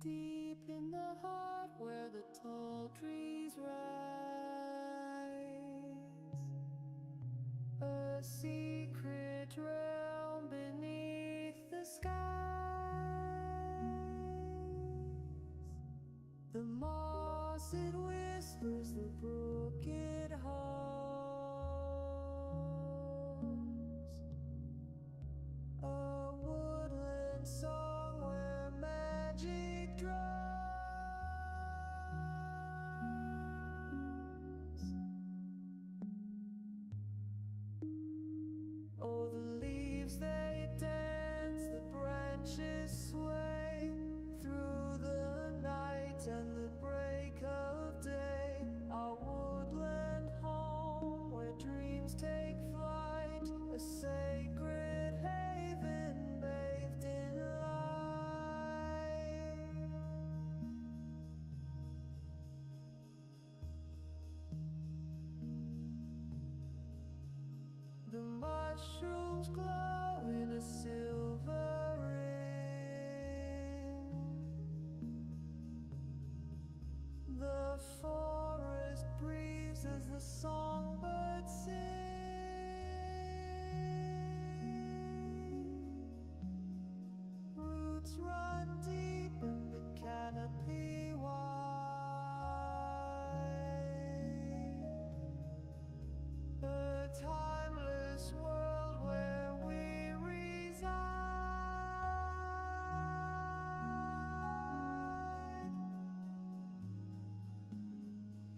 Deep in the heart where the tall trees rise, a secret realm beneath the skies. The moss it whispers the brook it holds, a woodland song where magic drums. Oh, the leaves they dance, the branches sway through the night and the break of day. Our woodland home where dreams take flight, a sacred haven bathed in light. The mushrooms glow in a silver ring, the forest breathes as the songbirds sing. Roots run deep and the canopy wide, a timeless world where we reside.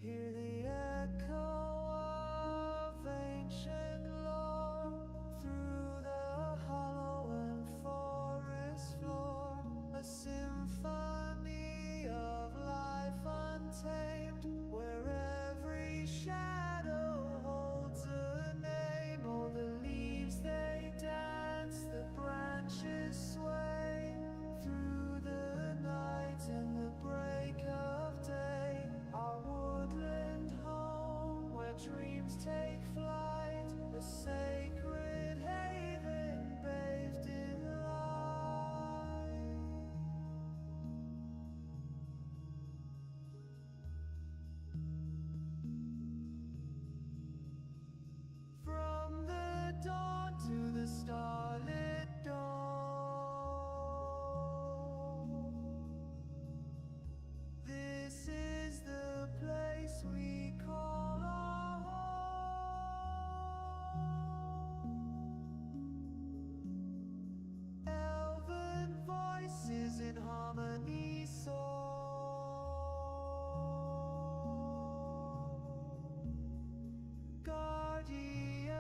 Hear the echo of ancient lore through the hollow and forest floor, a symphony of life untamed, where every shadow holds a name. Oh, the leaves they dance, the branches sway through the night and the break of day. Our woodland home where dreams take flight, a sacred haven bathed in light. From the dawn to the starlit dawn, this is the place we call our home. Elven voices in harmony soar, guardians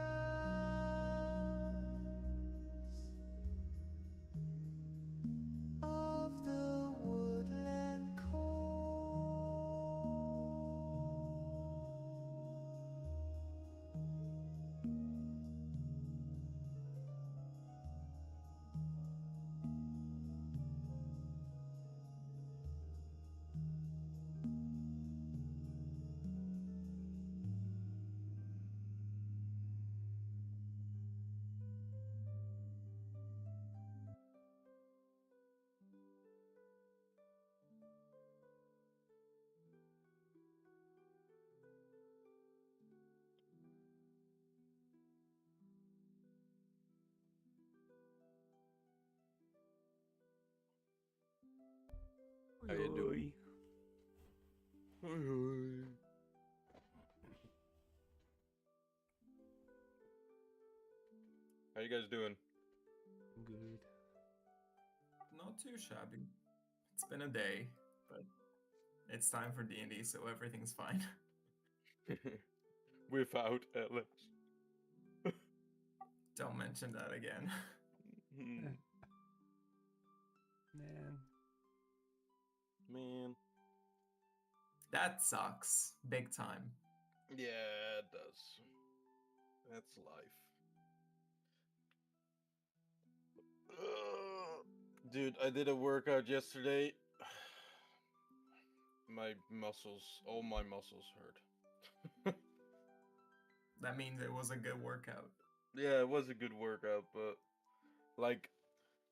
of the woodland core. How you doing? How you guys doing? Good. Not too shabby. It's been a day, but it's time for D&D, so everything's fine. Without Alex. Don't mention that again. Man. Man. That sucks. Big time. Yeah, it does. That's life. Dude, I did a workout yesterday. My muscles, all my muscles hurt. That means it was a good workout. Yeah, it was a good workout, but like,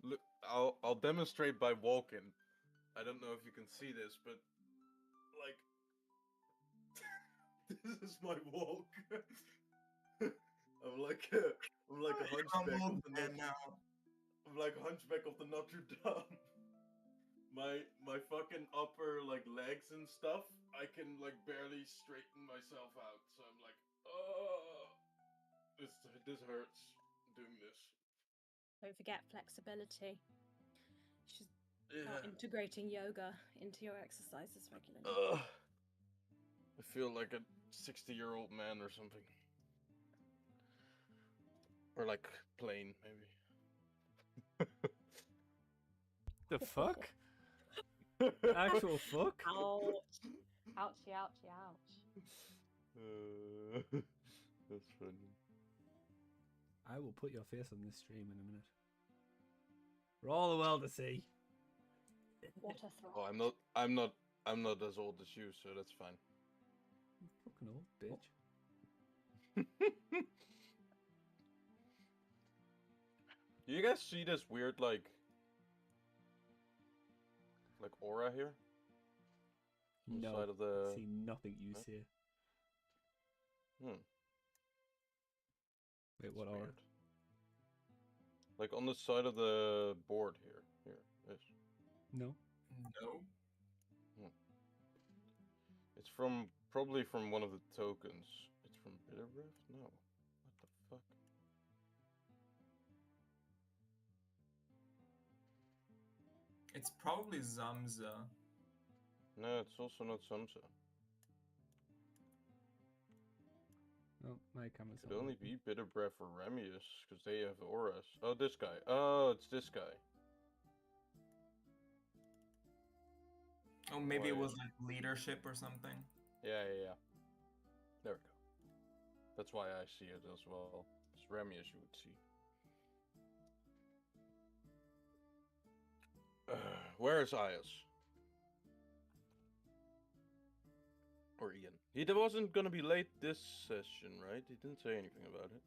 look, I'll demonstrate by walking. I don't know if you can see this, but like this is my walk. I'm like a I'm hunchback of old the man Notre. now. I'm like a hunchback of the Notre Dame. My fucking upper like legs and stuff, I can like barely straighten myself out. So I'm like, oh, this hurts doing this. Don't forget flexibility. She's not Yeah. integrating yoga into your exercises regularly. I feel like a 60-year-old man or something. Or like plain, maybe. The fuck? Actual fuck? Ouch. Ouchie, ouchie, ouch. That's funny. I will put your face on this stream in a minute. For all the world to see. What a throw. Oh, I'm not as old as you, so that's fine. Fucking old bitch. Do you guys see this weird like aura here? On the No, side of the... I see nothing you Huh? see. Hmm. Wait, what It's aura? weird. Like on the side of the board here. Here. This. No. No. It's probably from one of the tokens. It's from Bitterbreath? No. What the fuck? It's probably Zamza. No, it's also not Samsa. No, my camera's Could not only working. be Bitterbreath or Remius, because they have auras. Oh, this guy. Oh, it's this guy. Oh, maybe it Why? was like leadership or something. Yeah. There we go. That's why I see it as well. It's Remius you would see. Where is Ayas? Or Ian? He wasn't gonna be late this session, right? He didn't say anything about it.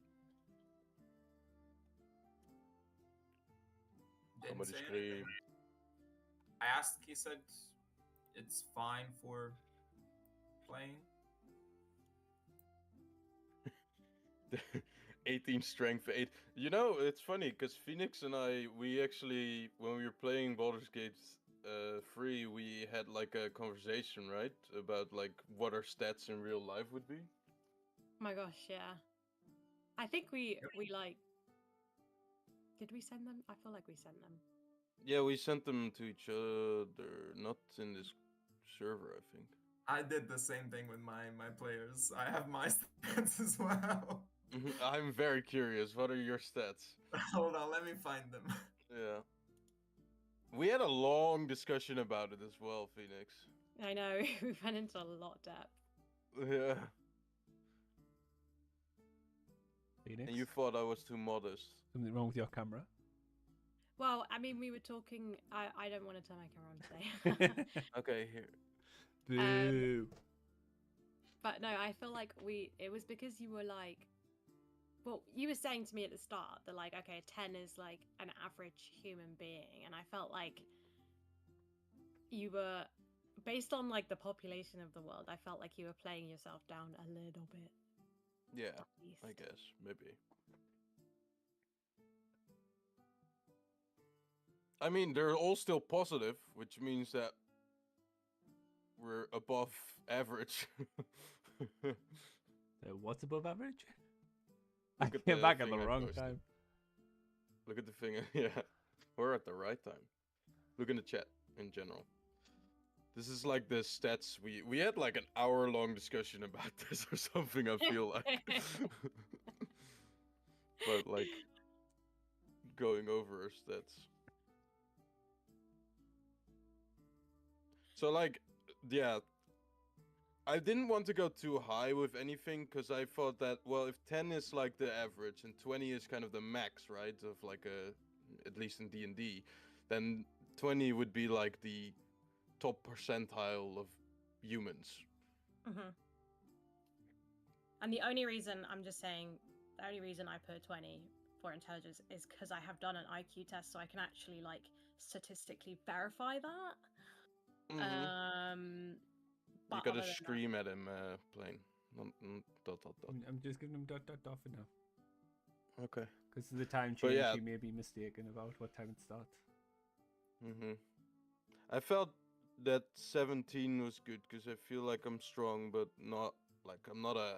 Didn't Somebody say scream. anything. I asked, he said it's fine for playing. 18 strength 8. You know, it's funny because Phoenix and I, we actually, when we were playing Baldur's Gate 3, we had like a conversation, right? About like what our stats in real life would be. Oh my gosh, yeah. I think we like. Did we send them? I feel like we sent them. Yeah, we sent them to each other, not in this server, I think. I did the same thing with my players. I have my stats as well. I'm very curious. What are your stats? Hold on, let me find them. Yeah. We had a long discussion about it as well, Phoenix. I know, we went into a lot of depth. Yeah. Phoenix? And you thought I was too modest. Something wrong with your camera? Well, I mean, we were talking. I don't want to turn my camera on today. Okay, here. Boo. But no, I feel like it was because you were like, well, you were saying to me at the start that like, okay, 10 is like an average human being, and I felt like you were, based on like the population of the world, I felt like you were playing yourself down a little bit. Yeah, At least. I guess, maybe. I mean, they're all still positive, which means that we're above average. What's above average? Look I at came the back at the thing I wrong posted. time. Look at the thing. Yeah, we're at the right time. Look in the chat in general. This is like the stats. We had like an hour-long discussion about this or something, I feel like. But like going over our stats. So like, yeah, I didn't want to go too high with anything because I thought that, well, if 10 is like the average and 20 is kind of the max, right, of like at least in D&D, then 20 would be like the top percentile of humans. Mm-hmm. And the only reason I put 20 for intelligence is because I have done an IQ test, so I can actually like statistically verify that. You But gotta other than scream at him playing. Dot dot dot. I'm just giving him dot for now. Okay. Because the time But change, yeah. he may be mistaken about what time it starts. I felt that 17 was good because I feel like I'm strong, but not like I'm not a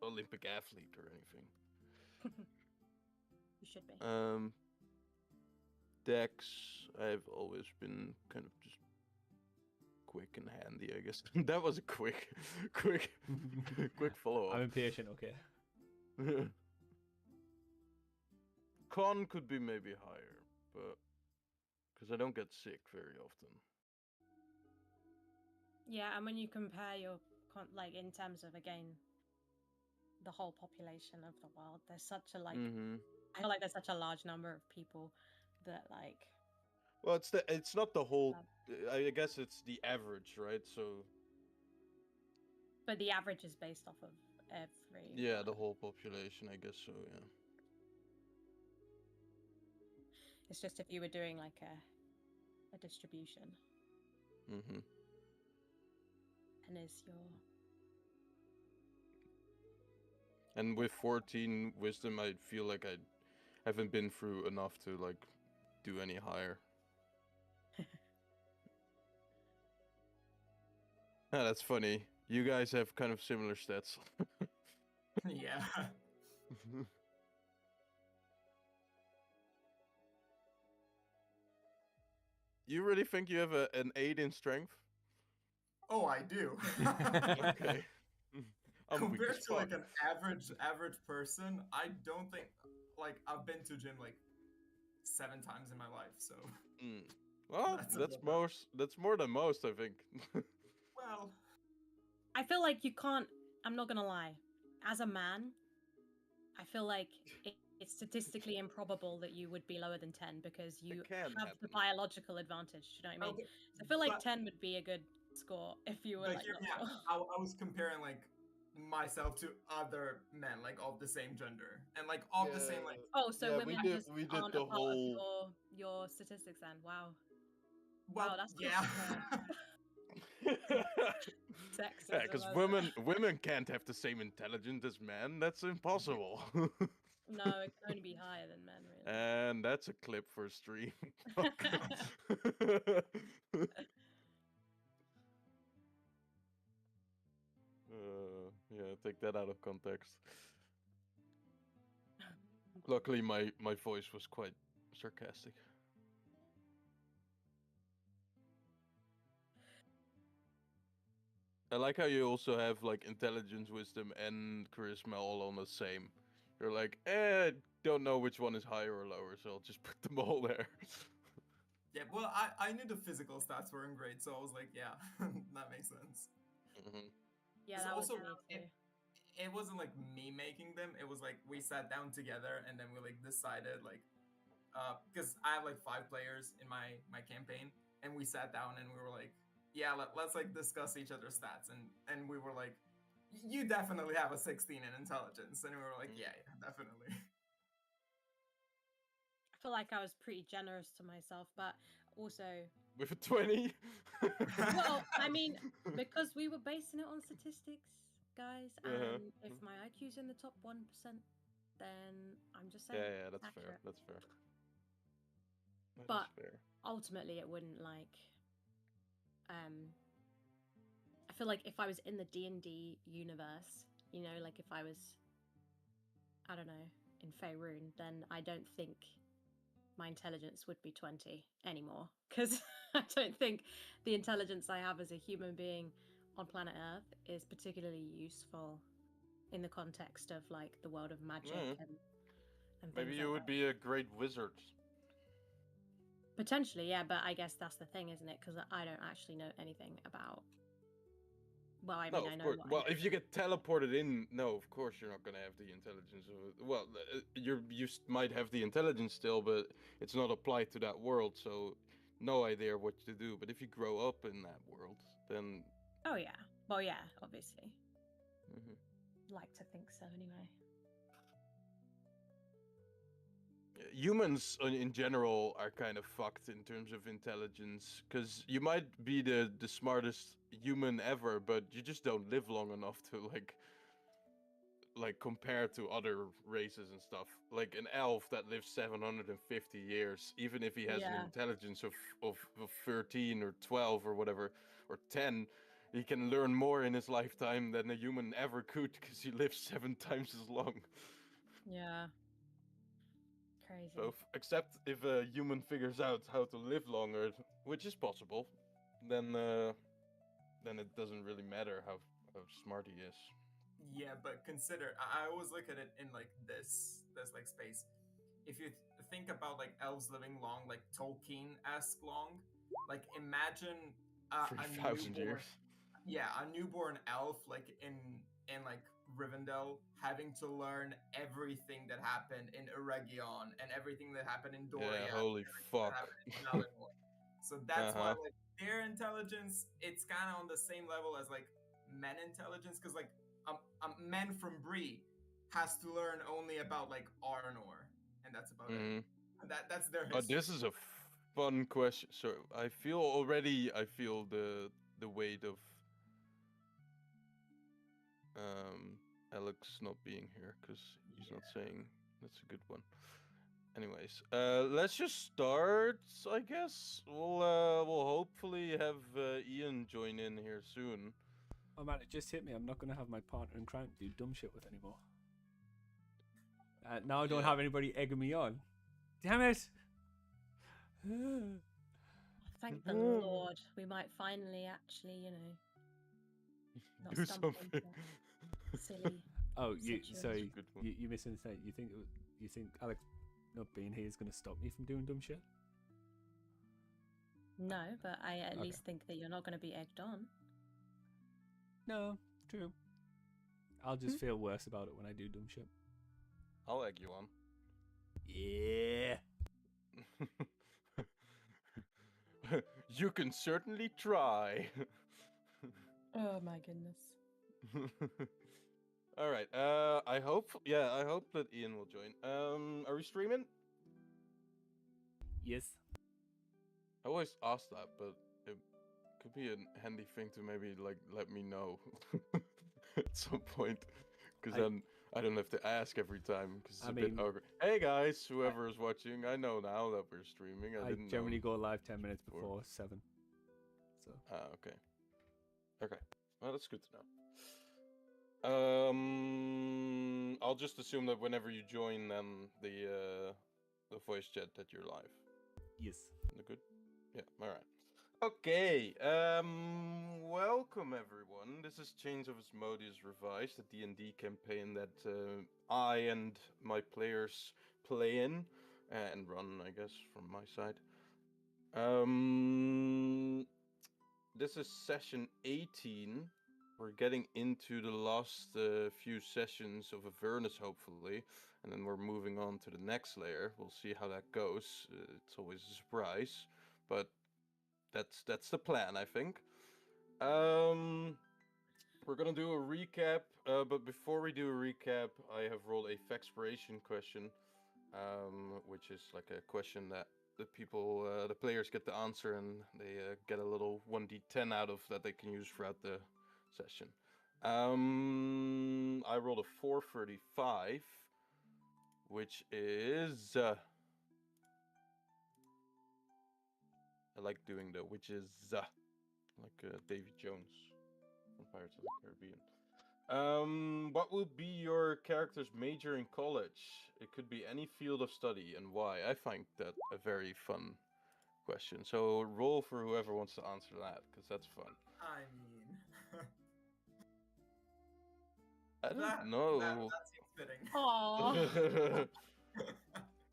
Olympic athlete or anything. you should be. Dex, I've always been kind of just quick and handy, I guess. That was a quick follow I'm up. impatient, okay. Con could be maybe higher, but because I don't get sick very often. Yeah, and when you compare your like in terms of again the whole population of the world, there's such a like I feel like there's such a large number of people that like. Well, it's not the whole. love- I guess it's the average, right? So But the average is based off of every. yeah, the whole population, I guess so. Yeah. It's just if you were doing like a distribution, Mm-hmm. and is your. And with 14 wisdom, I feel like I haven't been through enough to like do any higher. Ah, that's funny. You guys have kind of similar stats. Yeah. You really think you have an 8 in strength? Oh, I do. Okay. I'm weak Compared as to like fuck. an average person, I don't think like I've been to gym like 7 times in my life. So Well, That's a that's lot. most. That's more than most, I think. well, I feel like you can't. I'm not gonna lie. As a man, I feel like it's statistically improbable that you would be lower than 10 because you can have the happen. biological advantage. Do you know what I mean? okay, So I feel like but- 10 would be a good score if you were but like hear not me out. sure. I was comparing like myself to other men like of the same gender and like of the same like. Oh, so Yeah, women just we did aren't the a part whole- of your statistics then. Wow. Well, Wow, that's just, yeah. Sexism. Yeah, because women can't have the same intelligence as men. That's impossible. No, it can only be higher than men, really. And that's a clip for stream. Yeah, take that out of context. Luckily, my voice was quite sarcastic. I like how you also have like intelligence, wisdom, and charisma all on the same. You're like, don't know which one is higher or lower, so I'll just put them all there. Yeah, well, I knew the physical stats weren't great, so I was like, yeah, that makes sense. Yeah, It's that was also- me too. It wasn't like me making them. It was like we sat down together and then we like decided like, because I have like 5 players in my campaign, and we sat down and we were like, yeah, let's like discuss each other's stats, and we were like, you definitely have a 16 in intelligence, and we were like, yeah, definitely. I feel like I was pretty generous to myself, but also, With a 20? well, I mean, because we were basing it on statistics, guys, and if my IQ's in the top 1%, then I'm just saying. Yeah, that's fair. accurate. That's fair. That But- is fair. Ultimately, it wouldn't like. I feel like if I was in the D&D universe, you know, like if I was, I don't know, in Faerun, then I don't think my intelligence would be 20 anymore, because I don't think the intelligence I have as a human being on planet Earth is particularly useful in the context of like the world of magic and Maybe things you like would that. be a great wizard. Potentially, yeah, but I guess that's the thing, isn't it? Because I don't actually know anything about. Well, I mean, No, I of know. course. what I Well, know. if you get teleported in, no, of course you're not gonna have the intelligence. Well, might have the intelligence still, but it's not applied to that world, so no idea what to do. But if you grow up in that world, then Oh yeah. Well, yeah, obviously. Mhm. Like to think so, anyway. humans in general are kind of fucked in terms of intelligence, because you might be the smartest human ever, but you just don't live long enough to like compare to other races and stuff. Like an elf that lives 750 years, even if he has an Yeah. intelligence of 13 or 12 or whatever, or 10, he can learn more in his lifetime than a human ever could, because he lives 7 times as long. Yeah. Crazy. So, except if a human figures out how to live longer, which is possible, then it doesn't really matter how smart he is. Yeah, but consider, I always look at it in like this like space. If you think about like elves living long, like Tolkien-esque long, like imagine a 3,000 years. newborn, yeah, a newborn elf like in like Rivendell having to learn everything that happened in Eregion and everything that happened in Doriath Yeah, holy and everything that fuck. happened in Valinor. So that's why Uh-huh. like their intelligence, it's kind of on the same level as like men intelligence, because like a man from Bree has to learn only about like Arnor, and that's about it. Hmm. That's their Oh, history. this is a fun question. So I feel the weight of Alex not being here, because he's not saying. That's a good one. Anyways, let's just start, I guess. We'll hopefully have Ian join in here soon. Oh man, it just hit me. I'm not going to have my partner in crime do dumb shit with anymore. Now I don't Yeah. have anybody egging me on. Damn it! Thank the Lord. We might finally actually, not Do stump something. into that silly. Oh, you Situation. sorry, Good one. you misunderstand. You think Alex not being here is going to stop me from doing dumb shit? No, but I at Okay. least think that you're not going to be egged on. No, true. I'll just feel worse about it when I do dumb shit. I'll egg you on. Yeah. You can certainly try. Oh my goodness. All right. I hope that Ian will join. Are we streaming? Yes. I always ask that, but it could be a handy thing to maybe like let me know at some point, because then I don't have to ask every time, because it's I a bit mean, awkward. Hey guys, whoever is watching, I know now that we're streaming. I didn't generally know go live 10 minutes before. before 7. So. Okay. Okay. Well, that's good to know. I'll just assume that whenever you join, then the voice chat that you're live. Yes. Good. Yeah. All right. Okay. Welcome everyone. This is Chains of Asmodeus Revised, a D&D campaign that I and my players play in and run, I guess, from my side. This is session 18. We're getting into the last few sessions of Avernus, hopefully, and then we're moving on to the next layer. We'll see how that goes. It's always a surprise, but that's the plan, I think. We're gonna do a recap, but before we do a recap, I have rolled a Fexpiration question, which is like a question that the players get to answer, and they get a little 1d10 out of that they can use throughout the session. I rolled a 435, which is I like doing the which is like Davy Jones from Pirates of the Caribbean. What would be your character's major in college? It could be any field of study, and why? I find that a very fun question. So roll for whoever wants to answer that, because that's fun. I mean, I don't that know. seems fitting. Aww.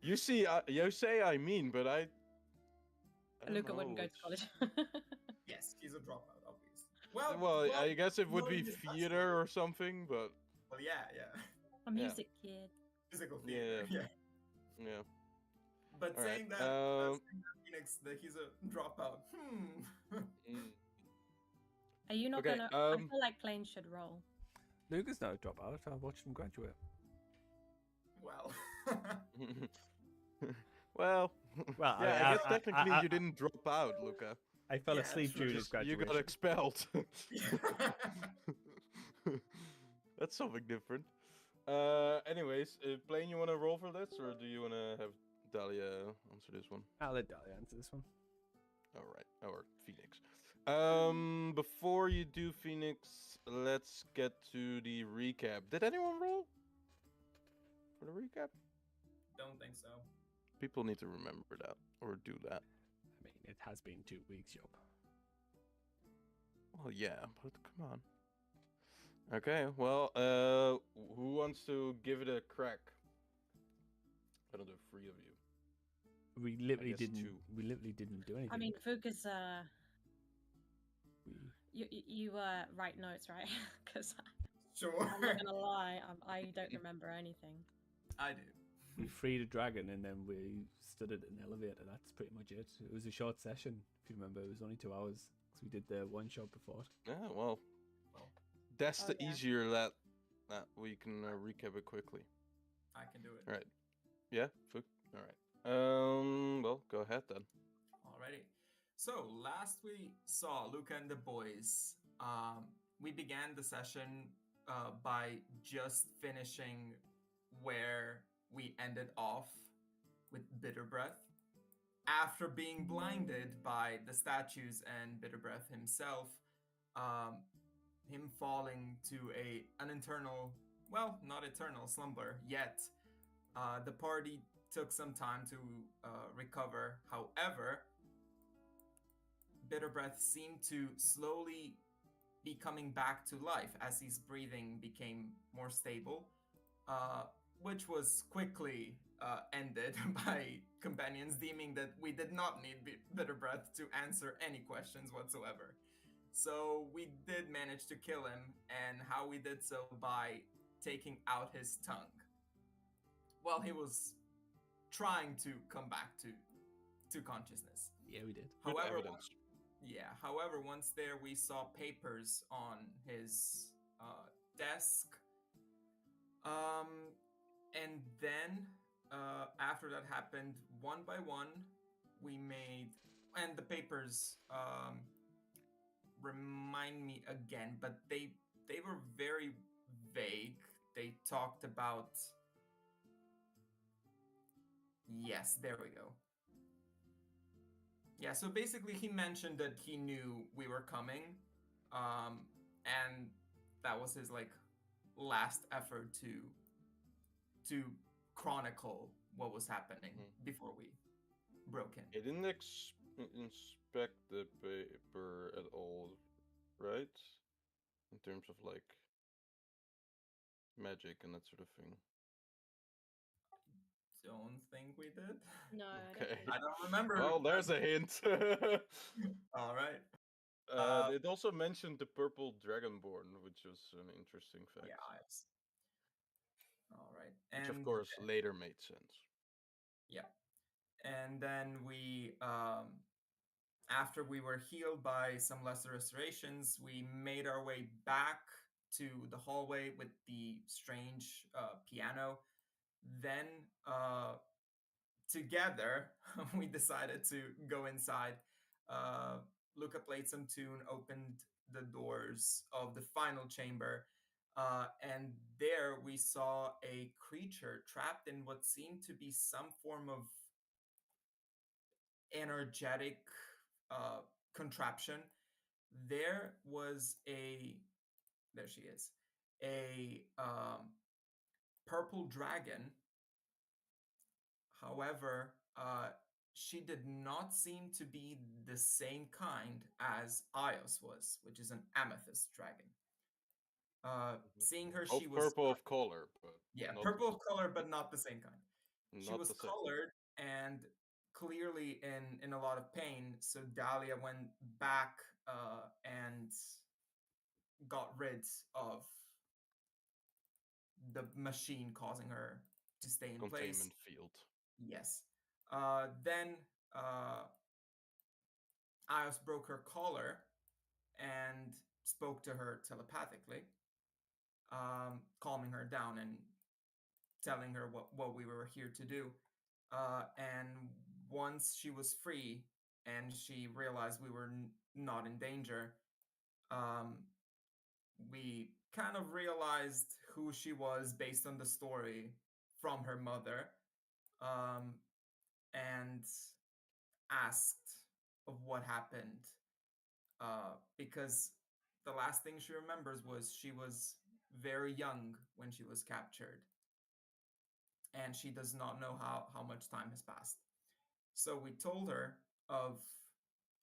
You see, you say I mean, but I don't Luca know. wouldn't go to college. Yes, he's a dropout, obviously. Well, Well, I guess it would not be in his high theater school. or something, but Well, yeah. A music kid. Physical theater, yeah. yeah. But All right, saying that Phoenix, that he's a dropout. mm. Are you not Okay, gonna? I feel like Plain should roll. Luca's not a dropout. I watched him graduate. Well, Well, Well, yeah, I guess technically I you didn't drop out, Luca. I fell Yeah, asleep true. during his You got graduation. expelled. That's something different. Anyways, Blaine, you want to roll for this, or do you want to have Dahlia answer this one? I'll let Dahlia answer this one. All right, or Phoenix. Before you do Phoenix, let's get to the recap. Did anyone roll for the recap? Don't think so. People need to remember that or do that. I mean, it has been 2 weeks, Job. Well, yeah, but come on. Okay, well, who wants to give it a crack? Out of the 3 of you. We literally guess didn't. 2. We literally didn't do anything. I mean, focus. We, You write notes, right? Because Sure. I'm not gonna lie, I don't remember anything. I do. we freed a dragon and then we stood at an elevator. That's pretty much it. It was a short session, if you remember. It was only 2 hours because we did the one shot before. Yeah, well, Well, that's Oh, the yeah. easier that we can recap it quickly. I can do it. All right. Yeah, Fook. All right. Well, go ahead then. Alrighty. So last we saw Luca and the boys. We began the session by just finishing where we ended off with Bitter Breath. After being blinded by the statues and Bitter Breath himself, him falling to an eternal, well, not eternal slumber yet. The party took some time to recover. However, Bitter Breath seemed to slowly be coming back to life as his breathing became more stable, which was quickly ended by companions deeming that we did not need Bitter Breath to answer any questions whatsoever. So we did manage to kill him, and how we did so by taking out his tongue. While he was trying to come back to consciousness. Yeah, we did. Good However, evidence. However, once there, we saw papers on his desk. And then after that happened, one by one, we made, and the papers remind me again, but they were very vague. They talked about, yes, there we go. Yeah, so basically he mentioned that he knew we were coming, and that was his like last effort to chronicle what was happening before we broke in. He didn't inspect the paper at all, right? In terms of like magic and that sort of thing. Don't think we did. No, I don't Okay. think I don't remember. Well, there's a hint. All right. It also mentioned the purple dragonborn, which was an interesting fact. Yeah, all right. Which And of course later made sense. yeah. And then we after we were healed by some lesser restorations, we made our way back to the hallway with the strange piano. Then together we decided to go inside. Luca played some tune, opened the doors of the final chamber, and there we saw a creature trapped in what seemed to be some form of energetic contraption. There was there she is, a purple dragon. However, she did not seem to be the same kind as Ios was, which is an amethyst dragon. Seeing her, Both she was purple of color, but not purple of color, but not the same kind. She not was the same. colored and clearly in a lot of pain. So Dahlia went back and got rid of the machine causing her to stay in place. Containment field. Yes. Then Ios broke her collar and spoke to her telepathically, calming her down and telling her what we were here to do. And once she was free and she realized we were not in danger, um, we kind of realized who she was based on the story from her mother, um, and asked of what happened, because the last thing she remembers was she was very young when she was captured, and she does not know how much time has passed. So we told her of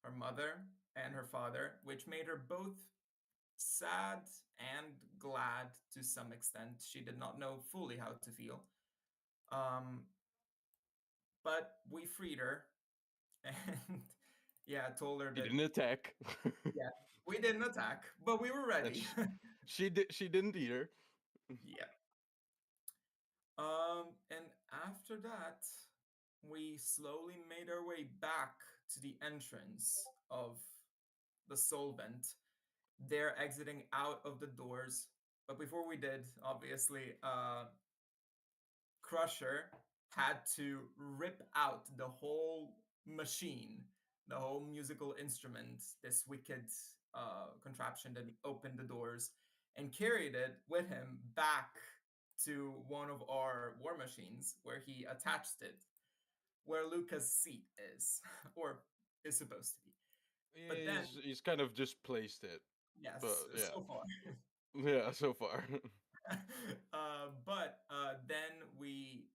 her mother and her father, which made her both sad and glad to some extent. She did not know fully how to feel. Um, but we freed her and yeah, told her She that didn't attack. yeah, we didn't attack, but we were And ready. she didn't either. Yeah. And after that, we slowly made our way back to the entrance of the solvent. They're exiting out of the doors. But before we did, obviously, Crusher had to rip out the whole machine, the whole musical instrument, this wicked contraption that opened the doors, and carried it with him back to one of our war machines where he attached it, where Luca's seat is, or is supposed to be. But Yeah, then, he's kind of just placed it. But yes, yeah. so far. Yeah, so far. But then we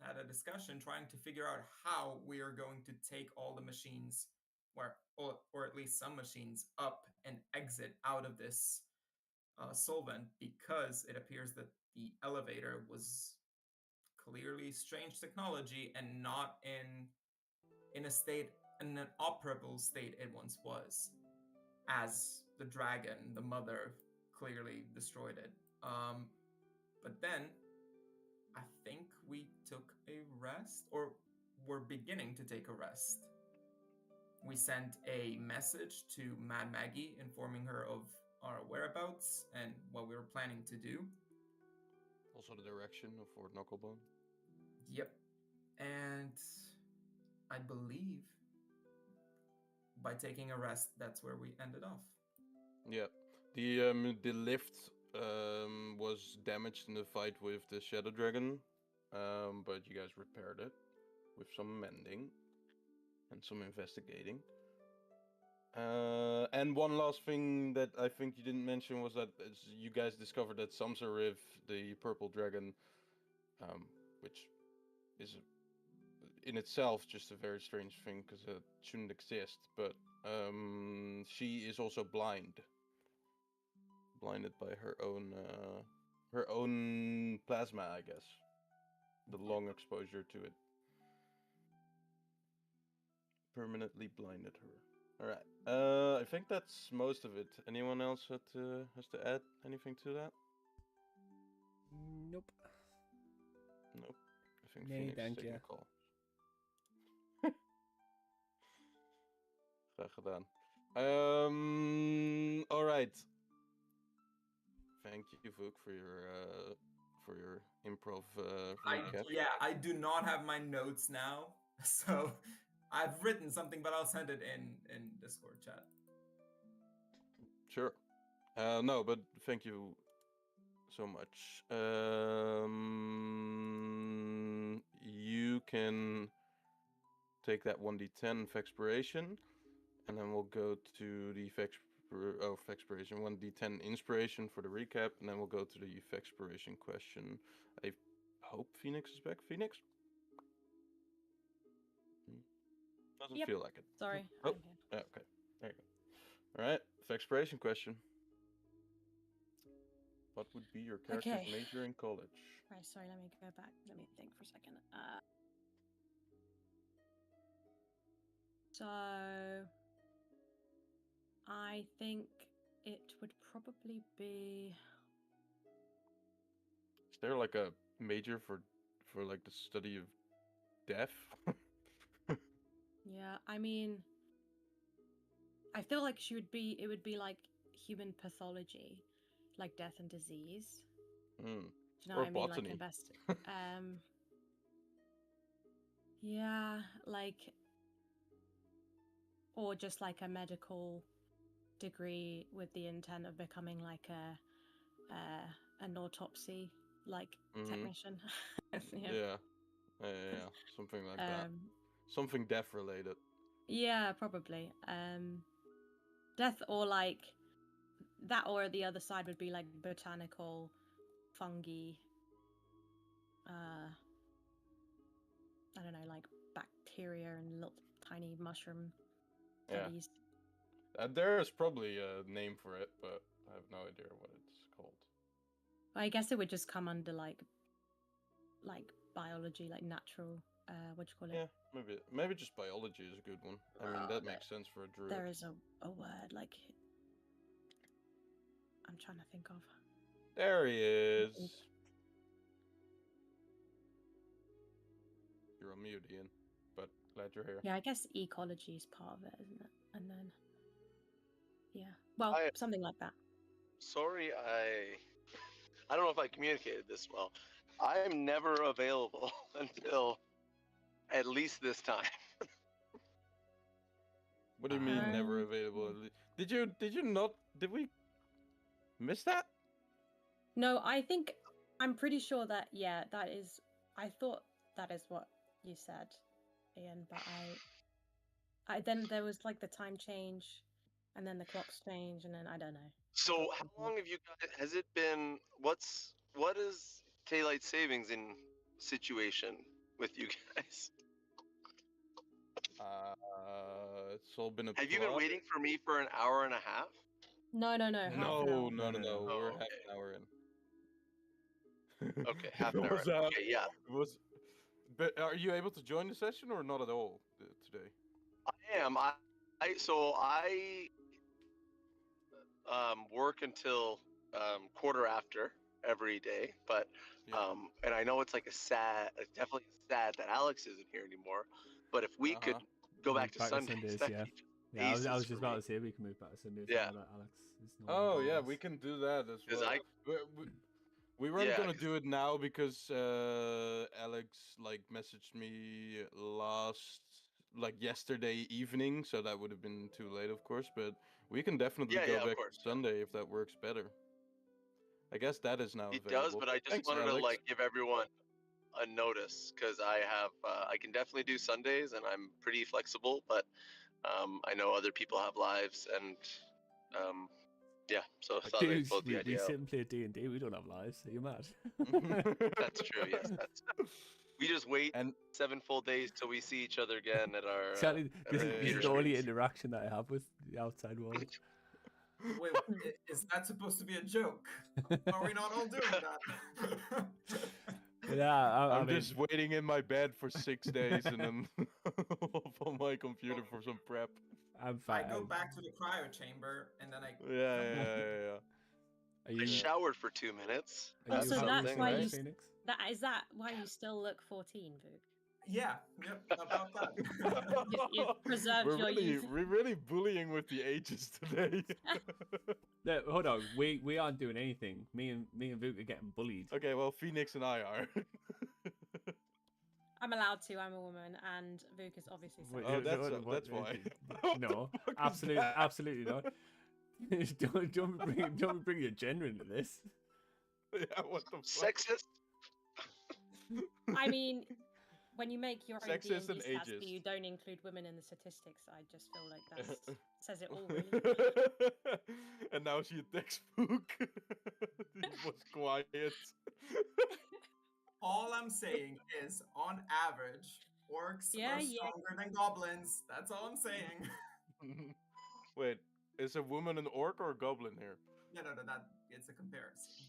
had a discussion trying to figure out how we are going to take all the machines, or at least some machines, up and exit out of this solvent, because it appears that the elevator was clearly strange technology and not in a state, in an operable state it once was, as the dragon, the mother, clearly destroyed it. But then I think we took a rest, or were beginning to take a rest. We sent a message to Mad Maggie informing her of our whereabouts and what we were planning to do. Also the direction of Fort Knucklebone. Yep. And I believe by taking a rest, that's where we ended off. Yeah. The lift was damaged in the fight with the Shadow Dragon. But you guys repaired it with some mending and some investigating. And one last thing that I think you didn't mention was that you guys discovered that Samsarif, the purple dragon, which is in itself just a very strange thing because it shouldn't exist, but she is also blinded by her own plasma, I guess. The long exposure to it permanently blinded her. All right. I think that's most of it. Anyone else has to add anything to that? Nope. Nope. I think Nee, Phoenix is dank taking je. a call. Graag gedaan. All right. Thank you, Vuk, for your improv recap. I do not have my notes now, so I've written something, but I'll send it in Discord chat. Sure. No, but thank you so much. You can take that 1d10 of expiration, and then we'll go to the expiration 1d10 inspiration for the recap, and then we'll go to the expiration question. I hope Phoenix is back. Phoenix? Doesn't Yep. feel like it. Sorry, Oh, I'm here. yeah, okay. There you go. All right, expiration question. What would be your character's Okay. major in college? Right, sorry, let me go back. Let me think for a second. So I think it would probably be. Is there like a major for like the study of death? Yeah, I mean, I feel like she would be. It would be like human pathology, like death and disease. Hmm. Do you know Or what I mean? Like botany. invest. Yeah, like, or just like a medical degree with the intent of becoming like an autopsy like Mhm. technician. Yeah. Yeah. Yeah. Something like that. Um, Something death related. yeah, probably. Death or like that, or the other side would be like botanical, fungi. I don't know, like bacteria and little tiny mushroom Yeah. studies. There is probably a name for it, but I have no idea what it's called. I guess it would just come under like biology, like natural. What do you call it? Yeah, maybe just biology is a good one. I mean, that There, makes sense for a druid. there is a word like I'm trying to think of. There he is. You're on mute, Ian, but glad you're here. Yeah, I guess ecology is part of it, isn't it? And then, yeah, well, I- something like that. Sorry, I don't know if I communicated this well. I'm never available until at least this time. What do you mean never Um, available? Did you not? Did we miss that? No, I'm pretty sure that yeah, that is. I thought that is what you said, Ian, but I then there was like the time change, and then the clocks change, and then I don't know. So got how confused. long have you guys? Has it been? What is daylight savings in situation with you guys? It's all been a Have you been plot. waiting for me for an hour and a half? No, half an hour. No. Oh, We're okay. half an hour in. Okay, half It an hour. was, Okay, yeah. It was. But are you able to join the session or not at all today? I am. I work until quarter after every day, but Yeah. and I know it's definitely sad that Alex isn't here anymore. But if we could go Move back to Sundays, that'd yeah. be Yeah, I was aces just for me. about to say we can move back to Sundays Yeah. now that Alex is no Oh longer with yeah, us. we can do that as 'Cause well. We weren't Yeah, gonna 'cause- do it now because Alex like messaged me yesterday evening, so that would have been too late, of course. But we can definitely Yeah, go yeah, of back course, to yeah. Sunday if that works better. I guess that is now It available. does, but I just Thanks, wanted to Alex. give everyone a notice because I can definitely do Sundays and I'm pretty flexible, but I know other people have lives and yeah, so I thought I'd Dude, float the we idea out. sit and play D&D. We don't have lives. Are you mad? That's true. Yes, we just wait And 7 full days till we see each other again at our Exactly. at This, our this computer is the only screens. interaction that I have with the outside world. Wait, is that supposed to be a joke? Are we not all doing that? Yeah, I I'm mean, just waiting in my bed for 6 days and then on my computer for some prep. I'm I fine. go back to the cryo chamber and then I Yeah. Are I you? showered for 2 minutes. Are That's you So happy that's something, why for right? you Phoenix? is that why you still look 14, Vuk? yeah, yep, about that. You've preserved your youth. We're really bullying with the ages today. No, hold on. We aren't doing anything. Me and Vuk are getting bullied. Okay, well, Phoenix and I are. I'm allowed to. I'm a woman, and Vuk is obviously. Wait, Oh, sexist. that's why. No, What the fuck is that? absolutely not. don't bring your gender into this. Yeah, what the fuck? Sexist. I mean, when you make your own Sexist D&D and stats, ageist. but you don't include women in the statistics, I just feel like that says it all, really. And now she attacks Fook. He was quiet. All I'm saying is, on average, orcs Yeah, are yeah. stronger than goblins. That's all I'm saying. Wait, is a woman an orc or a goblin here? No, that it's a comparison.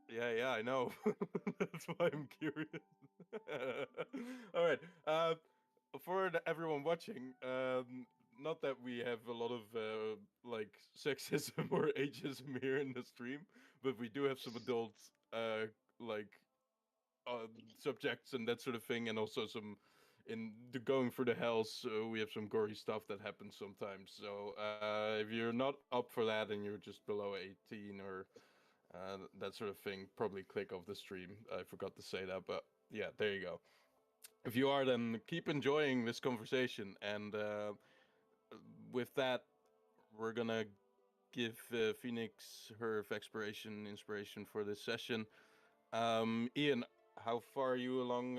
Yeah, I know. That's why I'm curious. All right. For everyone watching, not that we have a lot of sexism or ageism here in the stream, but we do have some adult like subjects and that sort of thing, and also some in the going through the hells. We have some gory stuff that happens sometimes. So if you're not up for that and you're just below 18 or that sort of thing, probably click off the stream. I forgot to say that, but yeah, there you go. If you are, then keep enjoying this conversation. And with that, we're gonna give Phoenix her inspiration for this session. Ian, how far are you along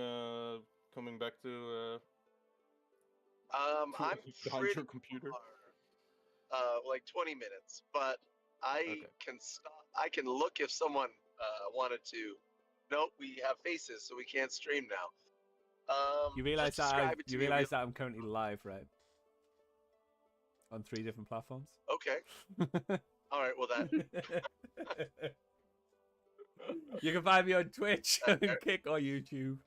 coming back to I'm behind pretty your computer? far, like 20 minutes, but I Okay. can stop. I can look if someone wanted to. Nope, we have faces, so we can't stream now. You realize just describe it to you me realize that I'm currently live, right? On 3 different platforms. Okay. All right. Well, that. You can find me on Twitch, Kick, or YouTube.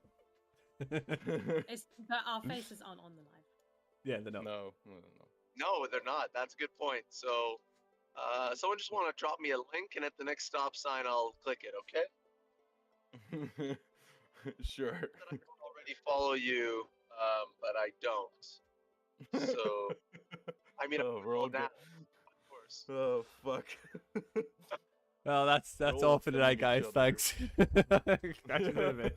But our faces aren't on the live. Yeah, they're not. No. No, they're not. That's a good point. So, someone just want to drop me a link, and at the next stop sign, I'll click it. Okay. Sure. I already follow you, but I don't. So, I mean, Oh, we're all now, good. of course. Oh, fuck. Well, that's We're all all for tonight, offending guys. each other. Thanks. Catch you in a bit.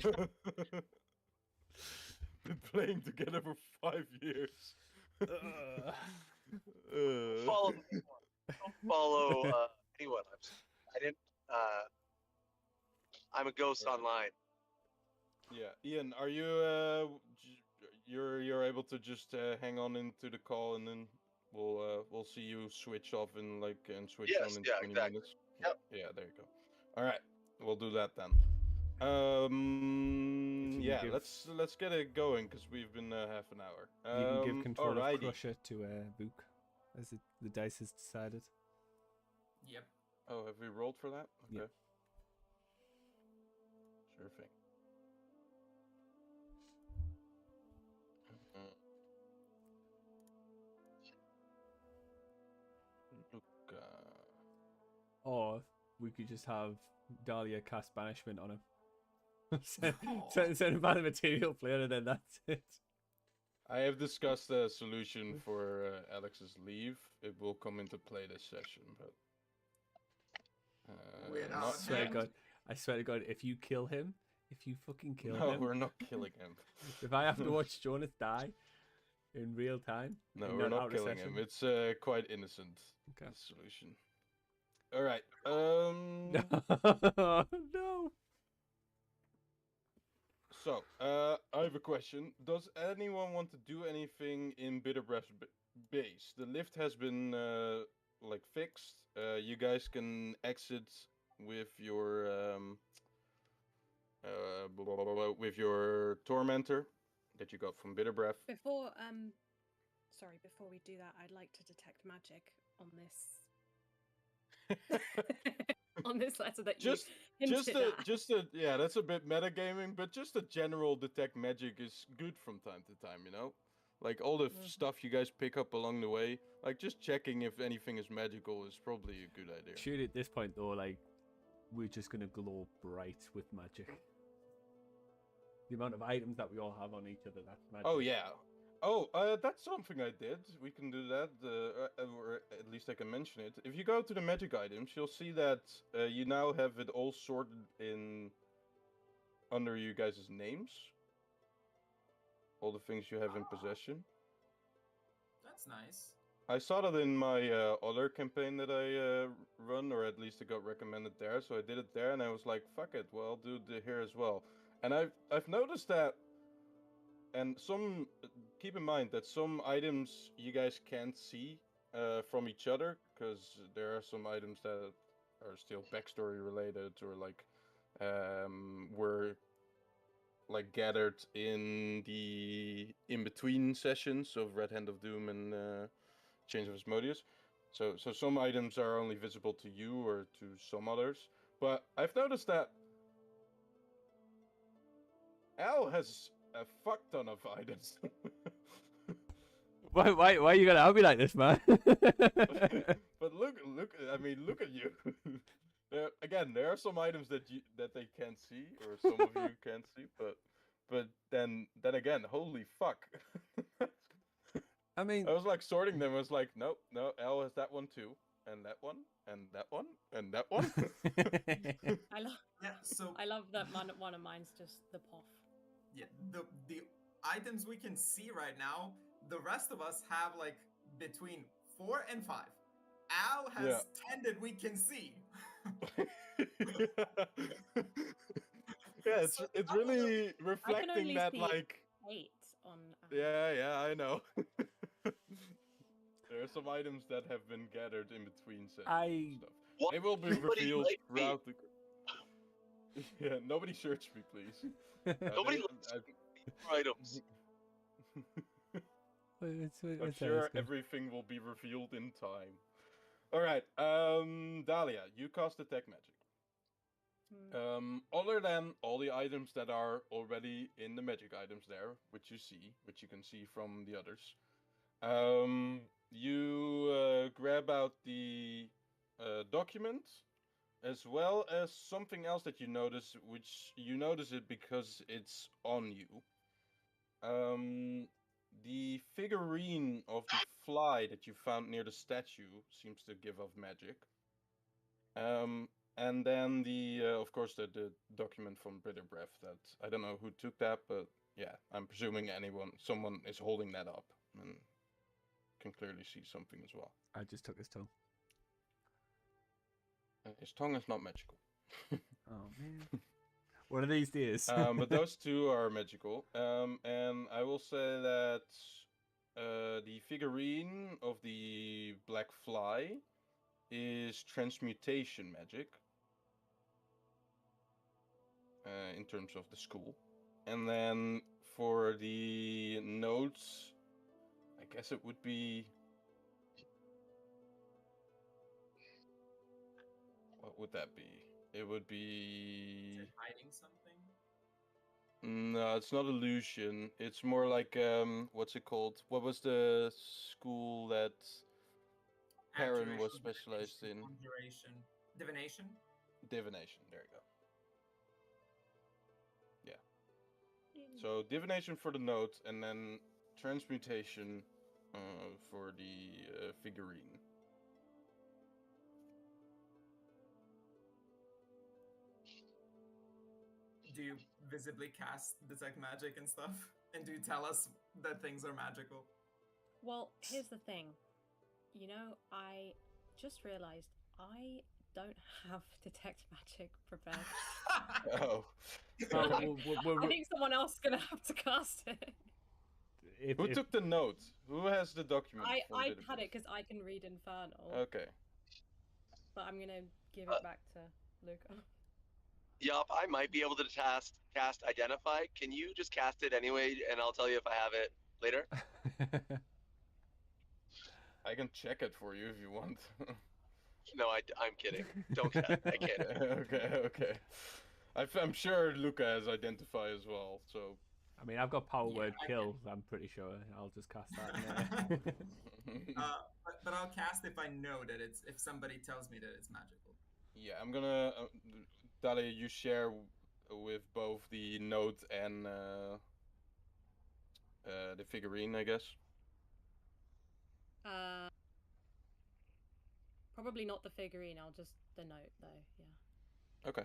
Been playing together for 5 years. Follow anyone. Don't follow anyone. I didn't. I'm a ghost Yeah. online. Yeah, Ian, are you you're able to just hang on into the call, and then we'll see you switch off and switch Yes, on in yeah, 20 exactly. minutes. Yep. Yeah, there you go. All right, we'll do that then. If you Yeah, give- let's get it going because we've been half an hour. You can give control of alrighty. Crusher to Book, as the dice has decided. Yep. Oh, have we rolled for that? Okay. Yep. Sure thing. Look, Or we could just have Dahlia cast banishment on him. send him by the material player, and then that's it. I have discussed a solution for Alex's leave. It will come into play this session, but Without not I swear to yet. God, I swear to God, if you kill him, if you fucking kill No, him, we're not killing him. if I have to watch Jonas die in real time, No, and we're not out of killing session- him. It's quite innocent. Okay. The solution. All right. No. So, I have a question. Does anyone want to do anything in Bitterbreast base? The lift has been fixed. You guys can exit with your with your tormentor that you got from Bitterbreath. Before we do that, I'd like to detect magic on this on this letter that Just you hinted at. Yeah, that's a bit metagaming, but just a general detect magic is good from time to time, you know? Like all the stuff you guys pick up along the way, like just checking if anything is magical is probably a good idea. Surely at this point though, like we're just gonna glow bright with magic. The amount of items that we all have on each other, that's magic. Oh yeah. Oh, that's something I did. We can do that, or at least I can mention it. If you go to the magic items, you'll see that you now have it all sorted in under you guys' names. All the things you have in possession. That's nice. I saw that in my other campaign that I run, or at least it got recommended there. So I did it there, and I was like, "Fuck it, well, I'll do it here as well." And I've noticed that, and keep in mind that some items you guys can't see from each other, because there are some items that are still backstory related, or were gathered in the in-between sessions of Red Hand of Doom and Change of Asmodeus. So some items are only visible to you or to some others. But I've noticed that Al has a fuck ton of items. Why are you gonna help me like this, man? But look! I mean, look at you. There are some items that they can't see, or some of you can't see. But then again, holy fuck! I mean, I was like sorting them. I was like, no, Al has that one too, and that one, and that one, and that one. I love Yeah. So I love that one of mine's just the poff. yeah, the items we can see right now, the rest of us have like between 4 and 5. Al has Yeah. 10 that we can see. Yeah, it's So it's some of them- really I can reflecting only that see like 8 on. yeah, I know. There are some items that have been gathered in between sessions and stuff. Why They will be everybody revealed like me? throughout the. Yeah, nobody search me, please. Nobody they- likes for items. I'm sure everything will be revealed in time. All right, Dahlia, you cast detect magic. Other than all the items that are already in the magic items there, which you can see from the others, you grab out the document as well as something else that you notice, which you notice it because it's on you. The figurine of the fly that you found near the statue seems to give off magic. And then of course, the document from Bitter Breath that I don't know who took that, but yeah, I'm presuming someone is holding that up and can clearly see something as well. I just took his tongue. His tongue is not magical. Oh man. One of these days. But those two are magical. And I will say that the figurine of the black fly is transmutation magic in terms of the school. And then for the notes, I guess it would be. What would that be? It would Is be. it hiding something? No, it's not illusion. It's more like what's it called? What was the school that Perrin was Abjuration, specialized divination, in? conjuration, divination. Divination. There you go. So divination for the note, and then transmutation for the figurine. Do you visibly cast detect magic and stuff? And do you tell us that things are magical? Well, here's the thing. You know, I just realized I don't have detect magic prepared. Oh. I think someone else is gonna have to cast it. Who took the note? Who has the document? from I Bitter had Breath? it because I can read Infernal, Okay. but I'm gonna give it back to Luca. Yup, I might be able to cast Identify. Can you just cast it anyway, and I'll tell you if I have it later? I can check it for you if you want. No, I'm kidding. Don't cast. I can't. Okay. I'm sure Luca has Identify as well, so. I mean, I've got power Yeah, word I kill. I'm pretty sure I'll just cast that in there. But I'll cast if I know that it's if somebody tells me that it's magical. Yeah, I'm gonna. Dahlia, you share with both the note and the figurine, I guess. Probably not the figurine. I'll just the note though. Yeah. Okay,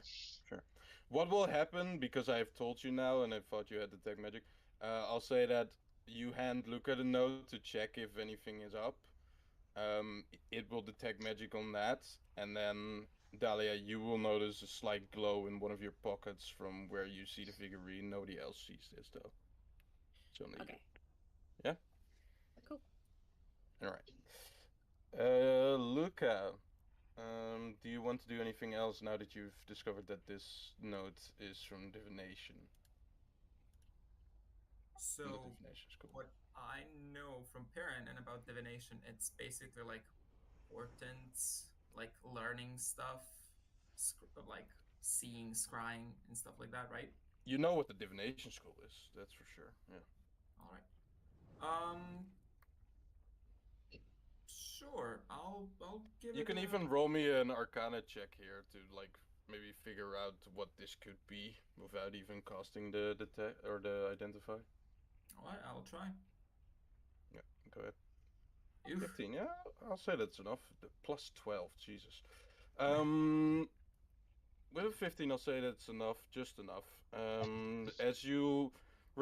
sure. What will happen, because I've told you now and I thought you had detect magic, I'll say that you hand Luca the note to check if anything is up. It will detect magic on that, and then Dahlia, you will notice a slight glow in one of your pockets from where you see the figurine. Nobody else sees this though. It's only Okay. you. Yeah? Cool. Alright. Luca, do you want to do anything else now that you've discovered that this note is from divination? So From the divination school. what I know from Perrin and about divination, it's basically like portents, like learning stuff, like seeing, scrying, and stuff like that, right? You know what the divination school is, that's for sure. Yeah. All right. Sure. I'll give it. You can a... even roll me an Arcana check here to like maybe figure out what this could be without even casting the detect or the identify. All right, I'll try. Yeah, go ahead. Oof. 15. Yeah, I'll say that's enough. The plus 12. Jesus. With a 15, I'll say that's enough. Just enough. As you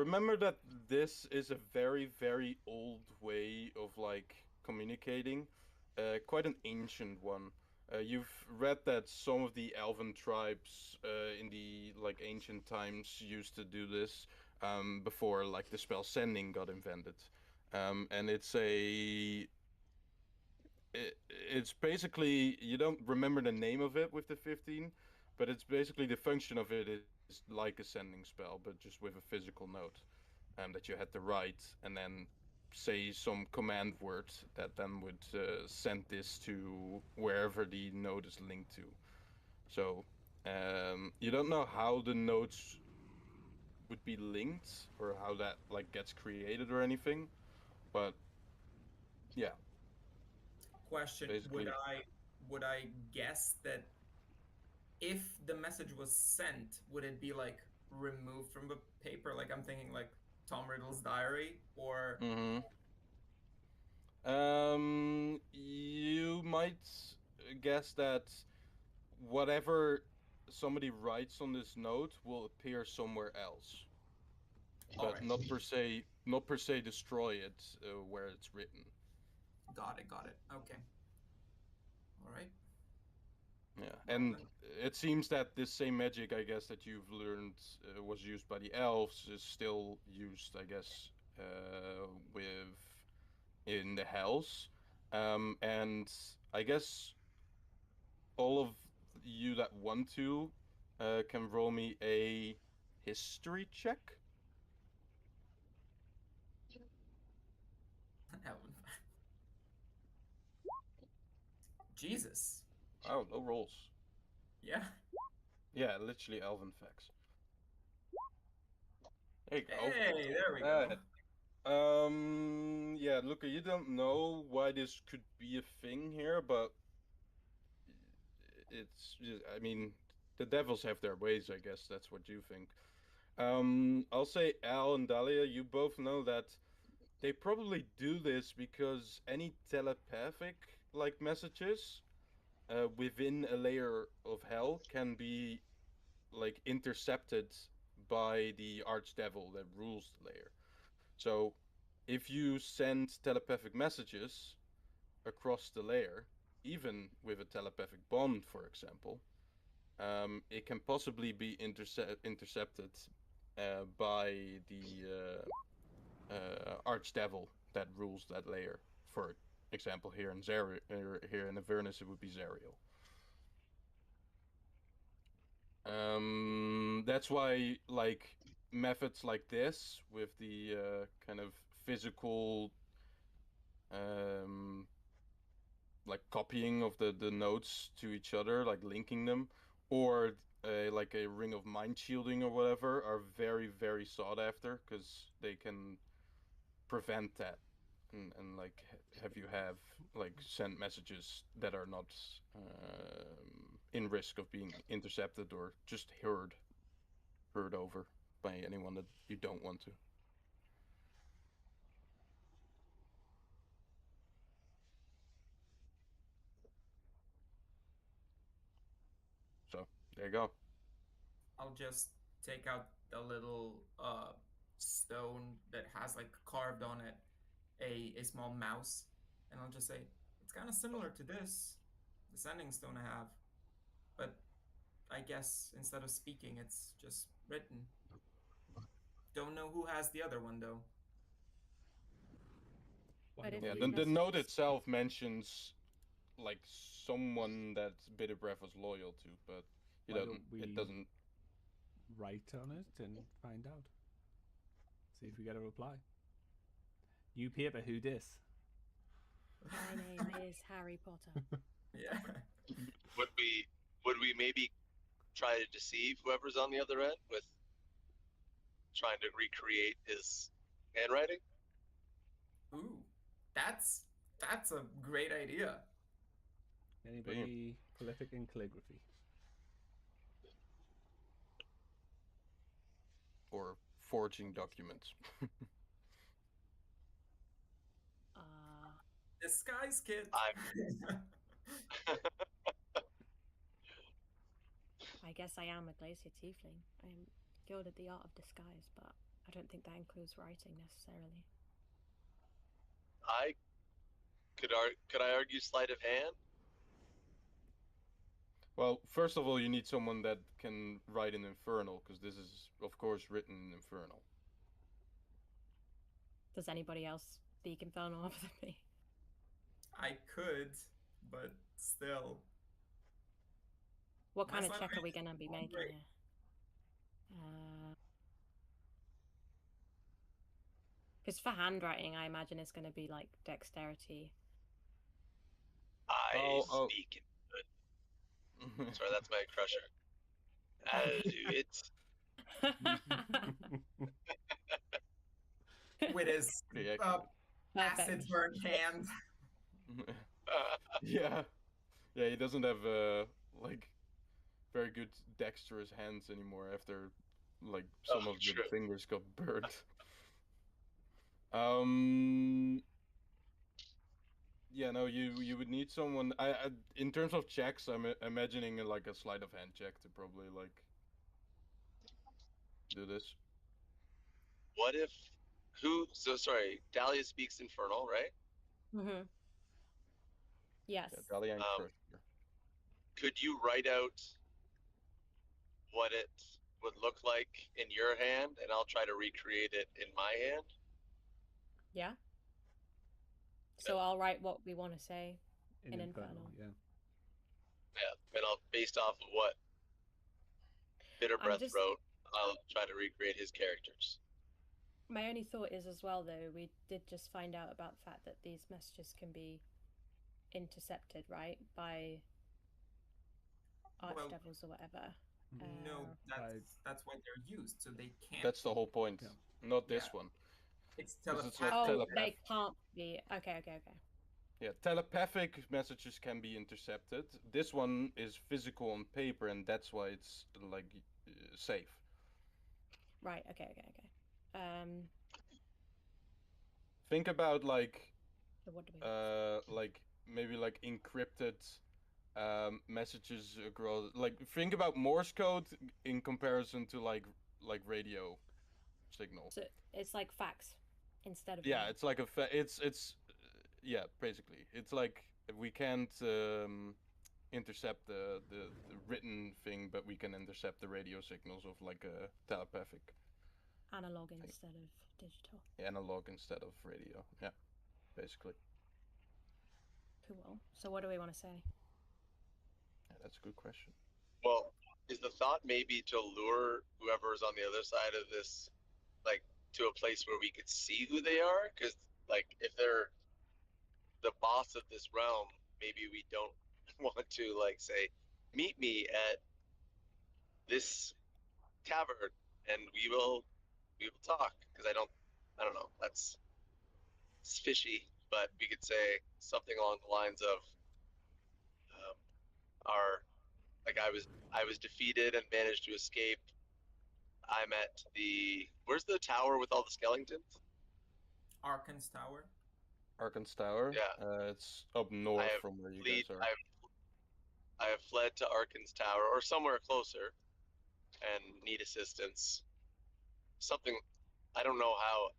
remember that this is a very, very old way of like communicating, quite an ancient one. You've read that some of the elven tribes in the like ancient times used to do this before like the spell sending got invented. And it's basically you don't remember the name of it with the 15, but it's basically the function of it is like a sending spell, but just with a physical note that you had to write and then say some command word that then would send this to wherever the note is linked to. So you don't know how the notes would be linked or how that like gets created or anything, but yeah, Question: basically. would I guess that if the message was sent, would it be like removed from the paper? Like I'm thinking like Tom Riddle's diary, or Mm-hmm. You might guess that whatever somebody writes on this note will appear somewhere else, all but right, not per se destroy it where it's written. got it. Okay, all right. Yeah, Well and then, it seems that this same magic, I guess, that you've learned was used by the elves is still used, I guess, with in the hells. And I guess all of you that want to can roll me a history check. Ellen. Jesus. Oh, no rolls. Yeah. Yeah, literally elven facts. There you go. Hey, there we go. That. Yeah, Luca, you don't know why this could be a thing here, but it's just, I mean, the devils have their ways, I guess. That's what you think. I'll say Al and Dahlia, you both know that they probably do this because any telepathic like messages within a layer of hell can be like intercepted by the archdevil that rules the layer. So if you send telepathic messages across the layer, even with a telepathic bond, for example, it can possibly be intercepted by the archdevil that rules that layer. For example, here in here in Avernus, it would be Zerial. That's why like methods like this with the kind of physical um, like copying of the nodes to each other, like linking them, or like a ring of mind shielding or whatever, are very very sought after because they can prevent that and like have you have like send messages that are not in risk of being intercepted or just heard over by anyone that you don't want to. So there you go. I'll just take out the little stone that has like carved on it a small mouse, and I'll just say it's kind of similar to this, the sending stone I have, but I guess instead of speaking, it's just written. Don't know who has the other one though. Why But don't if Yeah, the we? the note messages, itself mentions like someone that Bitter Breath was loyal to, but you Why don't. don't It we doesn't. write on it and find out? See if we get a reply. New paper, who dis? my name is Harry Potter. Yeah. Would we maybe try to deceive whoever's on the other end with trying to recreate his handwriting? Ooh, that's that's a great idea. Anybody prolific in calligraphy? Or forging documents. Uh, Disguise kit. I'm I guess I am a glacier tiefling. I'm skilled at the art of disguise, but I don't think that includes writing necessarily. Could I argue sleight of hand? Well, first of all, you need someone that can write in Infernal, because this is, of course, written in Infernal. Does anybody else speak Infernal other than me? I could, but still. What My kind of sleight check are hand we is gonna be not making great. here? Because for handwriting, I imagine it's going to be like dexterity. I Oh. speak in Sorry, that's my crusher. Do it. With his Pretty accurate. acid burnt hand. Yeah. Yeah, he doesn't have, like, very good dexterous hands anymore after, like, some of the true. fingers got burned. Yeah, no, you would need someone. I in terms of checks, I'm imagining like a sleight of hand check to probably like do this. What if so sorry, Dahlia speaks Infernal, right? Mm-hmm. Yes. Yeah, Dahlia and Um, Crusher. Could you write out what it would look like in your hand, and I'll try to recreate it in my hand? Yeah. So I'll write what we want to say in Infernal. Yeah. Yeah, and I'll based off of what Bitter Breath wrote, I'll try to recreate his characters. My only thought is as well, though, we did just find out about the fact that these messages can be intercepted, right, by archdevils or whatever. No, that's why they're used, so they can't. That's the whole point. Yeah. Not this one. It's 'Cause it's telepathic. not Oh, they can't be. Okay. Yeah, telepathic messages can be intercepted. This one is physical on paper, and that's why it's like safe. Right. Okay. Think about like So what do we like maybe like encrypted messages across. Like think about Morse code in comparison to like radio signal. So it's like fax instead of. Yeah, it's like it's yeah, basically it's like we can't intercept the written thing, but we can intercept the radio signals of like a telepathic analog thing. Instead of digital. Analog instead of radio. Yeah, basically. Cool. So what do we want to say? Yeah, that's a good question. Well, is the thought maybe to lure whoever's on the other side of this, like, to a place where we could see who they are? Because, like, if they're the boss of this realm, maybe we don't want to, like, say, meet me at this tavern, and we will talk. Because I don't know. That's fishy. But we could say something along the lines of, I was defeated and managed to escape. I'm at where's the tower with all the skeletons? Arkan's Tower. Arkan's Tower? Yeah. It's up north from where you guys are. I have fled to Arkan's Tower, or somewhere closer, and need assistance. Something, I don't know how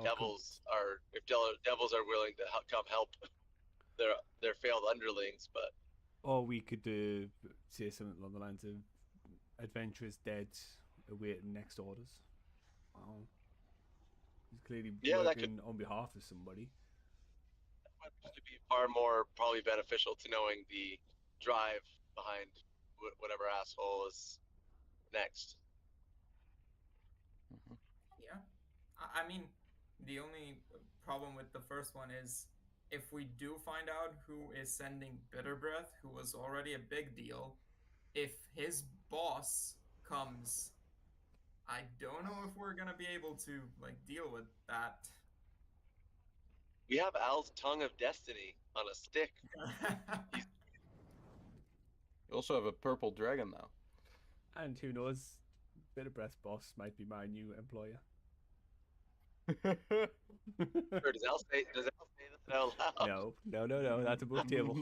devils are, if devils are willing to come help their failed underlings, but... Or we could say something along the lines of adventurous dead awaiting next orders. Wow. He's clearly working on behalf of somebody. That would be far more probably beneficial to knowing the drive behind whatever asshole is next. Mm-hmm. Yeah. I mean, the only problem with the first one is if we do find out who is sending Bitter Breath, who was already a big deal, if his boss comes, I don't know if we're gonna be able to like deal with that. We have Al's Tongue of Destiny on a stick. You also have a purple dragon now. And who knows, Bitter Breath boss might be my new employer. Sure, does Al say that out loud? No, that's above table.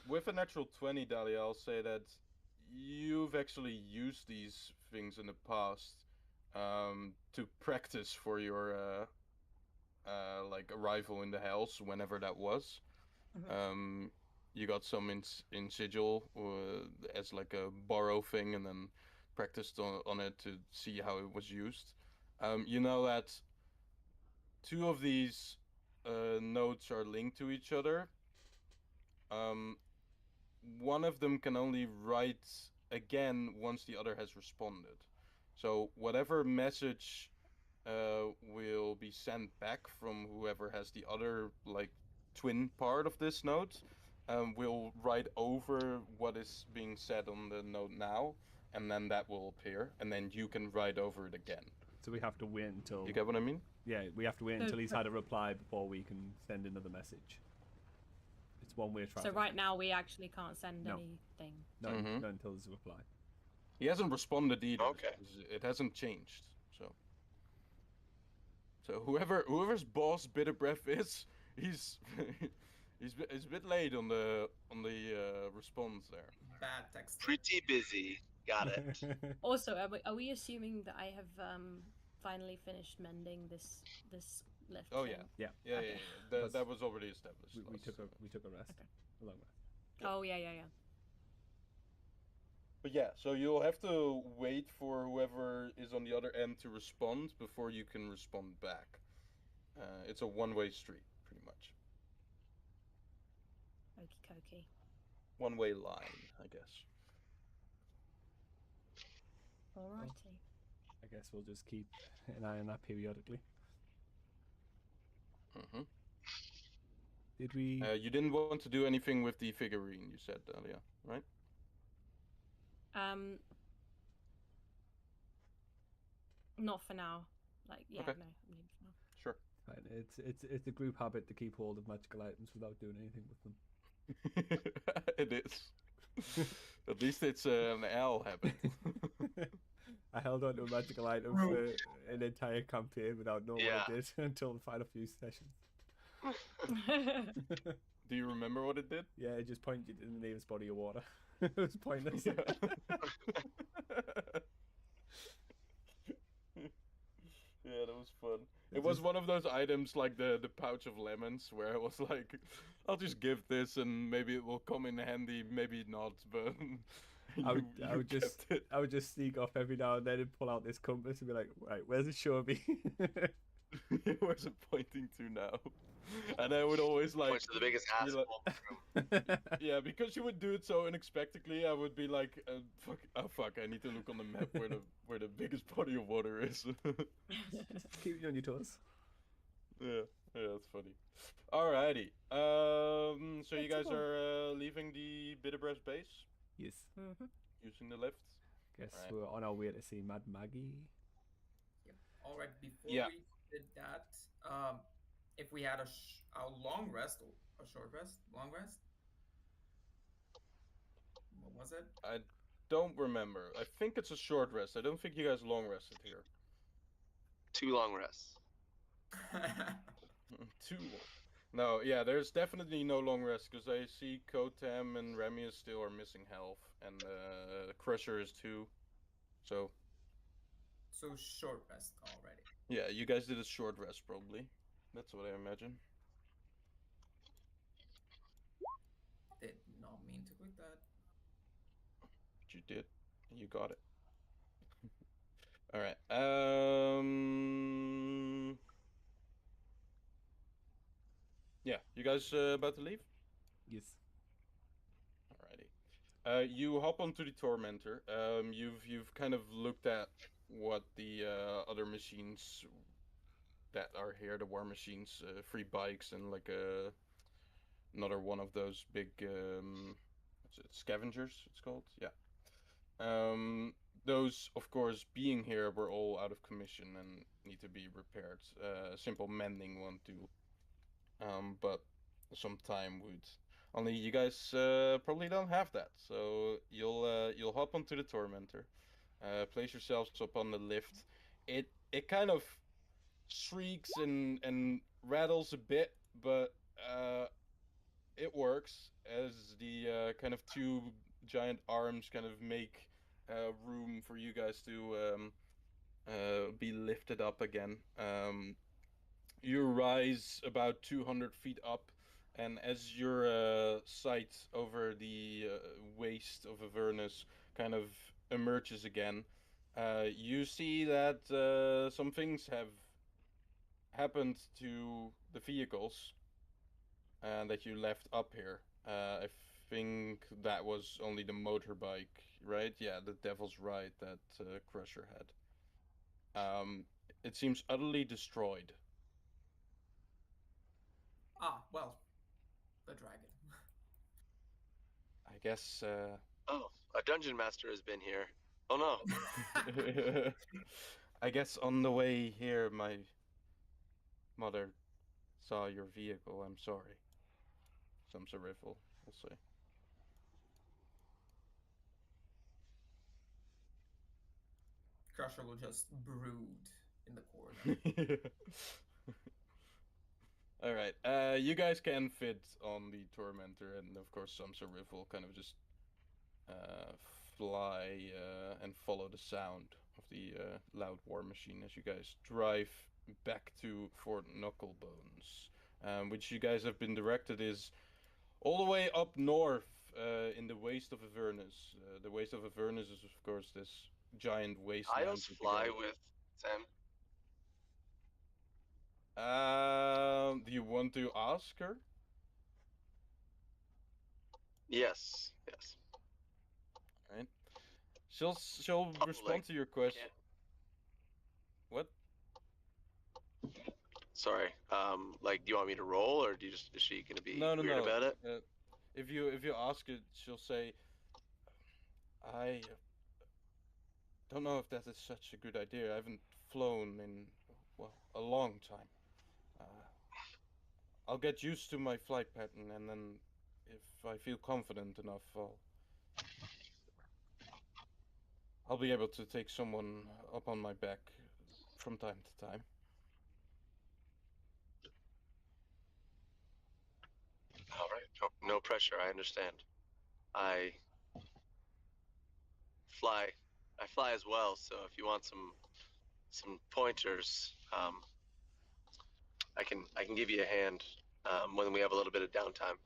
With a natural 20, Dahlia, I'll say that you've actually used these things in the past to practice for your like arrival in the house, whenever that was. You got some in sigil as like a borrow thing, and then practiced on it to see how it was used. You know that two of these nodes are linked to each other. Um, one of them can only write again once the other has responded. So whatever message will be sent back from whoever has the other like twin part of this node, will write over what is being said on the node now, and then that will appear, and then you can write over it again. So we have to wait until. You get what I mean? Yeah, we have to wait So until he's pr- had a reply before we can send another message. It's one-way traffic. So right now we actually can't send No. anything. No, Mhm. not until there's a reply. He hasn't responded either. Okay. It hasn't changed. So whoever's boss Bitter Breath is, he's he's a bit late on the response there. Bad text. Pretty busy. Got it. Also, are we assuming that I have finally finished mending this lift? Oh, thing? yeah. Yeah. Yeah. That was already established. we last- took a rest. Okay. A long rest. Oh yeah. But yeah, so you'll have to wait for whoever is on the other end to respond before you can respond back. It's a one-way street, pretty much. Okie dokie. One-way line, I guess. Alrighty. I guess we'll just keep an eye on that periodically. Mm-hmm. Did we? You didn't want to do anything with the figurine, you said earlier, right? Not for now. Like, yeah, Okay. no, maybe for now. Sure. Fine. It's a group habit to keep hold of magical items without doing anything with them. It is. At least it's an L habit. I held on to a magical item for an entire campaign without knowing what it did until the final few sessions. Do you remember what it did? Yeah, it just pointed in the nearest body of water. It was pointless. Yeah, that was fun. It was one of those items like the pouch of lemons where I was like, I'll just give this and maybe it will come in handy, maybe not, but I would just sneak off every now and then and pull out this compass and be like, right, where's it showing me? Where's it pointing to now? And I would always like Points to the biggest be like- asshole. yeah, because you would do it so unexpectedly, I would be like, fuck, I need to look on the map where the biggest body of water is. Keep you on your toes. Yeah, that's funny. Alrighty. So you guys Beautiful. are leaving the Bitterbreast base Yes. Mhm. using the lift. Guess Right. we're on our way to see Mad Maggie. All right, before Yeah. we did that, if we had a long rest or a short rest, long rest, what was it? I don't remember. I think it's a short rest. I don't think you guys long rested here. 2 long rests. Too long. No, yeah, there's definitely no long rest because I see Kotem and Remius still are missing health, and Crusher is too. So So short rest already. yeah, you guys did a short rest probably. That's what I imagine. Did not mean to click that. But you did. You got it. All right. Yeah, you guys about to leave? Yes. Alrighty. You hop onto the Tormentor. You've kind of looked at what the other machines that are here, the war machines, 3 bikes and like another one of those big what's it, scavengers? It's called, yeah. Those, of course, being here, were all out of commission and need to be repaired. Simple mending won't do. But some time would. Only you guys probably don't have that, so you'll hop onto the Tormentor, place yourselves up on the lift. It kind of shrieks and rattles a bit, but it works as the kind of 2 giant arms kind of make room for you guys to be lifted up again. You rise about 200 feet up, and as your sight over the waste of Avernus kind of emerges again, you see that some things have happened to the vehicles that you left up here. I think that was only the motorbike, right? Yeah, the Devil's Ride that Crusher had. It seems utterly destroyed. Ah, well, the dragon. I guess. Oh, a dungeon master has been here. Oh no. I guess on the way here, my mother saw your vehicle. I'm sorry. Some riffle, we'll say. Crusher will just brood in the corner. All right. You guys can fit on the Tormentor, and of course, some riffle kind of just uh, fly and follow the sound of the loud war machine as you guys drive back to Fort Knucklebones, which you guys have been directed is all the way up north in the waste of Avernus. The waste of Avernus is, of course, this giant wasteland. Ios fly with Sam. Do you want to ask her? Yes, yes. All right. She'll Oh, respond like, to your question. can't- What? Sorry. Like, do you want me to roll, or is she gonna be No, no, weird no. about it? If you ask it, she'll say, "I don't know if that is such a good idea. I haven't flown in well a long time. Uh, I'll get used to my flight pattern, and then if I feel confident enough, I'll be able to take someone up on my back from time to time." All right. No pressure. I understand. I fly. I fly as well. So if you want some pointers, I can give you a hand when we have a little bit of downtime.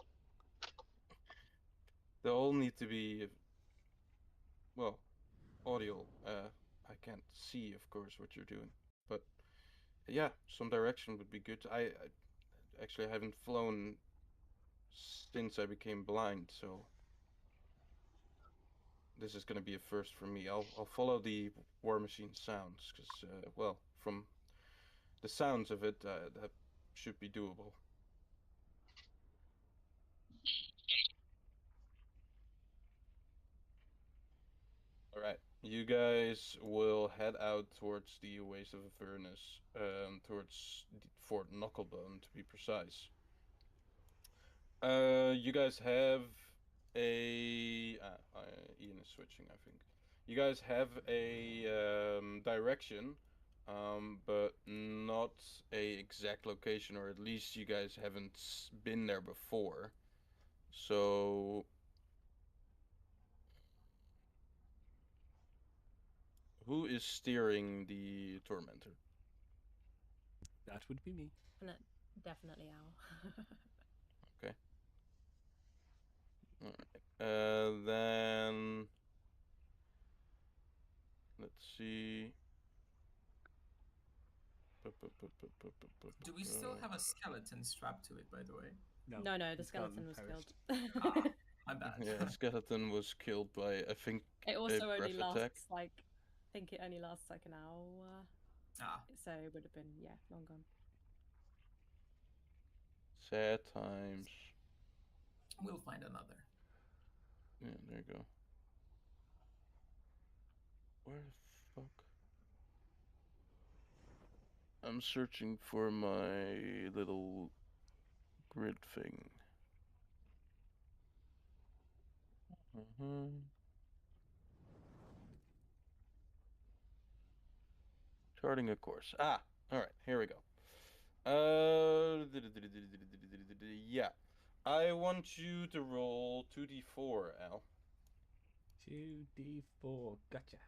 They all need to be well audio. I can't see, of course, what you're doing, but yeah, some direction would be good. I actually haven't flown since I became blind, so this is gonna be a first for me. I'll follow the war machine sounds, cause well, from the sounds of it, that should be doable. All right, you guys will head out towards the waste of Avernus, towards Fort Knucklebone to be precise. You guys have a Ian is switching, I think. You guys have a direction, but not a exact location, or at least you guys haven't been there before. So, who is steering the Tormentor? That would be me. Definitely Al. Okay. All right. Then let's see. Do we still have a skeleton strapped to it, by the way? No, the skeleton was perished. killed. Ah, my bad. Yeah, skeleton was killed by, I think, It also a only breath lasts attack. like, I think it only lasts like an hour, Ah, so it would have been long gone. Sad times. we'll find another. Yeah, there you go. Where the fuck? I'm searching for my little grid thing. Charting a course. Ah, all right, here we go. Yeah. I want you to roll 2d4, Al. 2d4. Gotcha.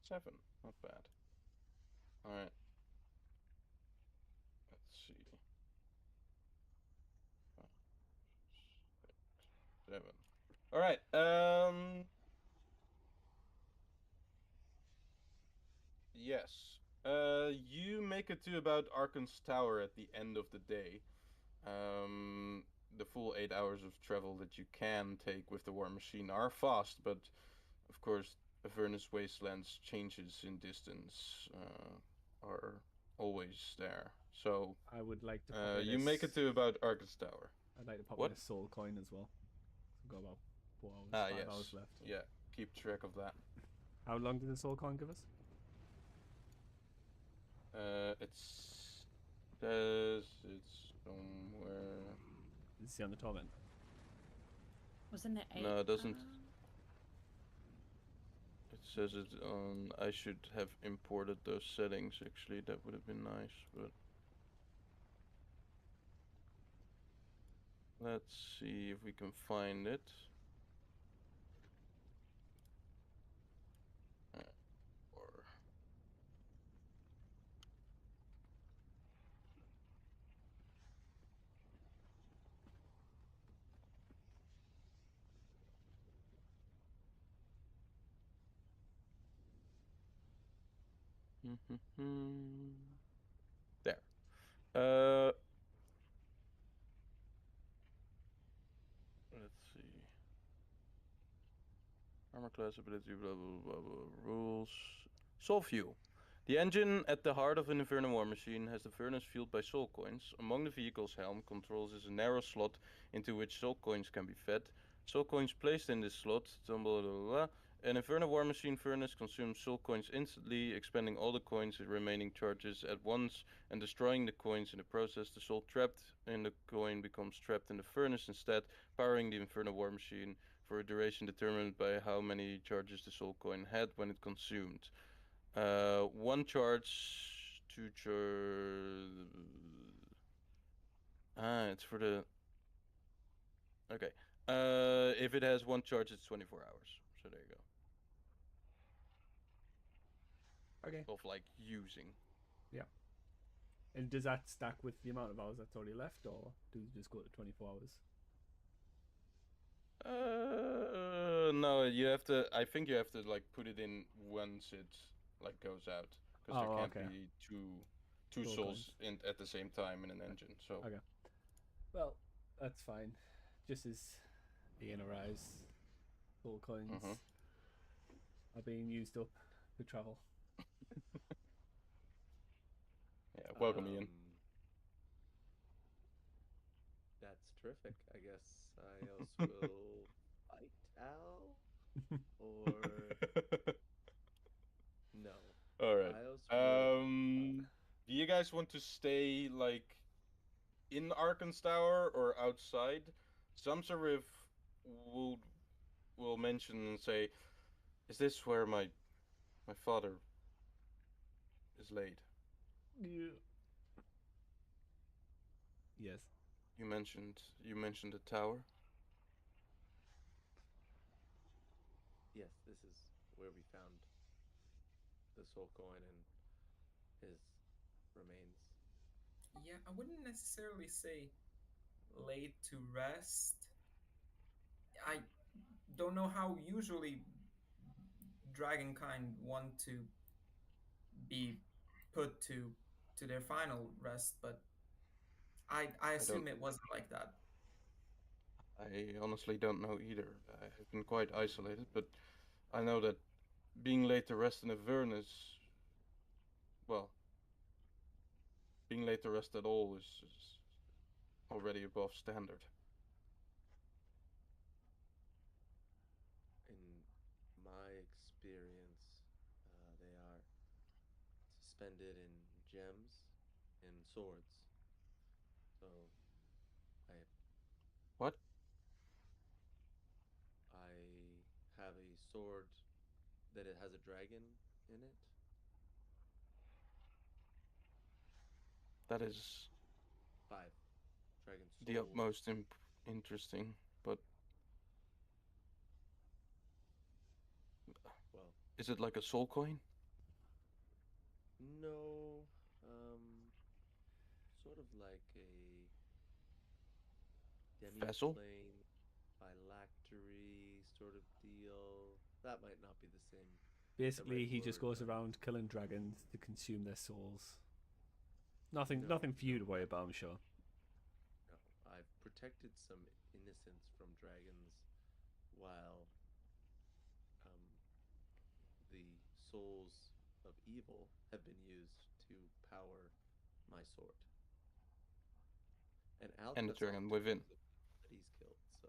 7. Not bad. Alright. Let's see. 5, 6, 7. Alright, yes. You make it to about Arkan's Tower at the end of the day. The full 8 hours of travel that you can take with the war machine are fast, but of course, Avernus Wastelands changes in distance are always there. So I would like to pop in you make it to about Arkan's Tower. I'd like to pop What? in a soul coin as well. We've got about 4 hours, Ah, 5 yes. hours left. Yeah, keep track of that. How long did the soul coin give us? It says it's somewhere. Is it on the torment? Wasn't it 8? No, it doesn't. It says it on. I should have imported those settings. Actually, that would have been nice, but let's see if we can find it. Or there. Let's see. Armor class ability, blah blah blah blah. Rules. Soul fuel. The engine at the heart of an Inferno war machine has the furnace fueled by soul coins. Among the vehicle's helm controls is a narrow slot into which soul coins can be fed. Soul coins placed in this slot, blah, blah, blah, blah. An Inferno war machine furnace consumes soul coins instantly, expending all the coins and remaining charges at once and destroying the coins in the process. The soul trapped in the coin becomes trapped in the furnace instead, powering the Inferno war machine for a duration determined by how many charges the soul coin had when it consumed. 1 charge, 2 charge. Ah, it's for the. Okay. If it has 1 charge, it's 24 hours. So there you go. Okay. Of like using. Yeah. And does that stack with the amount of hours that's already left, or do you just go to 24 hours? No, you have to. I think you have to like put it in once it like goes out, because there can't okay. be two Soul souls in at the same time in an engine. So Okay. Well, that's fine. Just as Ian arrives, soul coins are being used up to travel. yeah, welcome Ian. That's terrific. I guess I also will fight Al, or no. All right. I also Do you guys want to stay like in Arkan's Tower or outside? Some Serif will mention and say, "Is this where my father is laid?" Yeah. Yes. You mentioned the tower. yes, this is where we found the soul coin and his remains. Yeah, I wouldn't necessarily say laid to rest. I don't know how usually dragonkind want to be put to their final rest, but I assume it wasn't like that. I honestly don't know either. I have been quite isolated, but I know that being laid to rest in Avernus, well, being laid to rest at all is already above standard. In my experience, they are suspended in gems and swords. So I What? I have a sword that it has a dragon in it. That is 5 dragon the souls. utmost interesting, but Is it like a soul coin? No, sort of like a Vessel? demi-plane phylactery sort of deal. That might not be the same. Basically, right he just word, goes but around killing dragons to consume their souls. Nothing, no, nothing for you to worry about, I'm sure. no. I've protected some innocents from dragons while um, the souls of evil have been used to power my sword. And And the That's all dragon two within. people that he's killed. So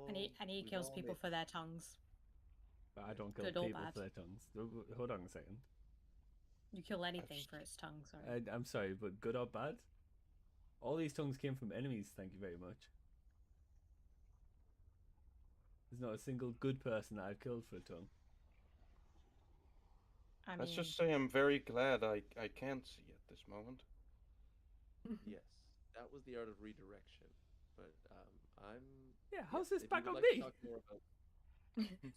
And he we've kills all people made. for their tongues, But I Yeah. don't kill good or people bad. for their tongues. Hold on a second. You kill anything I've for its tongue. Sorry. I'm sorry, but good or bad? All these tongues came from enemies, thank you very much. There's not a single good person that I've killed for a tongue. I Let's mean, just say I'm very glad I can't see at this moment. Yes, that was the art of redirection. But I'm Yeah, yes. how's this If you back would on like to me? talk more about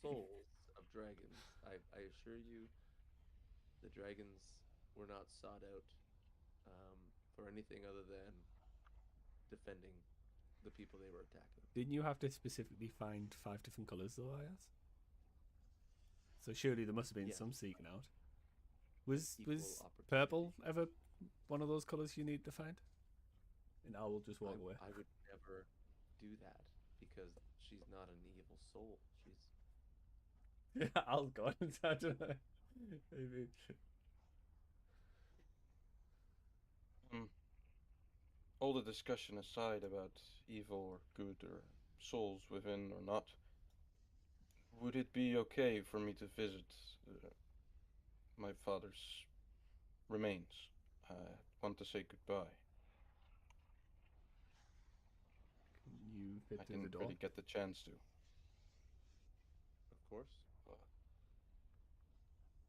souls of dragons, I assure you, the dragons were not sought out for anything other than defending the people they were attacking. Didn't you have to specifically find 5 different colours though, I asked? So surely there must have been Yes, some seeking out. an Was equal purple opportunity. ever one of those colours you need to find? And I will just walk away. I would never do that because she's not an evil soul. She's I'll go inside. Maybe. Um, all the discussion aside about evil or good or souls within or not, would it be okay for me to visit my father's remains? I want to say goodbye. Can you fit I through the didn't door? really get the chance to. of course. Uh,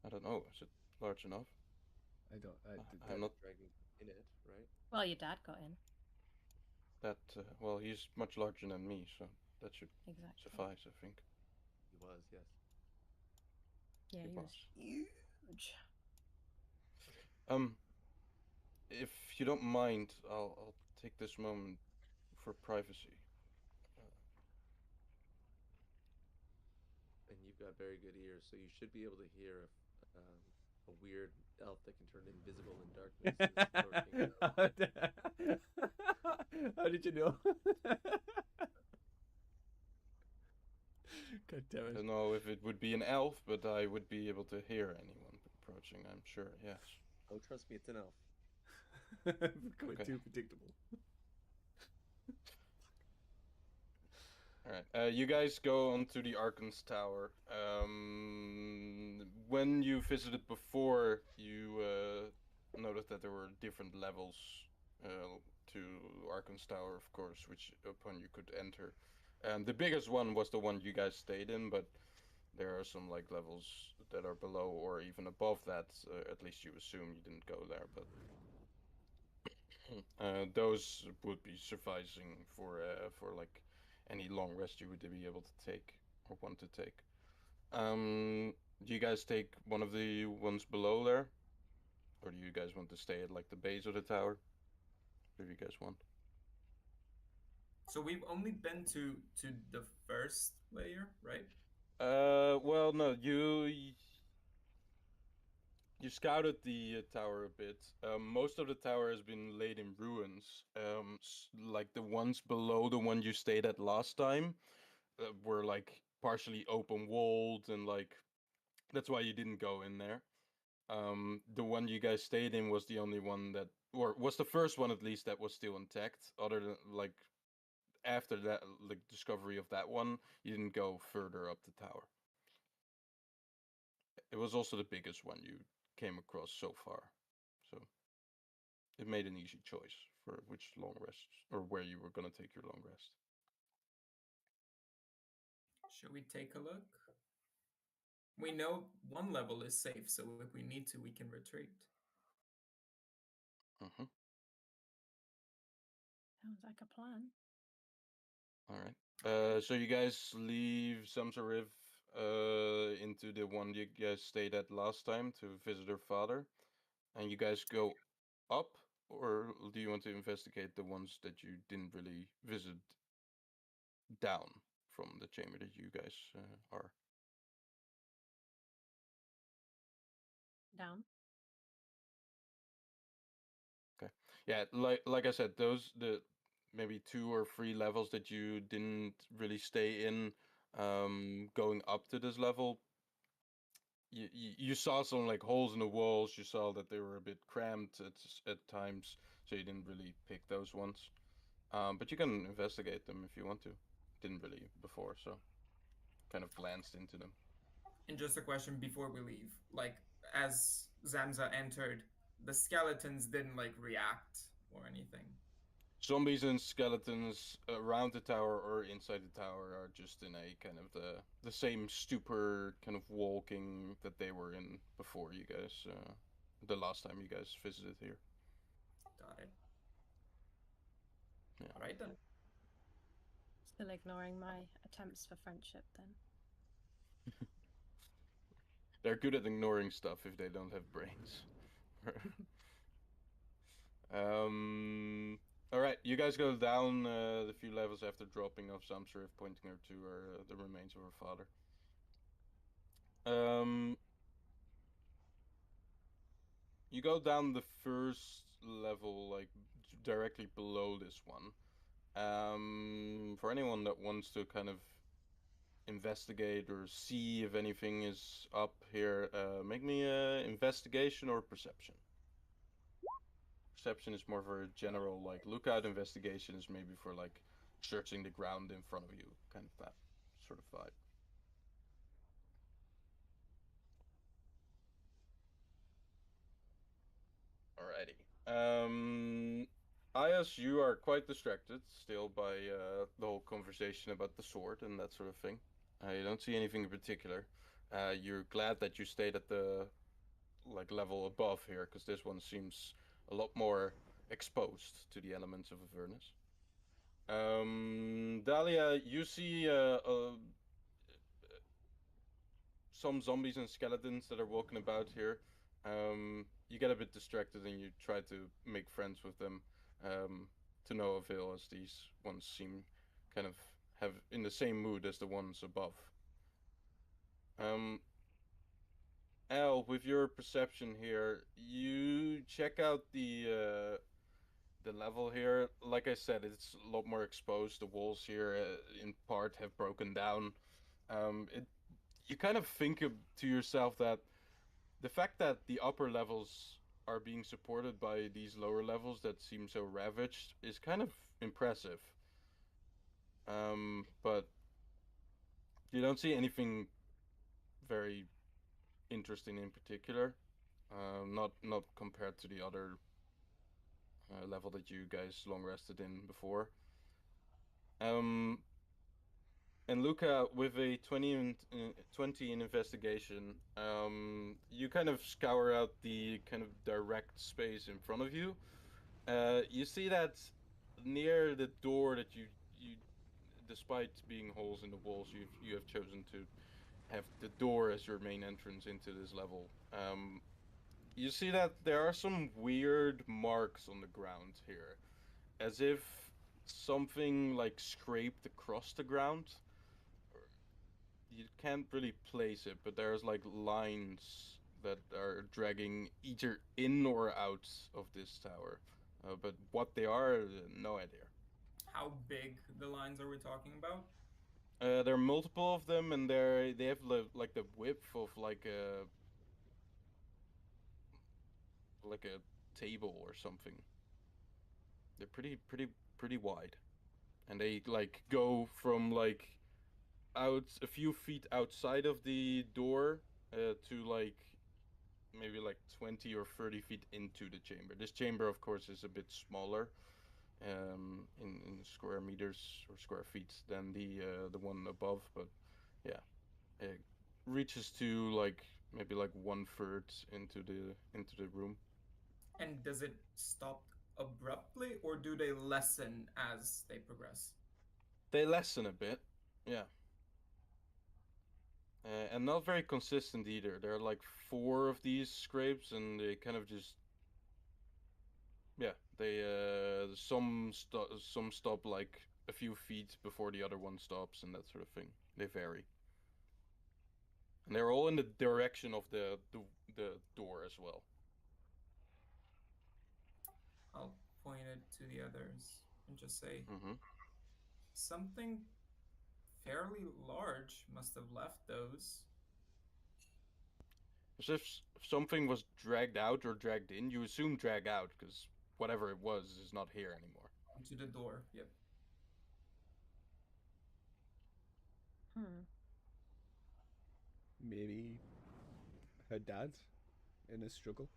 I don't know. Is it large enough? I don't. I'm not Dragon in it, right? well, your dad got in. that. Well, he's much larger than me, so that should Exactly. suffice, I think. He was, yes. Yeah, He he was was. huge. Um, if you don't mind, I'll take this moment for privacy. And you've got very good ears, so you should be able to hear if a weird elf that can turn invisible in darkness is lurking around. How did you know? God damn I it. don't know if it would be an elf, but I would be able to hear anyone approaching, I'm sure, yes. Oh, trust me, it's an elf. Quite Okay. too predictable. Alright, you guys go onto the Archon's Tower. When you visited before, you noticed that there were different levels to Archon's Tower, of course, which upon you could enter. The biggest one was the one you guys stayed in, but there are some like levels that are below or even above that. At least you assume you didn't go there, but those would be sufficing for like any long rest you would be able to take or want to take. Do you guys take one of the ones below there, or do you guys want to stay at like the base of the tower? What do you guys want? So we've only been to the first layer, right? Well, no, you scouted the tower a bit. Most of the tower has been laid in ruins. Like the ones below the one you stayed at last time were like partially open walled and like that's why you didn't go in there. The one you guys stayed in was the only one that, or was the first one at least that was still intact. Other than like after that, like discovery of that one, you didn't go further up the tower. It was also the biggest one you came across so far, so it made an easy choice for which long rest or where you were gonna take your long rest. Should we take a look? We know one level is safe, so if we need to, we can retreat. Mm-hmm. Sounds like a plan. All right. So you guys leave Samsarif into the one you guys stayed at last time to visit her father, and you guys go up, or do you want to investigate the ones that you didn't really visit down from the chamber that you guys are? Down. Okay. Yeah, like I said, those the maybe 2 or 3 levels that you didn't really stay in, going up to this level, you saw some like holes in the walls. You saw that they were a bit cramped at times, so you didn't really pick those ones. But you can investigate them if you want to. Didn't really before, so kind of glanced into them. And just a question before we leave. Like, as Zamza entered, the skeletons didn't like react or anything. Zombies and skeletons around the tower or inside the tower are just in a kind of the same stupor, kind of walking that they were in before you guys, the last time you guys visited here. Got it. Yeah. All right then. Still ignoring my attempts for friendship then. They're good at ignoring stuff if they don't have brains. All right, you guys go down the few levels after dropping off Zamsrif, pointing her to the remains of her father. You go down the first level, like directly below this one. For anyone that wants to kind of investigate or see if anything is up here, make me a investigation or perception. Perception is more for a general, like, lookout. Investigation is maybe for, like, searching the ground in front of you, kind of that sort of vibe. Alrighty. Ayas, you are quite distracted still by the whole conversation about the sword and that sort of thing. You don't see anything in particular. You're glad that you stayed at the like level above here, because this one seems a lot more exposed to the elements of Avernus. Dahlia, you see some zombies and skeletons that are walking about here. You get a bit distracted and you try to make friends with them, to no avail, as these ones seem kind of have in the same mood as the ones above. Um, Al, with your perception here, you check out the level here. Like I said, it's a lot more exposed. The walls here, in part, have broken down. It You kind of think to yourself that the fact that the upper levels are being supported by these lower levels that seem so ravaged is kind of impressive. But you don't see anything very interesting in particular. Not compared to the other level that you guys long rested in before. Um, and Luca, with a 20 in investigation, you kind of scour out the kind of direct space in front of you. You see that near the door that you, despite being holes in the walls, you have chosen to have the door as your main entrance into this level. You see that there are some weird marks on the ground here, as if something like scraped across the ground. You can't really place it, but there's like lines that are dragging either in or out of this tower. But what they are, no idea. How big the lines are we talking about? There are multiple of them, and they have like the width of like a table or something. They're pretty wide, and they like go from like out a few feet outside of the door to like maybe like 20 or 30 feet into the chamber. This chamber, of course, is a bit smaller, in square meters or square feet than the one above, but yeah, it reaches to like maybe like 1/3 into the room. And does it stop abruptly, or do they lessen as they progress? They lessen a bit, yeah. and not very consistent either. There are like four of these scrapes, and they kind of just yeah. They some stop like a few feet before the other one stops, and that sort of thing. They vary, and they're all in the direction of the door as well. I'll point it to the others and just say Mm-hmm. something fairly large must have left those As if something was dragged out or dragged in. You assume drag out because whatever it was is not here anymore. onto the door. Yep. Hmm. Maybe her dad in a struggle.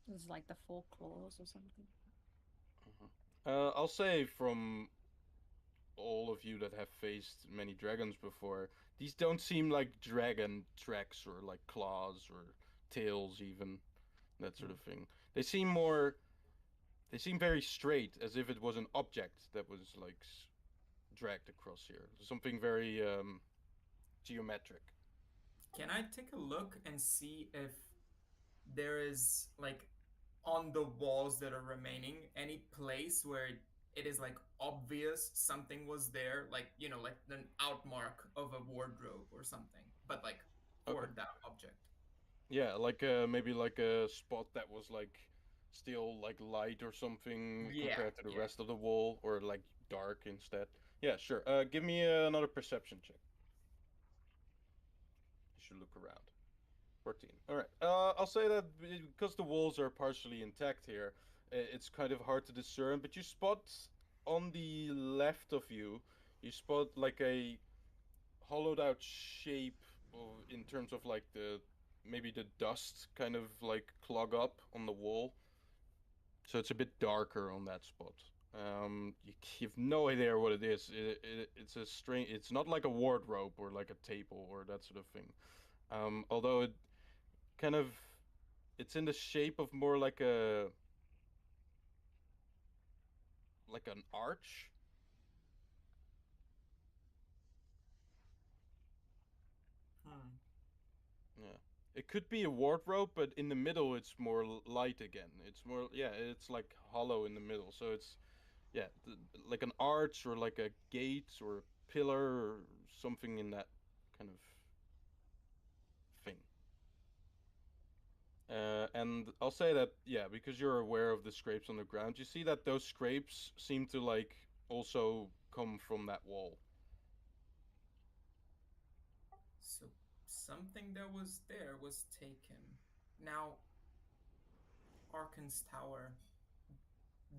It's like the four claws or something. I'll say from all of you that have faced many dragons before, these don't seem like dragon tracks or like claws or tails, even that sort of thing. They seem more. They seem very straight, as if it was an object that was like dragged across here. Something very geometric. Can I take a look and see if there is like on the walls that are remaining any place where it is like obvious something was there, like like an outmark of a wardrobe or something, but like Okay. for that object. Yeah, like maybe like a spot that was like still like light or something Yeah, compared to the yeah. rest of the wall, or like dark instead. Yeah, sure. Give me another perception check. You should look around. 14. All right. I'll say that because the walls are partially intact here, it's kind of hard to discern. But you spot on the left of you, you spot like a hollowed out shape in terms of like the maybe the dust kind of like clog up on the wall. So it's a bit darker on that spot. You have no idea what it is. It's a strange. It's not like a wardrobe or like a table or that sort of thing. Although it kind of it's in the shape of more like an arch. Hmm. Yeah. It could be a wardrobe, but in the middle it's more light again. It's more yeah, it's like hollow in the middle. So it's yeah, like an arch or like a gate or a pillar or something in that kind of thing. And I'll say that yeah, because you're aware of the scrapes on the ground, you see that those scrapes seem to like also come from that wall. So something that was there was taken. Now, Arkan's Tower,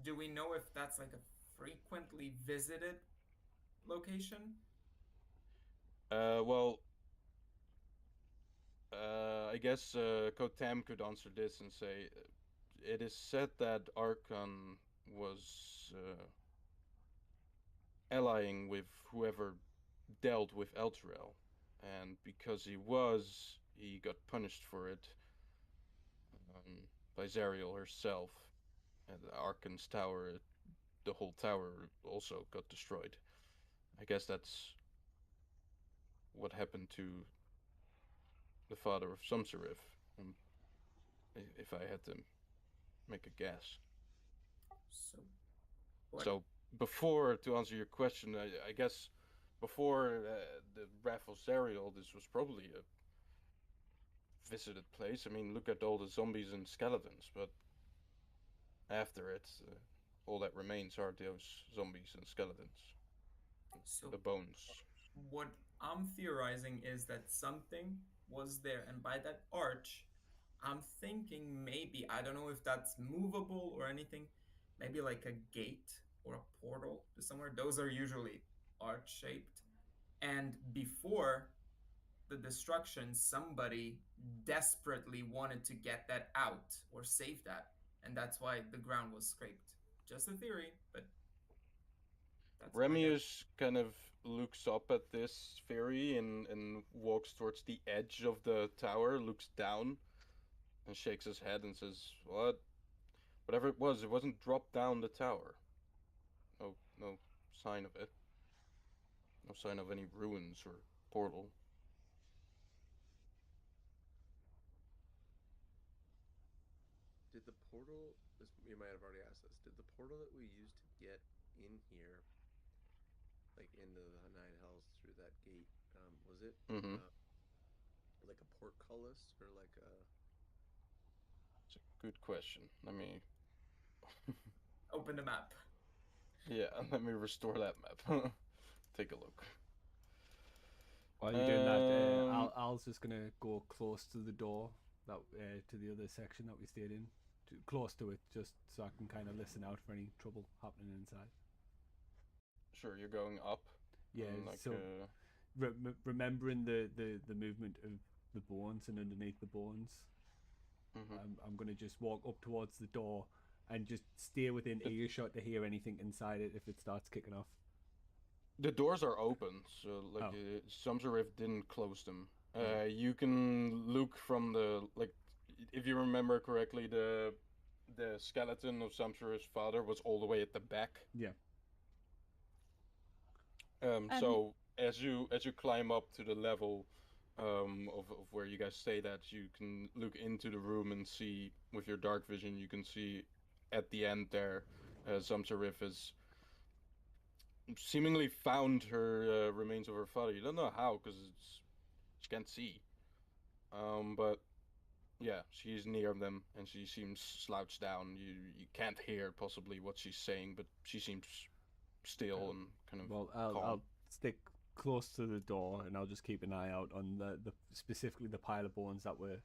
do we know if that's like a frequently visited location? Well, I guess Kotam could answer this and say it is said that Arkan was allying with whoever dealt with Elturel, and because he was, he got punished for it um, by Zariel herself. And Arkan's tower, the whole tower, also got destroyed. I guess that's what happened to the father of Sumserif, um, if I had to make a guess. So what? So before, to answer your question, I guess before the Wrath of Zariel, this was probably a visited place. I mean, look at all the zombies and skeletons, but after it, all that remains are those zombies and skeletons, So the bones. what I'm theorizing is that something was there, and by that arch, I'm thinking maybe, I don't know if that's movable or anything, maybe like a gate or a portal to somewhere. Those are usually arch shaped. And before the destruction, somebody desperately wanted to get that out or save that. And that's why the ground was scraped. Just a theory, but that's my guess. Remius kind of looks up at this theory and walks towards the edge of the tower, looks down, and shakes his head and says, "What? Whatever it wasn't dropped down the tower. No, no sign of it." No sign of any ruins or portal. Did the portal? This you might have already asked this. Did the portal that we used to get in here, like into the Nine Hells through that gate, was it Mm-hmm. like a portcullis or like a? It's a good question. Let me. Open the map. Yeah, let me restore that map. Take a look. While you're doing that, Um, Al's just gonna go close to the door that to the other section that we stayed in, close to it, just so I can kind of listen out for any trouble happening inside. Sure, you're going up. Yeah, Like, so remembering the movement of the bones and underneath the bones, mhm. I'm gonna just walk up towards the door and just stay within earshot to hear anything inside it if it starts kicking off. The doors are open, so like Oh. Sumserif didn't close them. Right. You can look from the like, if you remember correctly, the skeleton of Sumserif's father was all the way at the back. Yeah. So as you climb up to the level of where you guys stay, that you can look into the room and see with your dark vision. You can see at the end there, Sumserif is seemingly found her remains of her father. You don't know how because she can't see. But yeah, she's near them and she seems slouched down. You can't hear possibly what she's saying, but she seems still and kind of Well, calm. I'll stick close to the door and I'll just keep an eye out on the specifically the pile of bones that were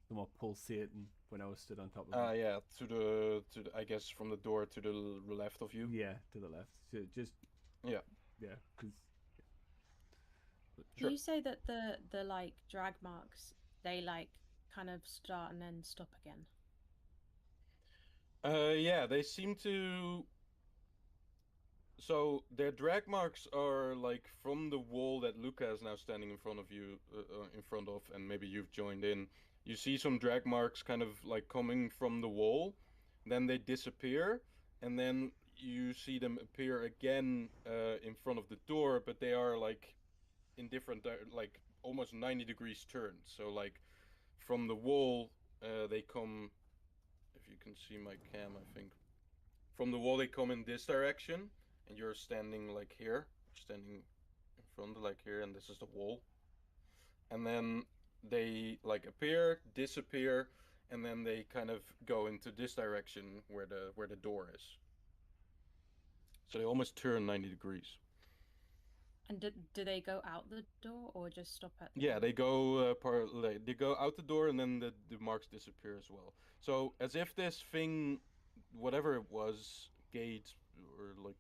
the more pulsating when I was stood on top of it. Yeah, to the I guess from the door to the left of you. Yeah, to the left. So just Yeah, yeah, because Do you say that the like drag marks they like kind of start and then stop again? Yeah, they seem to. So their drag marks are like from the wall that Luca is now standing in front of you, in front of, and maybe you've joined in. You see some drag marks kind of like coming from the wall, then they disappear, and then you see them appear again in front of the door, but they are like in different, like almost 90 degrees turned. So like from the wall, they come. If you can see my cam, I think from the wall they come in this direction, and you're standing like here, standing in front like here, and this is the wall. And then they like appear, disappear, and then they kind of go into this direction where the door is. So they almost turn 90 degrees. And do they go out the door or just stop at the Yeah, door? they go out the door, and then the marks disappear as well. So as if this thing, whatever it was, gate or like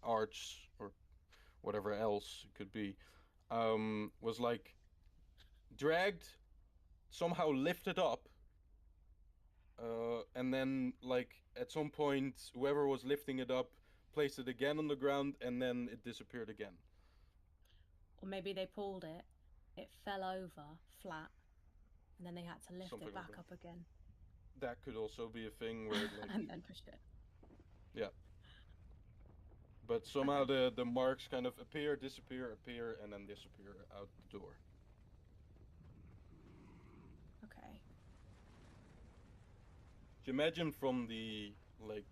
arch or whatever else it could be, was like dragged, somehow lifted up, and then like at some point, whoever was lifting it up placed it again on the ground, and then it disappeared again. Or maybe they pulled it, it fell over flat, and then they had to lift Something it like back up again that could also be a thing where like and then pushed it. yeah. But somehow Okay. the marks kind of appear, disappear, appear, and then disappear out the door. Okay. So imagine from the like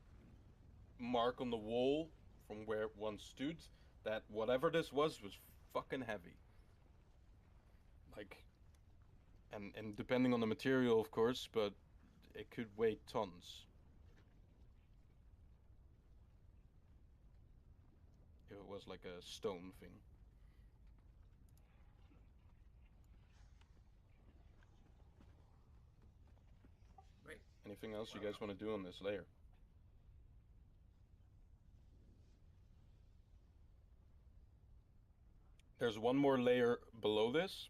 mark on the wall from where one stood, that whatever this was fucking heavy. Like, and depending on the material, of course, but it could weigh tons if it was like a stone thing. Wait. Anything else you guys want to do on this layer? There's one more layer below this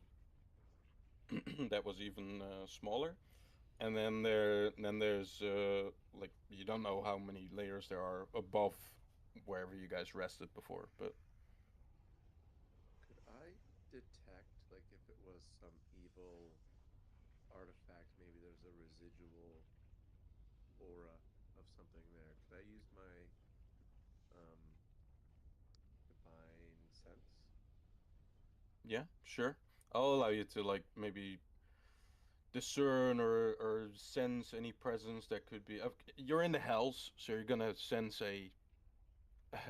that was even smaller, and then there's like you don't know how many layers there are above wherever you guys rested before, but Could I detect like if it was some evil artifact? Maybe there's a residual aura of something there. Could I use my divine sense Yeah, sure. I'll allow you to like maybe discern or sense any presence that could be. You're in the hells, so you're gonna sense a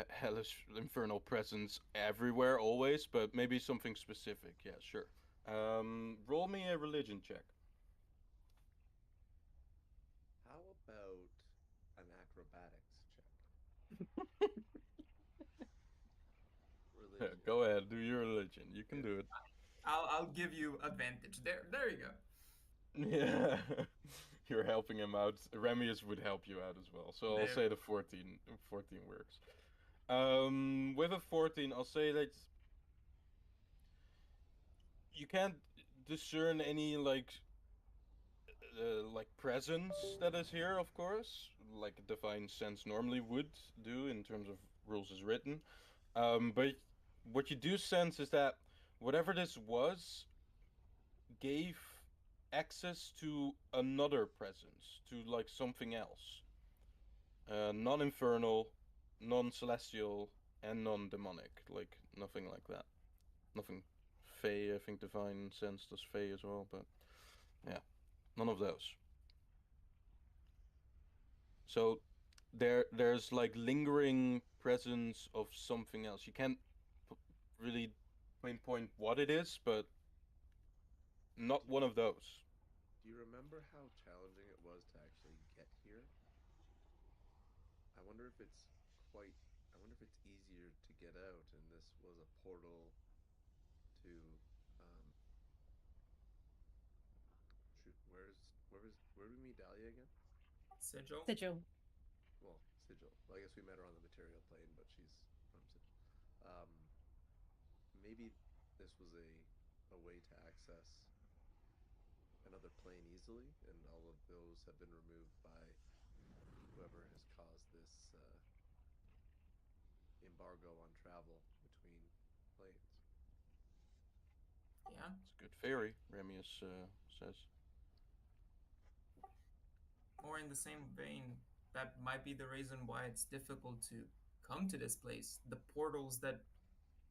hellish infernal presence everywhere, always. But maybe something specific. Yeah, sure. Roll me a religion check. How about an acrobatics check? Religion. Go ahead, do your religion. You can Yes. do it. I'll give you advantage. There you go. Yeah, you're helping him out. Remius would help you out as well. So I'll There. say the 14 works. With a 14, I'll say that you can't discern any like presence that is here, of course, like a divine sense normally would do in terms of rules as written. But what you do sense is that whatever this was gave access to another presence, to like something else, non-infernal, non-celestial, and non-demonic, like nothing like that. Nothing Fey. I think divine sense does Fey as well, but yeah, none of those. So there's like lingering presence of something else. You can't really pinpoint what it is, but not one of those. Do you remember how challenging it was to actually get here? I wonder if it's quite. I wonder if it's easier to get out, and this was a portal to. Um, shoot, where do we meet Dahlia again? Sigil. Sigil. Well, Sigil. Well, I guess we met her on the material plane, but she's from Sigil. Um, maybe this was a way to access another plane easily, and all of those have been removed by whoever has caused this embargo on travel between planes. Yeah. It's a good theory, Remius says. Or in the same vein, that might be the reason why it's difficult to come to this place. The portals that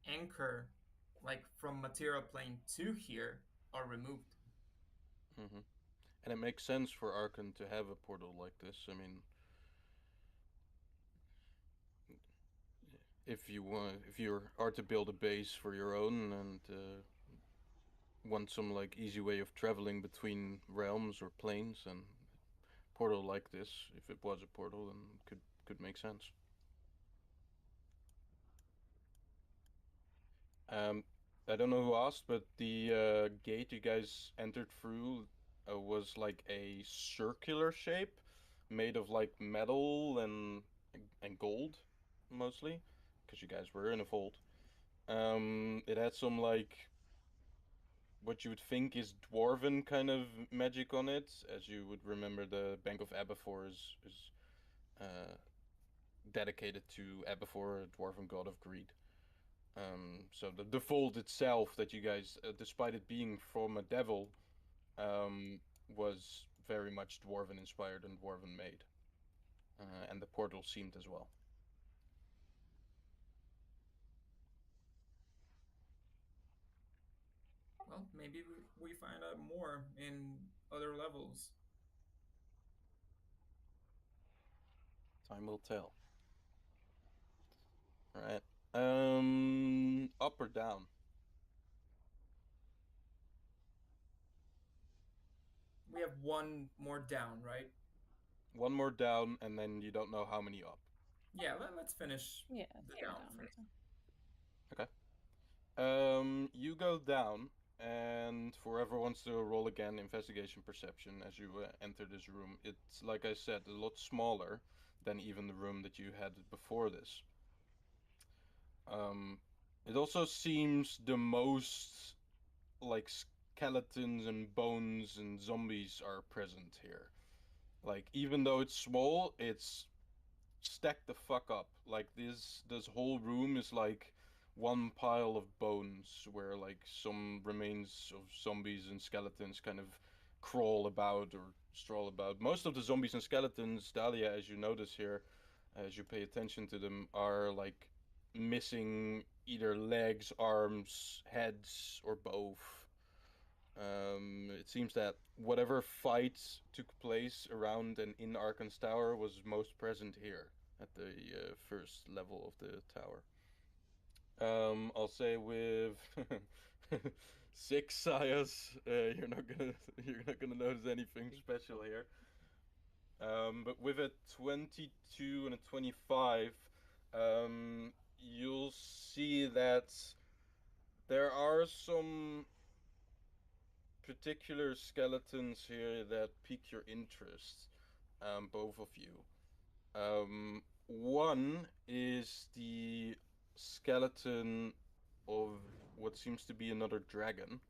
anchor, like from material plane to here, are removed. Hmm. And it makes sense for Arkan to have a portal like this. I mean, if you are to build a base for your own and want some like easy way of traveling between realms or planes, and portal like this, if it was a portal, then could make sense. Um, I don't know who asked, but the gate you guys entered through was like a circular shape, made of like metal and gold, mostly, because you guys were in a vault. It had some like what you would think is dwarven kind of magic on it, as you would remember the Bank of Aberfor is uh, dedicated to Aberfor, a dwarven god of greed. So the vault itself that you guys, despite it being from a devil, um, was very much dwarven inspired and dwarven made, and the portal seemed as well. Well, maybe we find out more in other levels. Time will tell. All right. Up or down? We have one more down, right? One more down, and then you don't know how many up. Yeah, let's finish Yeah, the go down down. first. Okay. You go down, and whoever wants to roll again, investigation perception as you enter this room. It's like I said, a lot smaller than even the room that you had before this. Um, it also seems the most like skeletons and bones and zombies are present here. Like even though it's small, it's stacked the fuck up. Like this whole room is like one pile of bones where like some remains of zombies and skeletons kind of crawl about or stroll about. Most of the zombies and skeletons, Dahlia, as you notice here, as you pay attention to them, are like missing either legs, arms, heads, or both. It seems that whatever fight took place around and in Arkan's tower was most present here at the first level of the tower. I'll say with 6 Sayas, you're not gonna notice anything special here. But with a 22 and a 25, you'll see that there are some particular skeletons here that pique your interest, both of you. One is the skeleton of what seems to be another dragon.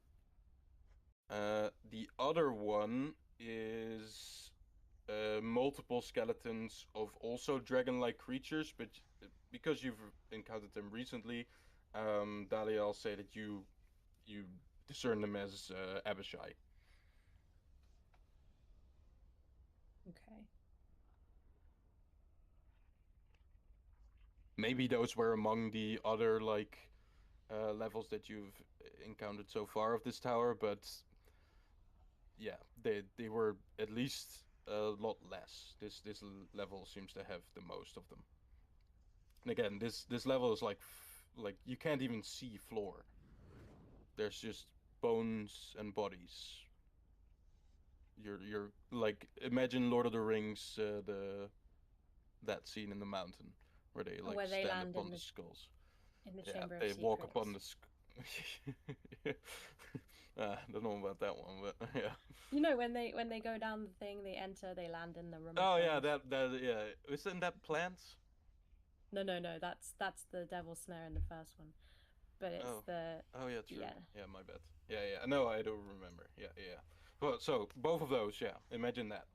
The other one is multiple skeletons of also dragon-like creatures, but because you've encountered them recently, Dahlia, I'll say that you discern them as Abishai. Okay. Maybe those were among the other like levels that you've encountered so far of this tower, but yeah, they were at least a lot less. This level seems to have the most of them. And again, this level is like you can't even see floor. There's just bones and bodies. You're like, imagine Lord of the Rings, that scene in the mountain where they like where they stand land upon in the the skulls. in the Yeah, Chamber of they Secrets. walk upon the I don't know about that one, but yeah. You know, when they go down the thing, they enter, they land in the room. Oh of yeah, bones. that yeah. Isn't that plants? No, that's the Devil's Snare in the first one, but it's Oh. the Oh yeah, true. yeah. Yeah, my bad. Yeah. No, I don't remember. Yeah. Well, so both of those, yeah. Imagine that.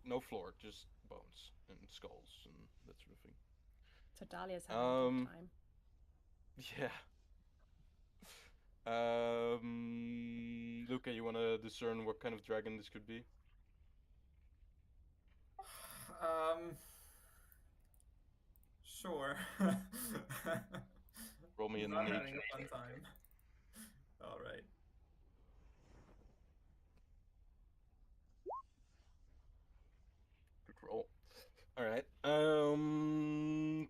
No floor, just bones and skulls and that sort of thing. So Dahlia's having a good time. Yeah. Luca, you wanna discern what kind of dragon this could be? Sure. Roll me a Not nature. having a fun time. All right. Good roll. All right.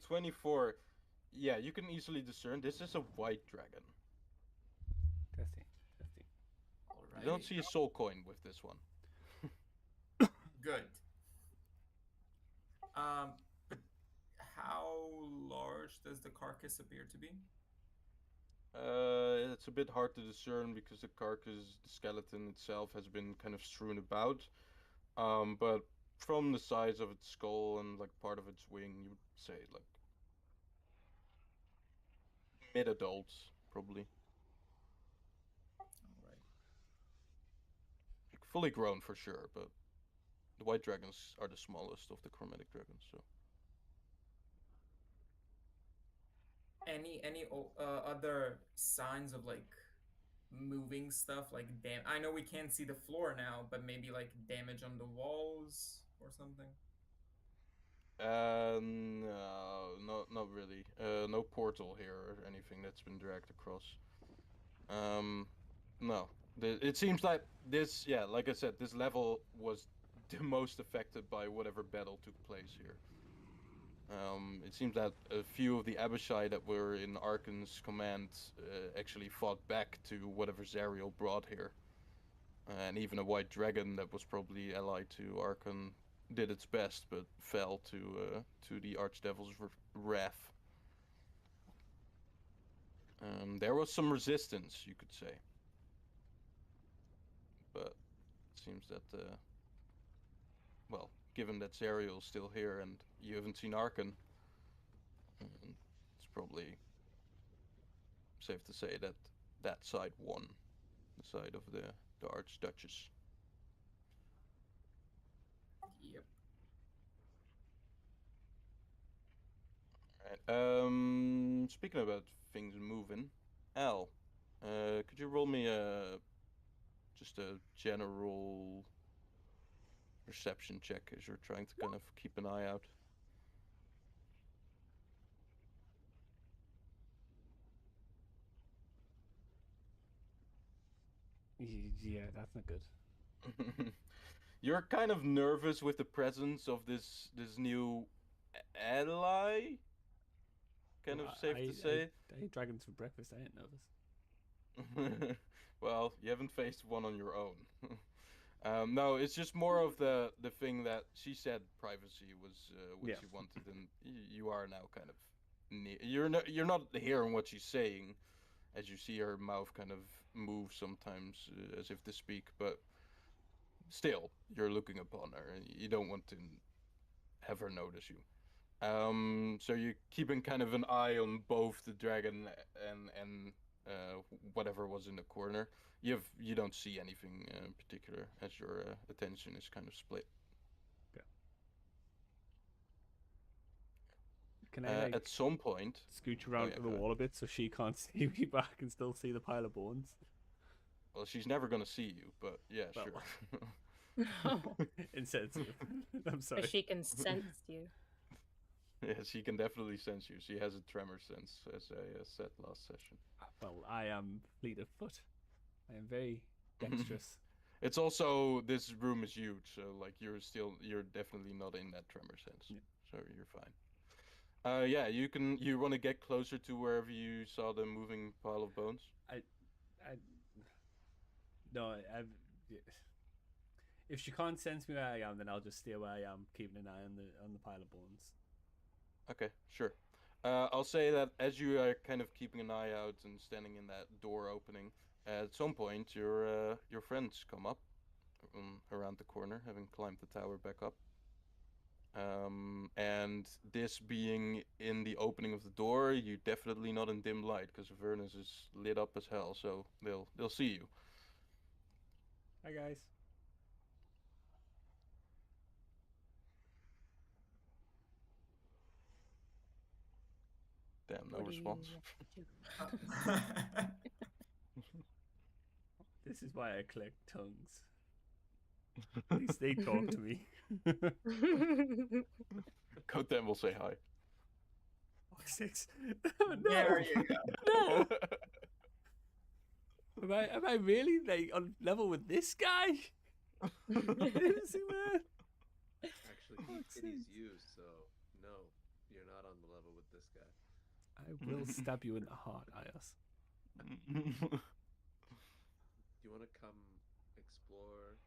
24. Yeah, you can easily discern. This is a white dragon. Testing. You don't see a soul coin with this one. Good. But how large does the carcass appear to be? It's a bit hard to discern because the carcass, the skeleton itself, has been kind of strewn about. But from the size of its skull and like part of its wing, you would say like mid-adult, probably. All right. Like, fully grown for sure, but the white dragons are the smallest of the chromatic dragons. So. Any other signs of like moving stuff, like I know we can't see the floor now, but maybe like damage on the walls or something. No, not really. No portal here or anything that's been dragged across. No. It seems like this, yeah, like I said, this level was the most affected by whatever battle took place here. It seems that a few of the Abishai that were in Arkan's command actually fought back to whatever Zariel brought here. And even a white dragon that was probably allied to Arkan did its best, but fell to the Archdevil's wrath. There was some resistance, you could say, but it seems that, well, given that Zariel's still here and you haven't seen Arkan, it's probably safe to say that that side won, the side of the Archduchess. Yep. Alright, speaking about things moving, Al, could you roll me just a general perception check as you're trying to kind of keep an eye out? Yeah, that's not good. You're kind of nervous with the presence of this new ally. Kind of Well, safe to say. I ate dragons for breakfast. I ain't nervous. Well, you haven't faced one on your own. No, it's just more of the thing that she said. Privacy was what Yeah. she wanted, and you are now kind of you're not hearing what she's saying, as you see her mouth kind of move sometimes as if to speak, but still you're looking upon her, and you don't want to have her notice you. So you're keeping kind of an eye on both the dragon and whatever was in the corner. You don't see anything in particular as your attention is kind of split. Okay. Can I At some point, scooch around yeah, to go the ahead. wall a bit so she can't see me, but I can still see the pile of bones? Well, she's never gonna see you, but yeah, Well, sure. Insensitive. I'm sorry. But she can sense you. Yeah, she can definitely sense you. She has a tremor sense, as I said last session. Well, I am fleet of foot. I am very dexterous. It's also, this room is huge, so like you're definitely not in that tremor sense. Yeah. So you're fine. Yeah, you want to get closer to wherever you saw the moving pile of bones? I no, if she can't sense me where I am, then I'll just stay where I am, keeping an eye on the pile of bones. Okay, sure. I'll say that as you are kind of keeping an eye out and standing in that door opening, at some point your friends come up around the corner, having climbed the tower back up. And this being in the opening of the door, you definitely not in dim light because Avernus is lit up as hell, so they'll see you. Hi guys. Damn, no What do you response. want to do? This is why I collect tongues. At least they talk to me. Kotem will say hi. Oh, 6. No. There you go. No. Am I really like on level with this guy? Seriously, man? Actually, he pities you, so no, you're not on the level with this guy. I will stab you in the heart, Ios. Do you want to come explore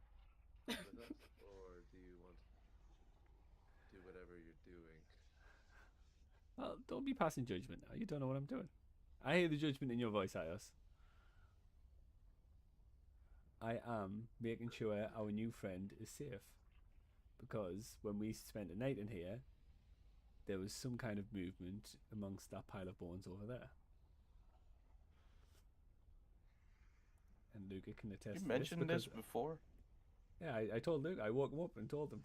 with us, or do you want to do whatever you're doing? Well, don't be passing judgment now. You don't know what I'm doing. I hear the judgment in your voice, Ios. I am making sure our new friend is safe. Because when we spent a night in here, there was some kind of movement amongst that pile of bones over there. And Luca can attest You to mentioned this because, before? yeah, I told Luke. I woke him up and told him.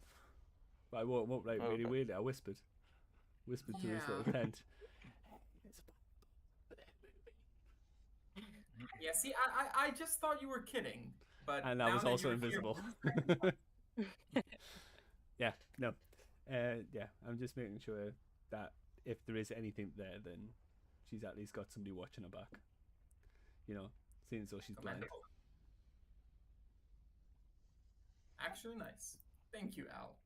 But I woke him up like really Okay. weirdly. I whispered to his little Yeah. tent. Yeah, see, I just thought you were kidding, but And now I was that also you're here- invisible. Yeah, no. Yeah, I'm just making sure that if there is anything there, then she's at least got somebody watching her back. You know, seeing as though she's blind. Commendable. Actually, nice. Thank you, Al.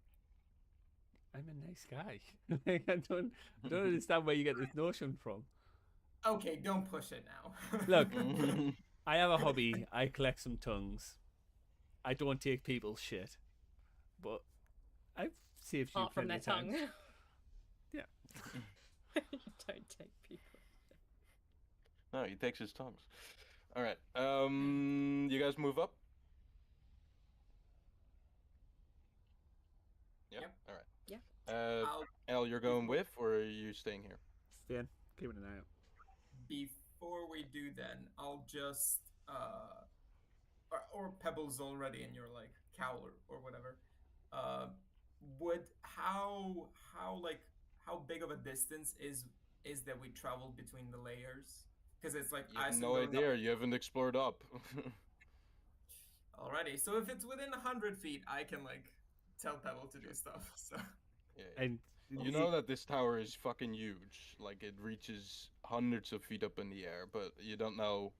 I'm a nice guy. Like, I don't understand where you get this notion from. Okay, don't push it now. Look, I have a hobby. I collect some tongues. I don't take people's shit, but I've saved you Apart from plenty their of times. tongue. Yeah. You don't take people. No, he takes his tongues. All right. You guys move up. Yeah. Yep. All right. Yeah. Al, you're going with, or are you staying here? Staying, keeping an eye out. Before we do, then I'll just or Pebbles already in your like cowl or whatever. Would how big of a distance is that we traveled between the layers? Because it's like You I have assume no going up idea. You haven't explored up. already. So if it's within 100 feet, I can like tell Pebble to do stuff. So Yeah. And You know that this tower is fucking huge. Like, it reaches hundreds of feet up in the air, but you don't know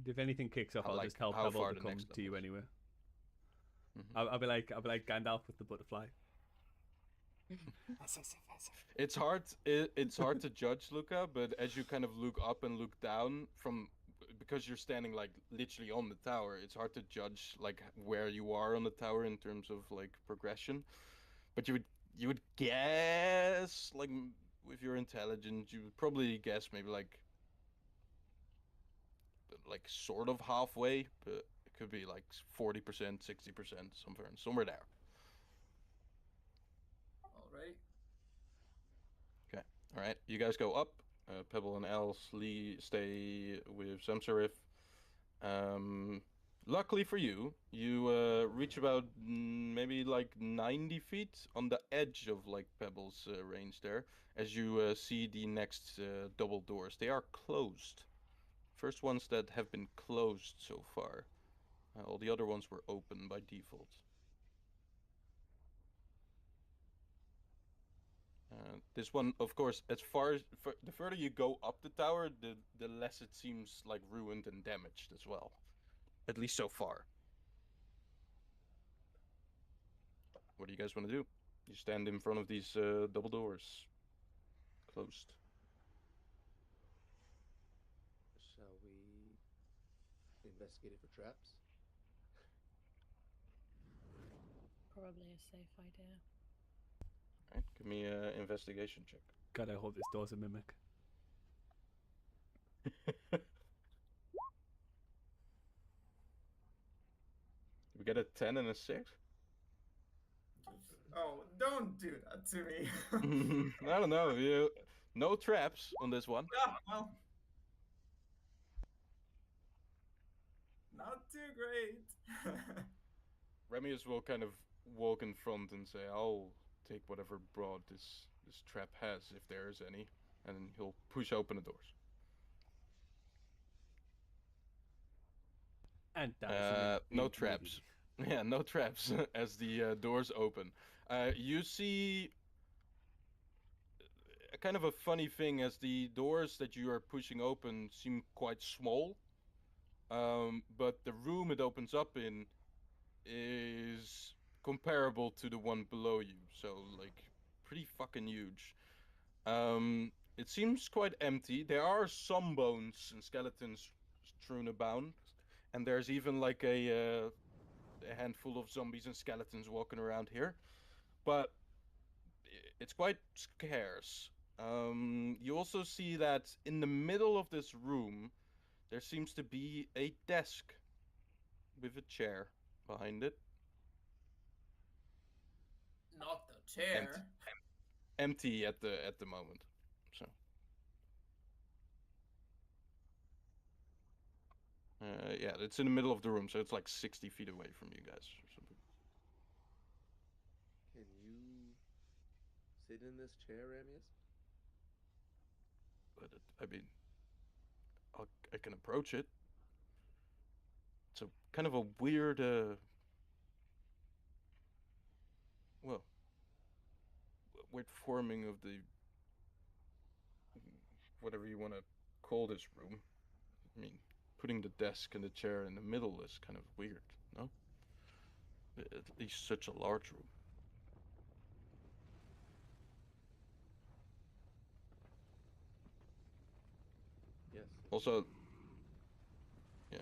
If anything kicks off, How, I'll like, just tell how Pebble far to the come next to you levels. anyway. Mhm. I'll be like Gandalf with the butterfly. It's hard. It's hard to judge, Luca. But as you kind of look up and look down from, because you're standing like literally on the tower, it's hard to judge like where you are on the tower in terms of like progression. But you would guess like with your intelligence, you would probably guess maybe like sort of halfway, but it could be like 40%, 60%, somewhere there. All right. Okay. All right. You guys go up. Pebble and Els stay with Samsarif. Luckily for you, you reach about maybe like 90 feet on the edge of like Pebble's range there, as you see the next double doors. They are closed. First ones that have been closed so far. All the other ones were open by default. This one, of course, as far as the further you go up the tower, the less it seems like ruined and damaged as well. At least so far. What do you guys want to do? You stand in front of these double doors. Closed. Shall we investigate it for traps? Probably a safe idea. Alright, give me an investigation check. God, I hope this door's a mimic. We get a 10 and a 6? Oh, don't do that to me. I don't know. No traps on this one. Ah, well, not too great. Remius will kind of walk in front and say, "I'll take whatever broad this trap has, if there is any," and then he'll push open the doors. And that was something No we traps. needed. Yeah, no traps as the doors open. You see a kind of a funny thing as the doors that you are pushing open seem quite small, but the room it opens up in is comparable to the one below you, so like pretty fucking huge. It seems quite empty. There are some bones and skeletons strewn about, and there's even like a handful of zombies and skeletons walking around here, but it's quite scarce. You also see that in the middle of this room, there seems to be a desk with a chair behind it. Not the chair. Empty at the moment. So yeah, it's in the middle of the room, so it's like 60 feet away from you guys or something. Can you sit in this chair, Ramius? But I mean, I can approach it. It's a kind of a weird, well, weird forming of the whatever you want to call this room. I mean, putting the desk and the chair in the middle is kind of weird, no? At least such a large room. Yes. Also, yeah,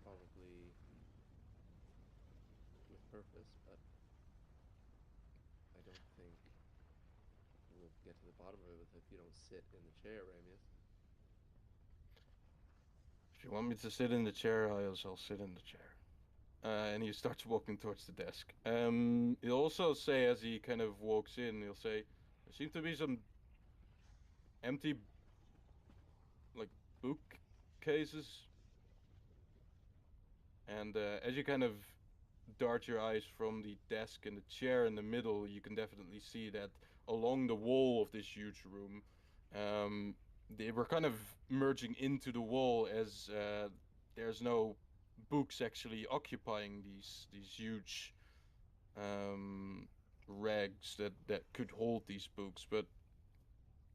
Probably with purpose, but I don't think we'll get to the bottom of it if you don't sit in the chair, Ramius. if you want me to sit in the chair, I'll sit in the chair. And he starts walking towards the desk. He'll also say, as he kind of walks in, he'll say, "There seem to be some empty, like, bookcases." And as you kind of dart your eyes from the desk and the chair in the middle, you can definitely see that along the wall of this huge room, they were kind of merging into the wall as there's no books actually occupying these huge rags that could hold these books, but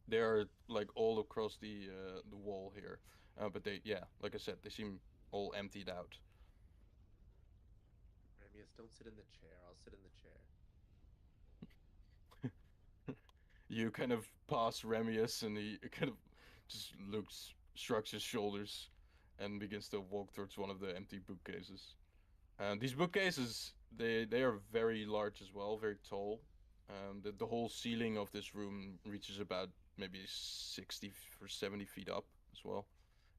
They are like all across the wall here, but they, yeah, like I said, they seem all emptied out. Ramius, don't sit in the chair. I'll sit in the chair. You kind of pass Remius, and he kind of just looks, shrugs his shoulders, and begins to walk towards one of the empty bookcases. And these bookcases, they are very large as well, very tall. The whole ceiling of this room reaches about maybe 60 or 70 feet up as well.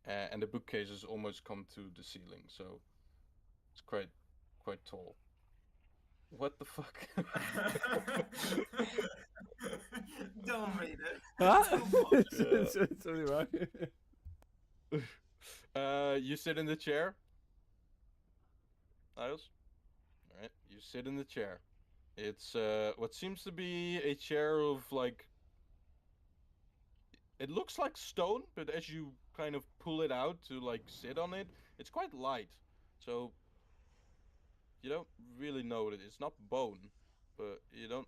And the bookcases almost come to the ceiling, so it's quite tall. What the fuck? Don't read it. Huh? Don't watch it. It's only right. You sit in the chair, Niles. All right, you sit in the chair. It's what seems to be a chair of like. It looks like stone, but as you kind of pull it out to like sit on it, it's quite light. So you don't really know what it is. It's not bone, but you don't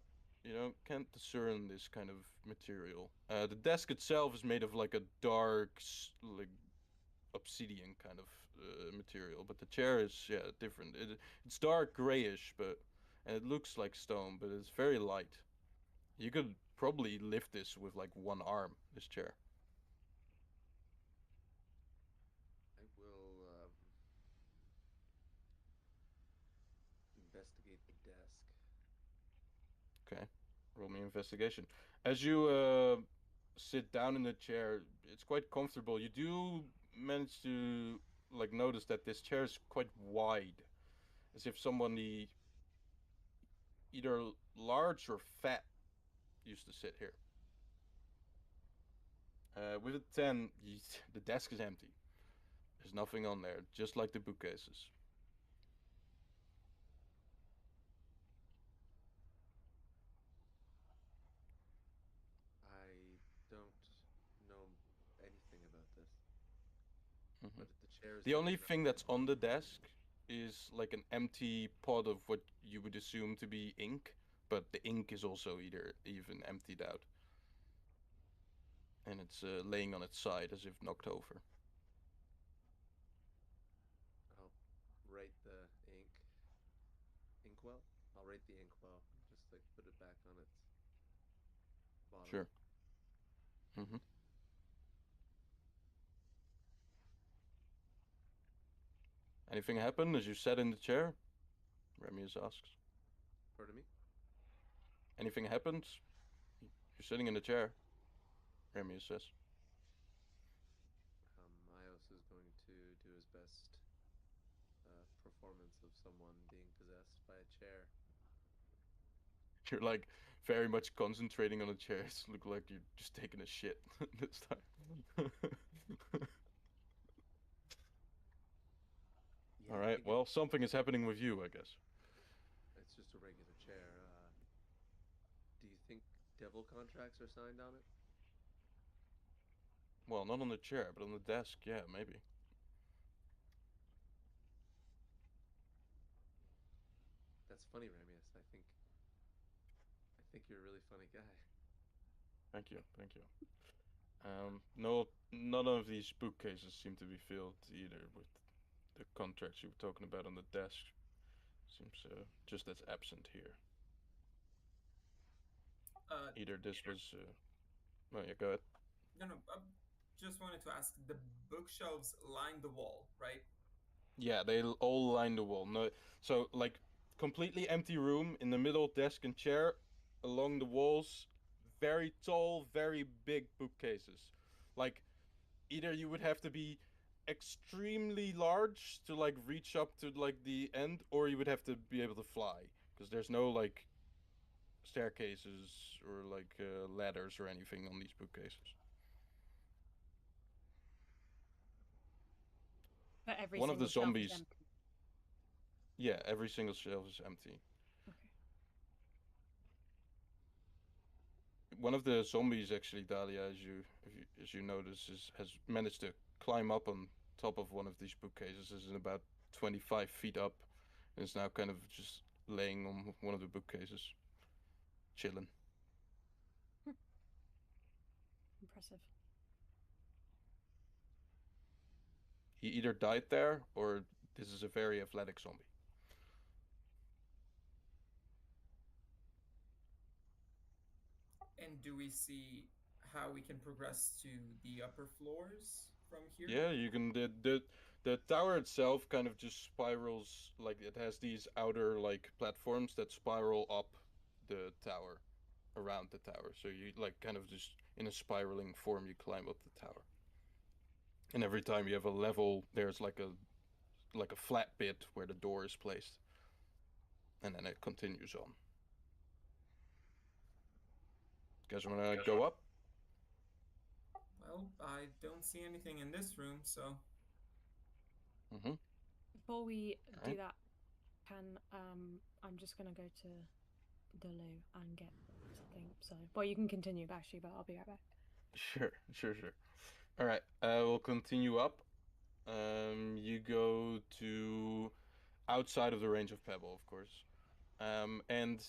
can't discern this kind of material. The desk itself is made of like a dark, like obsidian kind of material, but the chair is, yeah, different. It's dark grayish, but and it looks like stone, but it's very light. You could probably lift this with like one arm. This chair. I will investigate the desk. Okay, roll me investigation. As you sit down in the chair, it's quite comfortable. You do manage to like notice that this chair is quite wide, as if somebody either large or fat used to sit here. With a 10, the desk is empty. There's nothing on there, just like the bookcases. I don't know anything about this, Mhm. but if the chair is The empty only enough, thing that's on the desk is like an empty pot of what you would assume to be ink, but the ink is also either even emptied out, and it's laying on its side as if knocked over. I'll write the inkwell. I'll write the inkwell and just like put it back on its bottom. Sure. hmm Anything happen as you sat in the chair? Remius asks. Pardon me. Anything happened? You're sitting in the chair. Remius says. Mios is going to do his best performance of someone being possessed by a chair. You're like very much concentrating on the chairs. Look like you're just taking a shit this time. Yeah, All I right. think Well, something is happening with you, I guess. it's just a regular chair. Do you think devil contracts are signed on it? Well, not on the chair, but on the desk. Yeah, maybe. That's funny, Ramius. I think you're a really funny guy. Thank you. Thank you. No, none of these bookcases seem to be filled either with the contracts you were talking about on the desk. Seems just as absent here. Either this was. Oh yeah, go ahead. No, no. I just wanted to ask. The bookshelves line the wall, right? Yeah, they all line the wall. No, so like completely empty room in the middle, desk and chair, along the walls, very tall, very big bookcases. Like either you would have to be extremely large to like reach up to like the end, or you would have to be able to fly because there's no like staircases or like ladders or anything on these bookcases. But every One of the single shelf is zombies, empty. yeah, every single shelf is empty. Okay. One of the zombies actually, Dahlia, as you notice, has managed to climb up on top of one of these bookcases. Is in about 25 feet up, and is now kind of just laying on one of the bookcases, chilling. impressive. He either died there or this is a very athletic zombie. And do we see how we can progress to the upper floors from here? Yeah, you can the tower itself kind of just spirals, like it has these outer like platforms that spiral up the tower, around the tower. So you like kind of just in a spiraling form you climb up the tower. And every time you have a level, there's like a flat bit where the door is placed. And then it continues on. You guys wanna go up? Well, I don't see anything in this room, so Mm-hmm. Before we do Alright. that, can I'm just gonna go to the loo and get something. So, well, you can continue actually, but I'll be right back. Sure. Alright, we'll continue up. You go to outside of the range of Pebble, of course. And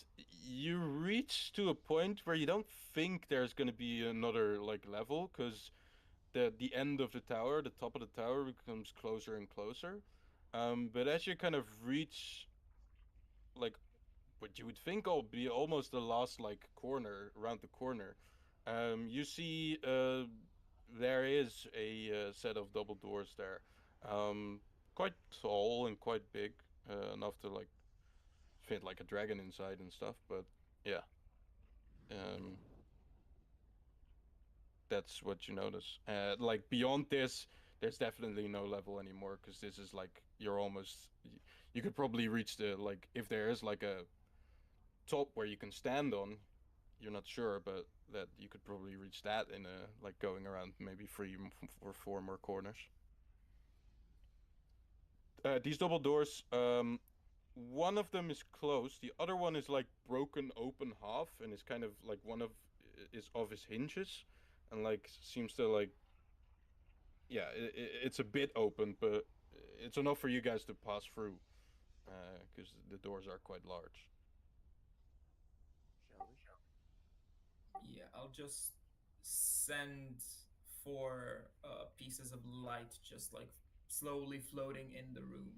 you reach to a point where you don't think there's gonna be another like level, because the end of the tower, the top of the tower, becomes closer and closer. But as you kind of reach like what you would think will be almost the last like corner around the corner, you see there is a set of double doors there, quite tall and quite big, enough to like fit like a dragon inside and stuff. But yeah, um, that's what you notice. Like beyond this, there's definitely no level anymore because this is like you're almost. You could probably reach the like if there is like a top where you can stand on. You're not sure, but that you could probably reach that in a like going around maybe three or four more corners. These double doors, one of them is closed. The other one is like broken open half, and it's kind of like one is of his hinges, and like seems to like yeah, it's a bit open, but it's enough for you guys to pass through, because the doors are quite large. Shall we? yeah, I'll just send four pieces of light just like slowly floating in the room.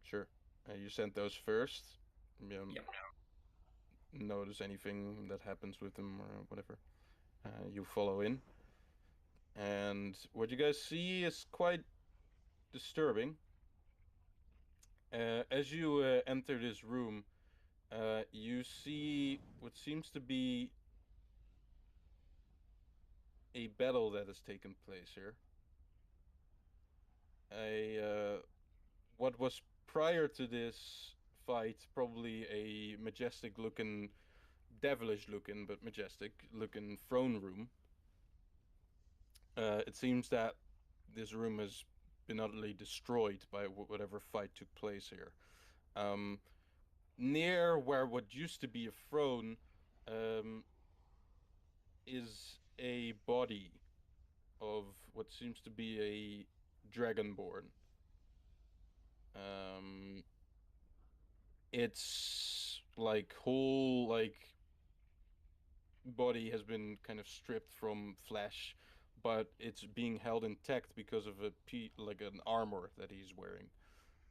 Sure. You sent those first. You don't Yep. notice anything that happens with them or whatever. You follow in, and what you guys see is quite disturbing. As you enter this room, you see what seems to be a battle that has taken place here. A what was prior to this fight probably a majestic looking, devilish looking, but majestic looking throne room. It seems that this room has been utterly destroyed by whatever fight took place here. Um, Near where what used to be a throne, um, is a body of what seems to be a dragonborn. Um, its like whole like body has been kind of stripped from flesh, but it's being held intact because of like an armor that he's wearing.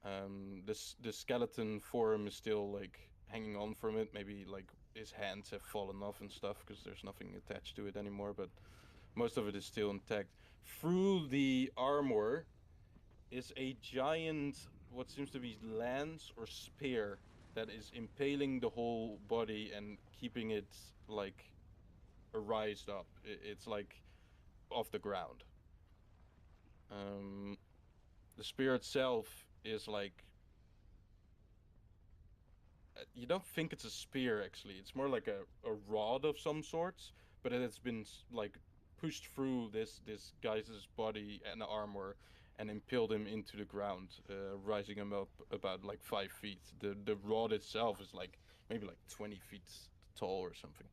The skeleton form is still like hanging on from it. Maybe like his hands have fallen off and stuff because there's nothing attached to it anymore. But most of it is still intact. Through the armor is a giant, what seems to be lance or spear that is impaling the whole body and keeping it like raised up. It's like off the ground. Um, the spear itself is like you don't think it's a spear actually. It's more like a rod of some sorts, but it has been like pushed through this guy's body and armor and impaled him into the ground, rising him up about like 5 feet. The rod itself is like maybe like 20 feet tall or something.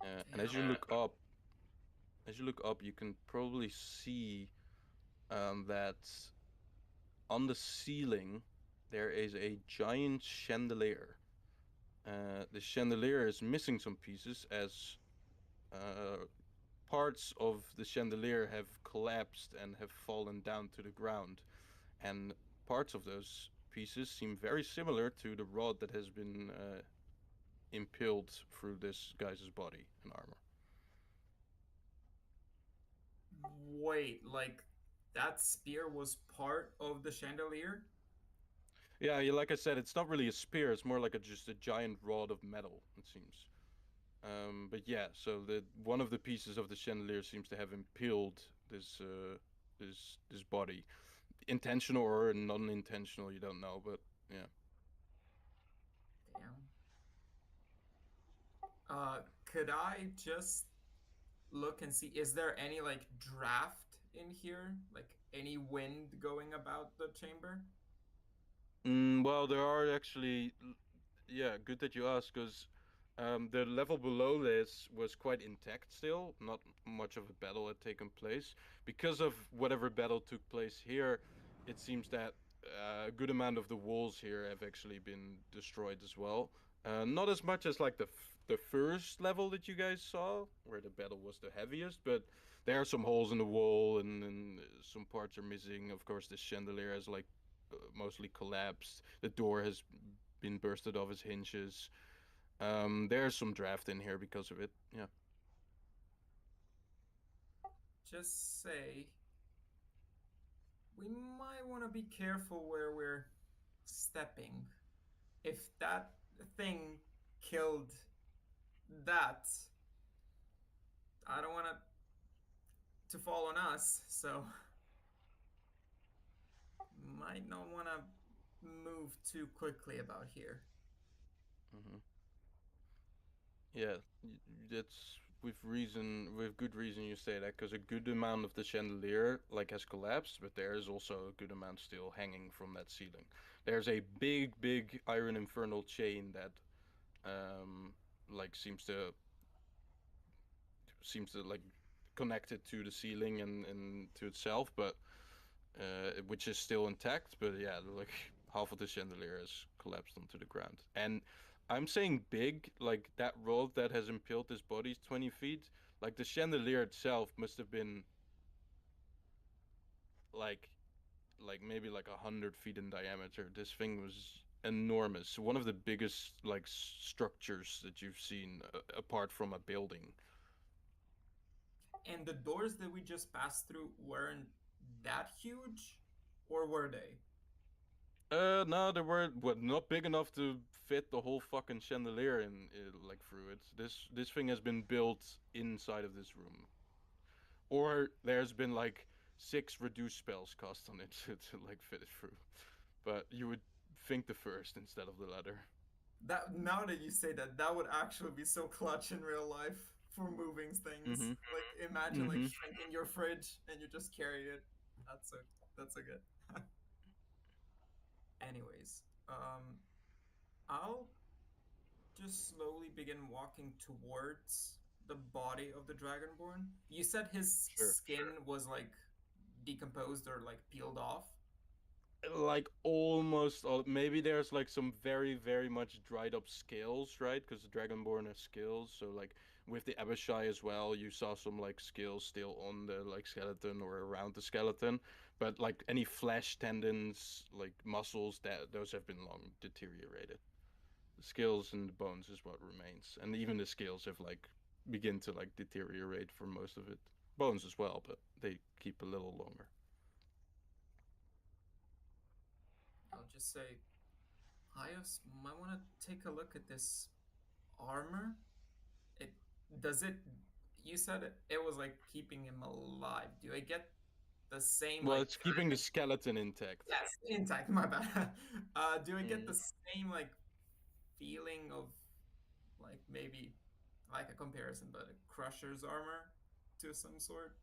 And Damn. as you look up, you can probably see that on the ceiling there is a giant chandelier, The chandelier is missing some pieces as uh, parts of the chandelier have collapsed and have fallen down to the ground, and parts of those pieces seem very similar to the rod that has been impaled through this guy's body and armor. Wait, like that spear was part of the chandelier? Yeah, like I said, it's not really a spear. It's more like just a giant rod of metal. It seems. But yeah, so the one of the pieces of the chandelier seems to have impaled this body, intentional or non-intentional. You don't know, but yeah. Damn. Could I just look and see, is there any like draft in here? Like any wind going about the chamber? Well, there are actually, yeah, good that you asked, because the level below this was quite intact still. Not much of a battle had taken place. Because of whatever battle took place here, it seems that a good amount of the walls here have actually been destroyed as well. Not as much as like the first level that you guys saw, where the battle was the heaviest, but there are some holes in the wall and some parts are missing. Of course, the chandelier has like mostly collapsed. The door has been bursted off its hinges. There's some draft in here because of it. Yeah. Just say we might want to be careful where we're stepping. If that thing killed that, I don't want to fall on us, so might not want to move too quickly about here. hmm Yeah, that's with reason, with good reason you say that, because a good amount of the chandelier like has collapsed, but there is also a good amount still hanging from that ceiling. There's a big iron infernal chain that um like seems to like connected to the ceiling and to itself, but which is still intact. But yeah, like half of the chandelier has collapsed onto the ground. And I'm saying big, like that rod that has impaled this body is 20 feet. Like the chandelier itself must have been like like maybe like 100 feet in diameter. This thing was enormous. One of the biggest like structures that you've seen apart from a building. And the doors that we just passed through weren't that huge, or were they? No, they were what not big enough to fit the whole fucking chandelier in, like through it. This thing has been built inside of this room, or there's been like 6 reduce spells cast on it to like fit it through. But you would think the first instead of the latter. That now that you say that, that would actually be so clutch in real life for moving things. Mm-hmm. Like imagine like Mm-hmm. shrinking your fridge and you just carry it. That's so that's so good. Anyways, I'll just slowly begin walking towards the body of the Dragonborn. You said his Sure. skin was like decomposed or like peeled off. Like almost all, maybe there's like some very much dried up scales, right? Because the Dragonborn has scales, so like with the Abishai as well, you saw some like scales still on the like skeleton or around the skeleton, but like any flesh, tendons, like muscles, that those have been long deteriorated. The scales and the bones is what remains, and even the scales have like begin to like deteriorate for most of it. Bones as well, but they keep a little longer. I'll just say, Hyos might want to take a look at this armor. It does it. You said it was like keeping him alive. Do I get the same Well, like it's keeping the skeleton intact. yes intact? My bad. Do I get Mm. the same like feeling of like maybe like a comparison, but a Crusher's armor to some sort?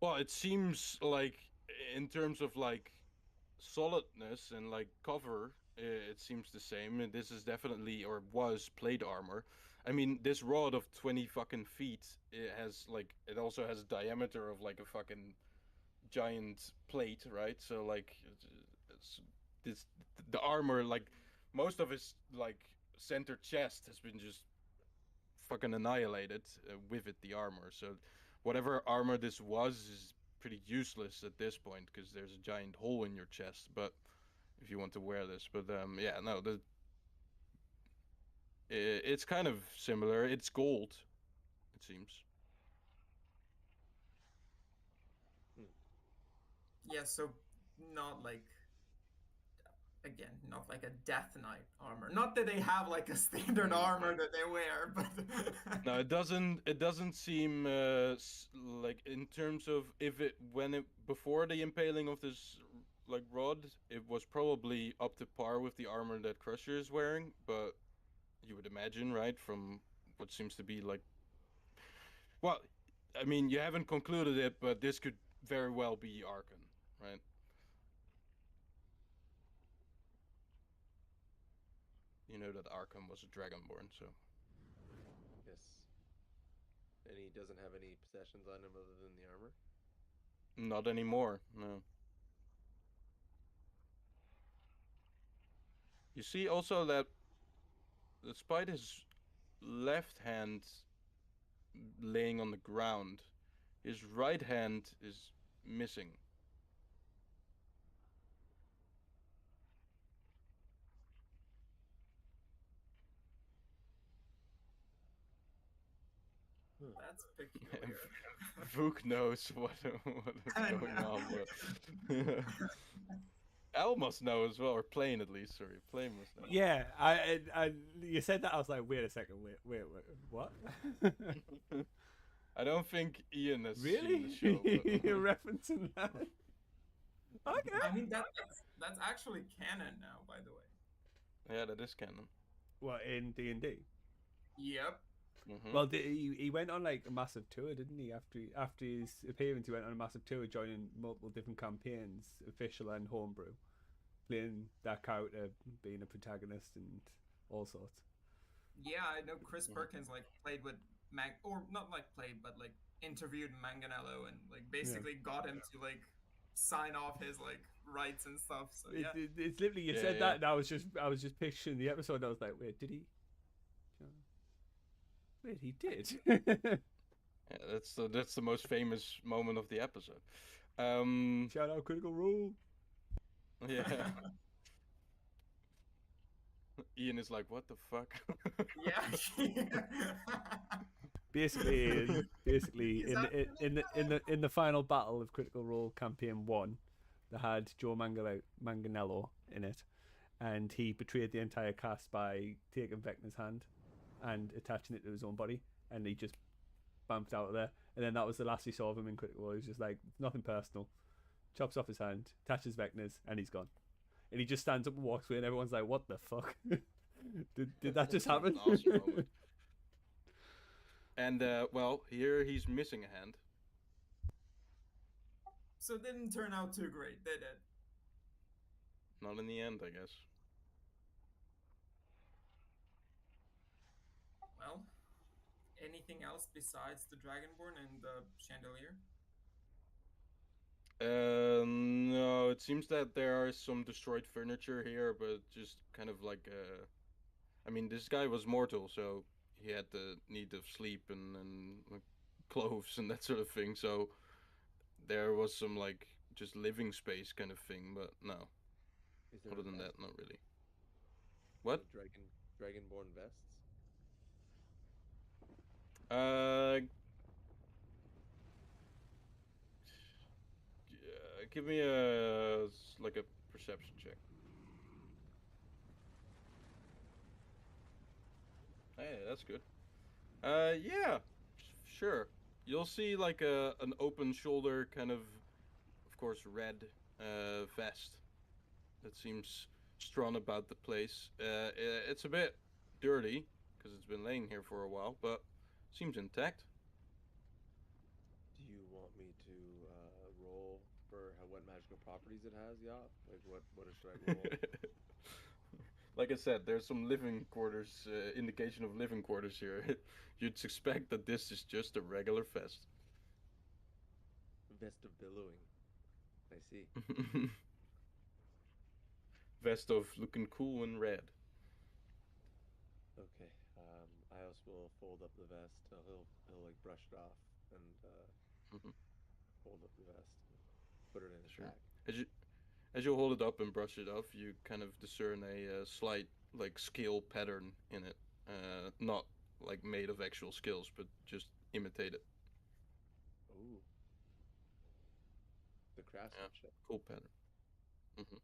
Well, it seems like in terms of like solidness and like cover, it seems the same. And this is definitely or was plate armor. I mean, this rod of 20 fucking feet, it has like it also has a diameter of like a fucking giant plate, right? So like it's, this the armor like most of it's like center chest has been just fucking annihilated with it, the armor. So whatever armor this was is pretty useless at this point because there's a giant hole in your chest. But if you want to wear this, but yeah, no, it's kind of similar. It's gold, it seems. Yeah, so not like again, not like a Death Knight armor. Not that they have like a standard armor that they wear, but No, it doesn't. It doesn't seem like in terms of if it when it before the impaling of this like rod, it was probably up to par with the armor that Crusher is wearing. But you would imagine, right, from what seems to be like, well, I mean, you haven't concluded it, but this could very well be Arkan, right? You know that Arkham was a Dragonborn, so Yes. And he doesn't have any possessions on him other than the armor? not anymore. No. You see also that despite his left hand laying on the ground, his right hand is missing. that's peculiar. Vuk knows what is I going know. on, but Al must know as well, or Plane at least. Sorry, Plane must know. Yeah, you said that. I was like, wait a second, wait, what? I don't think Ian has Really? seen the show. You're referencing that? Okay. I mean that's actually canon now, by the way. Yeah, that is canon. What, in D&D? Yep. Mm-hmm. Well, he went on like a massive tour, didn't he? After his appearance, he went on a massive tour, joining multiple different campaigns, official and homebrew, playing that character, being a protagonist and all sorts. Yeah, I know Chris Perkins like played with or not like played, but like interviewed Manganello and like basically got him to like sign off his like rights and stuff. So yeah, It's literally you said that, and I was just picturing the episode. And I was like, wait, did he? Wait, he did. Yeah, that's the most famous moment of the episode. Shout out Critical Role. Yeah. Ian is like, what the fuck? yeah. Basically, Is that in the final battle of Critical Role Campaign 1, they had Joe Manganello in it, and he betrayed the entire cast by taking Vecna's hand and attaching it to his own body, and he just bumped out of there. And then that was the last we saw of him in Critical Role. He was just like, nothing personal. Chops off his hand, attaches Vecna's, and he's gone. And he just stands up and walks away, and everyone's like, what the fuck? did that just happen? Awesome moment. And well, here he's missing a hand. So it didn't turn out too great, did it? Not in the end, I guess. Well, anything else besides the Dragonborn and the chandelier? No, it seems that there are some destroyed furniture here, but just kind of like I mean, this guy was mortal, so he had the need of sleep and like, clothes and that sort of thing. So there was some like just living space kind of thing, but no. Is there Other a than vest? that, not really. What? Dragonborn vests? Give me a like a perception check. Hey, that's good. Yeah, sure. You'll see like an open shoulder kind of course, red vest that seems strong about the place. It's a bit dirty because it's been laying here for a while, but seems intact. Do you want me to roll for what magical properties it has, Yop? Like, what should I roll? Like I said, there's some living quarters, indication of living quarters here. You'd suspect that this is just a regular vest. Vest of billowing. I see. Vest of looking cool and red. will fold up the vest. He'll like brush it off and Mhm. fold up the vest and put it in his Sure. pack. As you hold it up and brush it off, you kind of discern a slight like scale pattern in it. Not like made of actual scales, but just imitated. Ooh, the Yeah, craftsmanship. cool pattern. Hmm.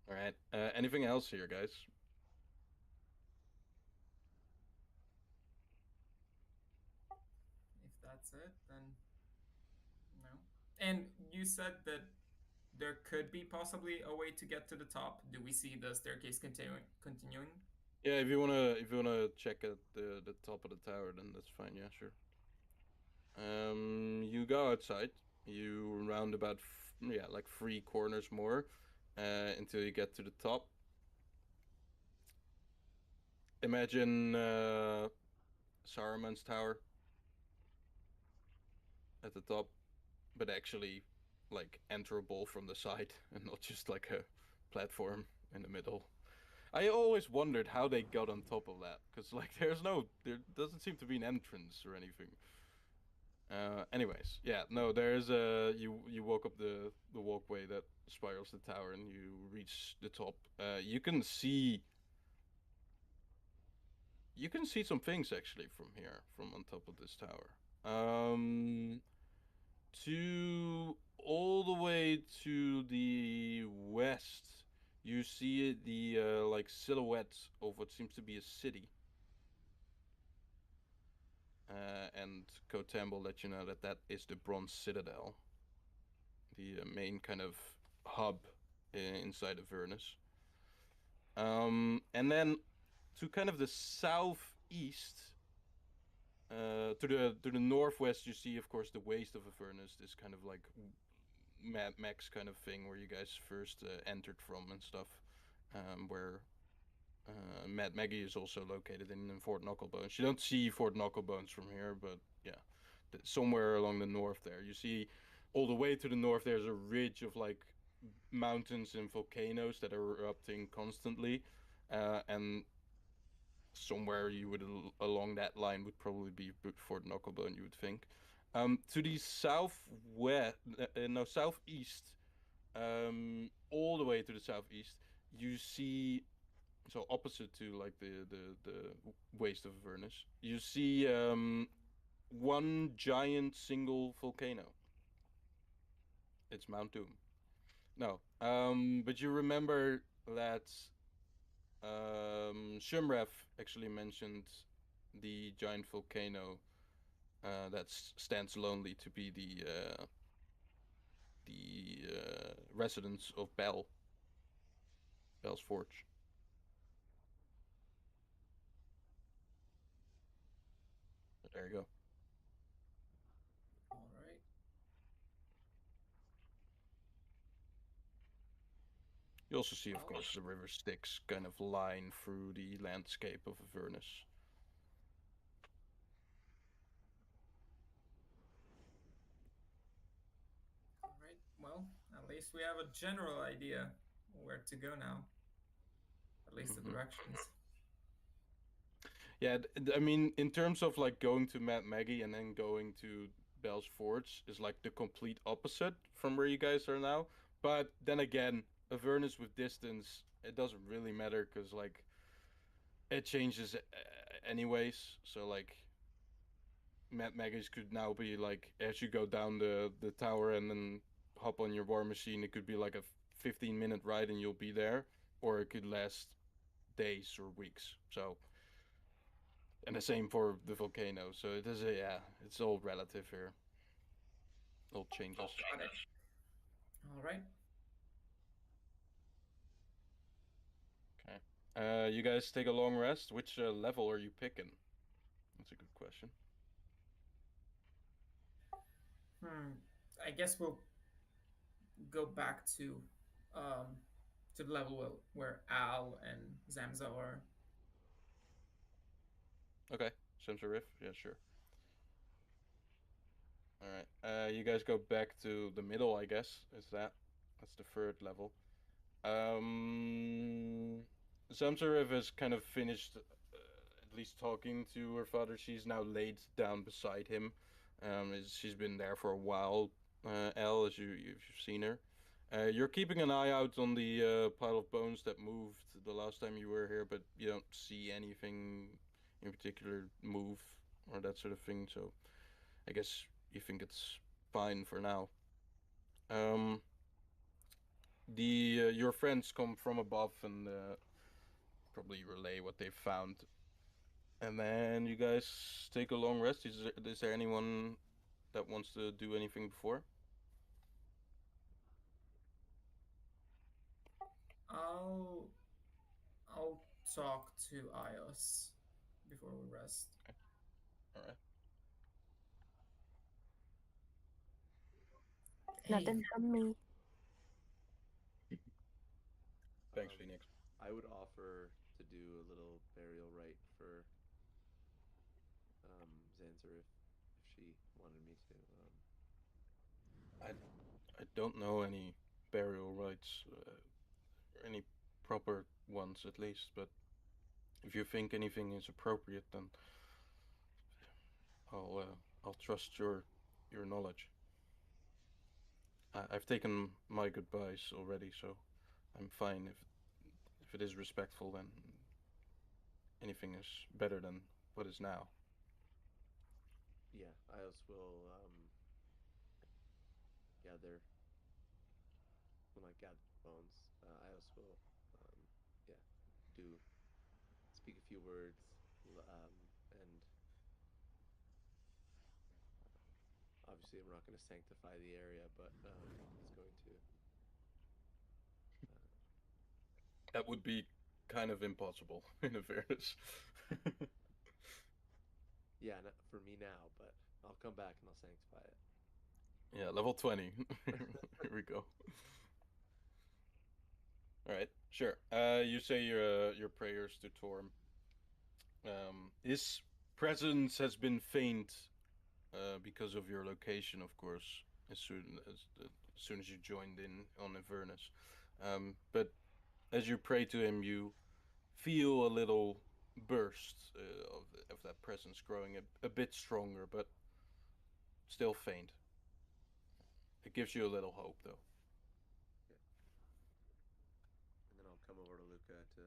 All right. Anything else here, guys? If that's it, then no. And you said that there could be possibly a way to get to the top. Do we see the staircase continuing? Yeah, if you wanna check at the top of the tower, then that's fine. Yeah, sure. You go outside. You round about yeah, like 3 corners more, until you get to the top. Imagine Saruman's tower at the top, but actually like enterable from the side and not just like a platform in the middle. I always wondered how they got on top of that, because like there doesn't seem to be an entrance or anything. Anyways, yeah, no, there's you walk up the walkway that spirals the tower and you reach the top. You can see some things actually from here, from on top of this tower. To all the way to the west, you see the like silhouette of what seems to be a city. And Kotem will let you know that that is the Bronze Citadel, the main kind of hub inside of Vernus. And then to kind of the southeast, to the northwest, you see, of course, the waste of Avernus, this kind of like Mad Max kind of thing where you guys first entered from and stuff, where Mad Maggie is also located in Fort Knucklebones. You don't see Fort Knucklebones from here, but yeah, somewhere along the north there, you see all the way to the north. There's a ridge of like mountains and volcanoes that are erupting constantly, and somewhere you would along that line would probably be Fort Knucklebone, you would think. To the southwest, no, southeast, all the way to the southeast, you see, so opposite to like the waste of Avernus, you see one giant single volcano. It's Mount Doom. No, but you remember that Shumref actually mentioned the giant volcano that stands lonely to be the residence of Bel's Forge. But there you go. All right. You also see, of Well, course, the river Styx kind of line through the landscape of Avernus. all right. Well, at least we have a general idea where to go now. At least the Mhm. directions. Yeah, I mean, in terms of like going to Mad Maggie and then going to Bell's Forge is like the complete opposite from where you guys are now. But then again, Avernus with distance, it doesn't really matter because like it changes anyways. So like Mad Maggie's could now be like as you go down the tower and then hop on your war machine, it could be like a 15-minute ride and you'll be there, or it could last days or weeks. So and the same for the volcano. So it is a yeah, it's all relative here. All changes. Got it. All right. Okay. You guys take a long rest. Which level are you picking? That's a good question. Hmm. I guess we'll go back um to the level where Al and Zamza are. Okay. Sims Riff. Yeah, sure. All right. You guys go back to the middle, I guess. Is that? That's the third level. Zamzarif is kind of finished at least talking to her father. She's now laid down beside him. She's been there for a while. Elle, as you've seen her. You're keeping an eye out on the pile of bones that moved the last time you were here, but you don't see anything in particular move or that sort of thing. So I guess you think it's fine for now. Um, the your friends come from above and probably relay what they've found, and then you guys take a long rest. Is there anyone that wants to do anything before? I'll I'll talk to Ios before we rest. All right. Hey, Nothing from me. Thanks, Um, Phoenix. I would offer to do a little burial rite for Zanzer if she wanted me to. I I don't know any burial rites, any proper ones at least. But if you think anything is appropriate, then I'll trust your knowledge. I've taken my goodbyes already, so I'm fine. If it is respectful, then anything is better than what is now. Yeah, Ios will gather when I gather the bones. Ios will yeah do speak a few words and obviously I'm not going to sanctify the area, but he's going to That would be kind of impossible, in a fairness. yeah, not for me now, but I'll come back and I'll sanctify it. Yeah, level 20. Here we go. All right, sure. You say your prayers to Torm. His presence has been faint because of your location, of course, as soon as you joined in on Avernus. But as you pray to him, you feel a little burst of that presence growing a bit stronger, but still faint. It gives you a little hope, though. Yeah. And then I'll come over to Luca to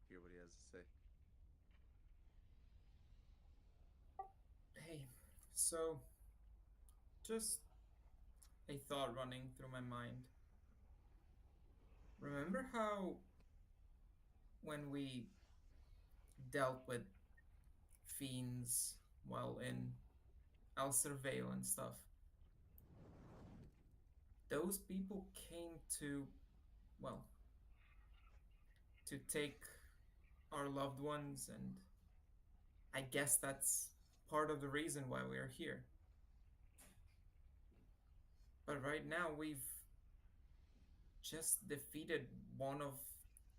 hear what he has to say. hey. So, just a thought running through my mind. Remember how when we dealt with fiends while in El Cerveo and stuff, those people came to, well, to take our loved ones, and I guess that's part of the reason why we are here. But right now, we've just defeated one of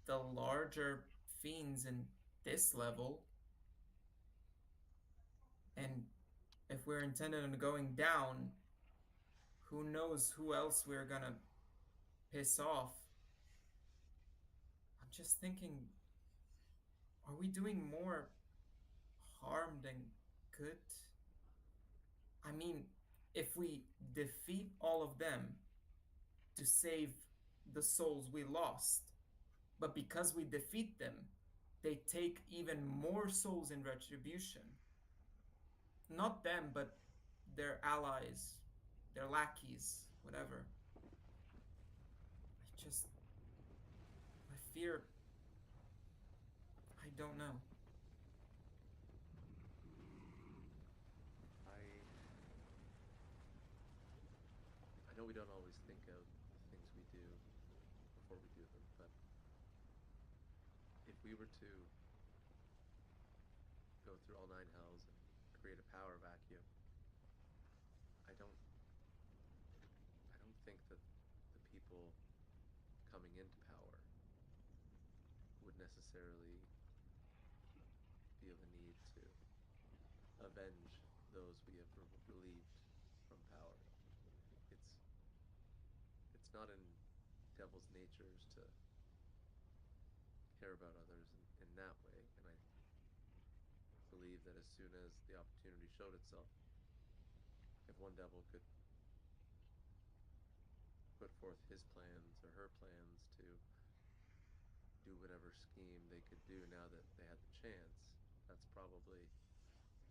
the larger fiends in this level, and if we're intended on going down, who knows who else we're gonna piss off. I'm just thinking, are we doing more harm than good? I mean, if we defeat all of them to save the souls we lost, but because we defeat them, they take even more souls in retribution. Not them, but their allies, their lackeys, whatever. I fear, I don't know. I know we don't always think of the things we do before we do them, but if we were to go through all nine hells and create a power vacuum, I don't I don't think that the people coming into power would necessarily feel the need to avenge those we have relieved from power. It's it's not in devil's natures to care about others in that way, and believe that as soon as the opportunity showed itself, if one devil could put forth his plans or her plans to do whatever scheme they could do now that they had the chance, that's probably,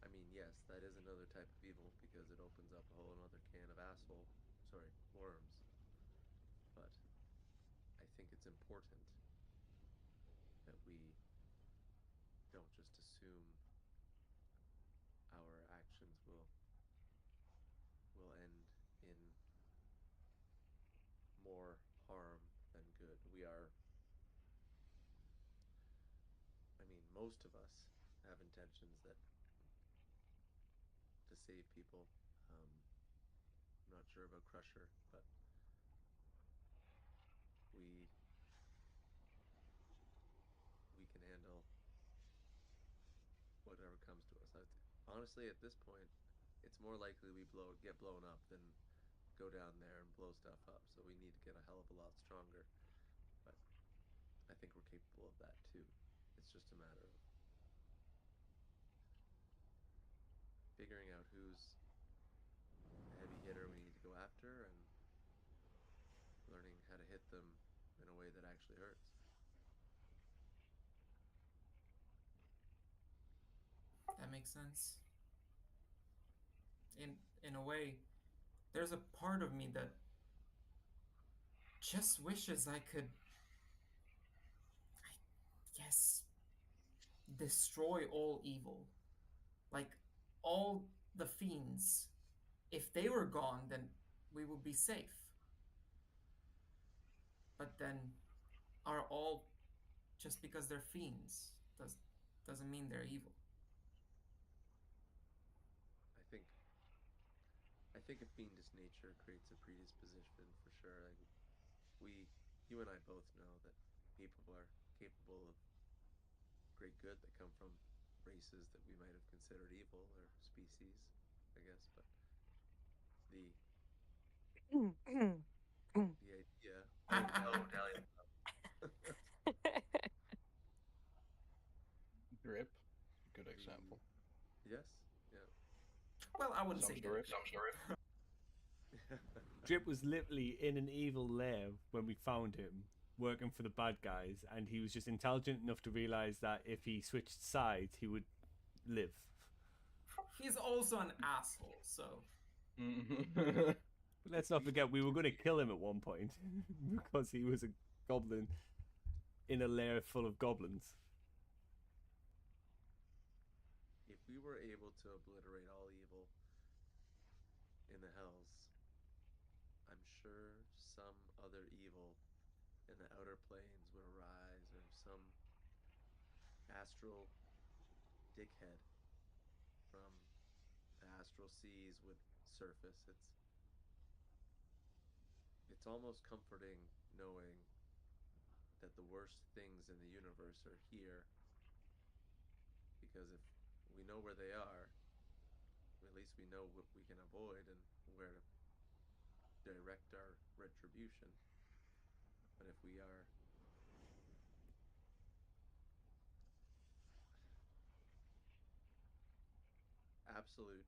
I mean, yes, that is another type of evil because it opens up a whole another can of worms. But I think it's important that we don't just assume our actions will end in more harm than good. I mean, most of us have intentions that to save people. I'm not sure about Crusher, but we we can handle whatever comes to us. Honestly, at this point, it's more likely we get blown up than go down there and blow stuff up. So we need to get a hell of a lot stronger. But I think we're capable of that too. It's just a matter of figuring out who's the heavy hitter we need to go after and learning how to hit them in a way that actually hurts. That makes sense. In a way, there's a part of me that just wishes I could, I guess, destroy all evil. Like all the fiends. If they were gone, then we would be safe. But then are all just because they're fiends doesn't mean they're evil. I think I think a fiendish nature creates a predisposition for sure. Like you and I both know that people are capable of great good that come from races that we might have considered evil or species, I guess. But the the idea, oh Dahlia, Drip, good the example. yes, yeah. Well, I wouldn't Some say story. Drip was literally in an evil lair when we found him, working for the bad guys, and he was just intelligent enough to realize that if he switched sides, he would live. He's also an asshole, so. But let's not forget, we were going to kill him at one point because he was a goblin in a lair full of goblins. If we were able to obliterate all evil in the hells, I'm sure some other evil in the outer planes would arise, or some astral dickhead from the astral seas would surface. It's almost comforting knowing that the worst things in the universe are here, because if we know where they are, at least we know what we can avoid and where to direct our retribution. But if we are absolute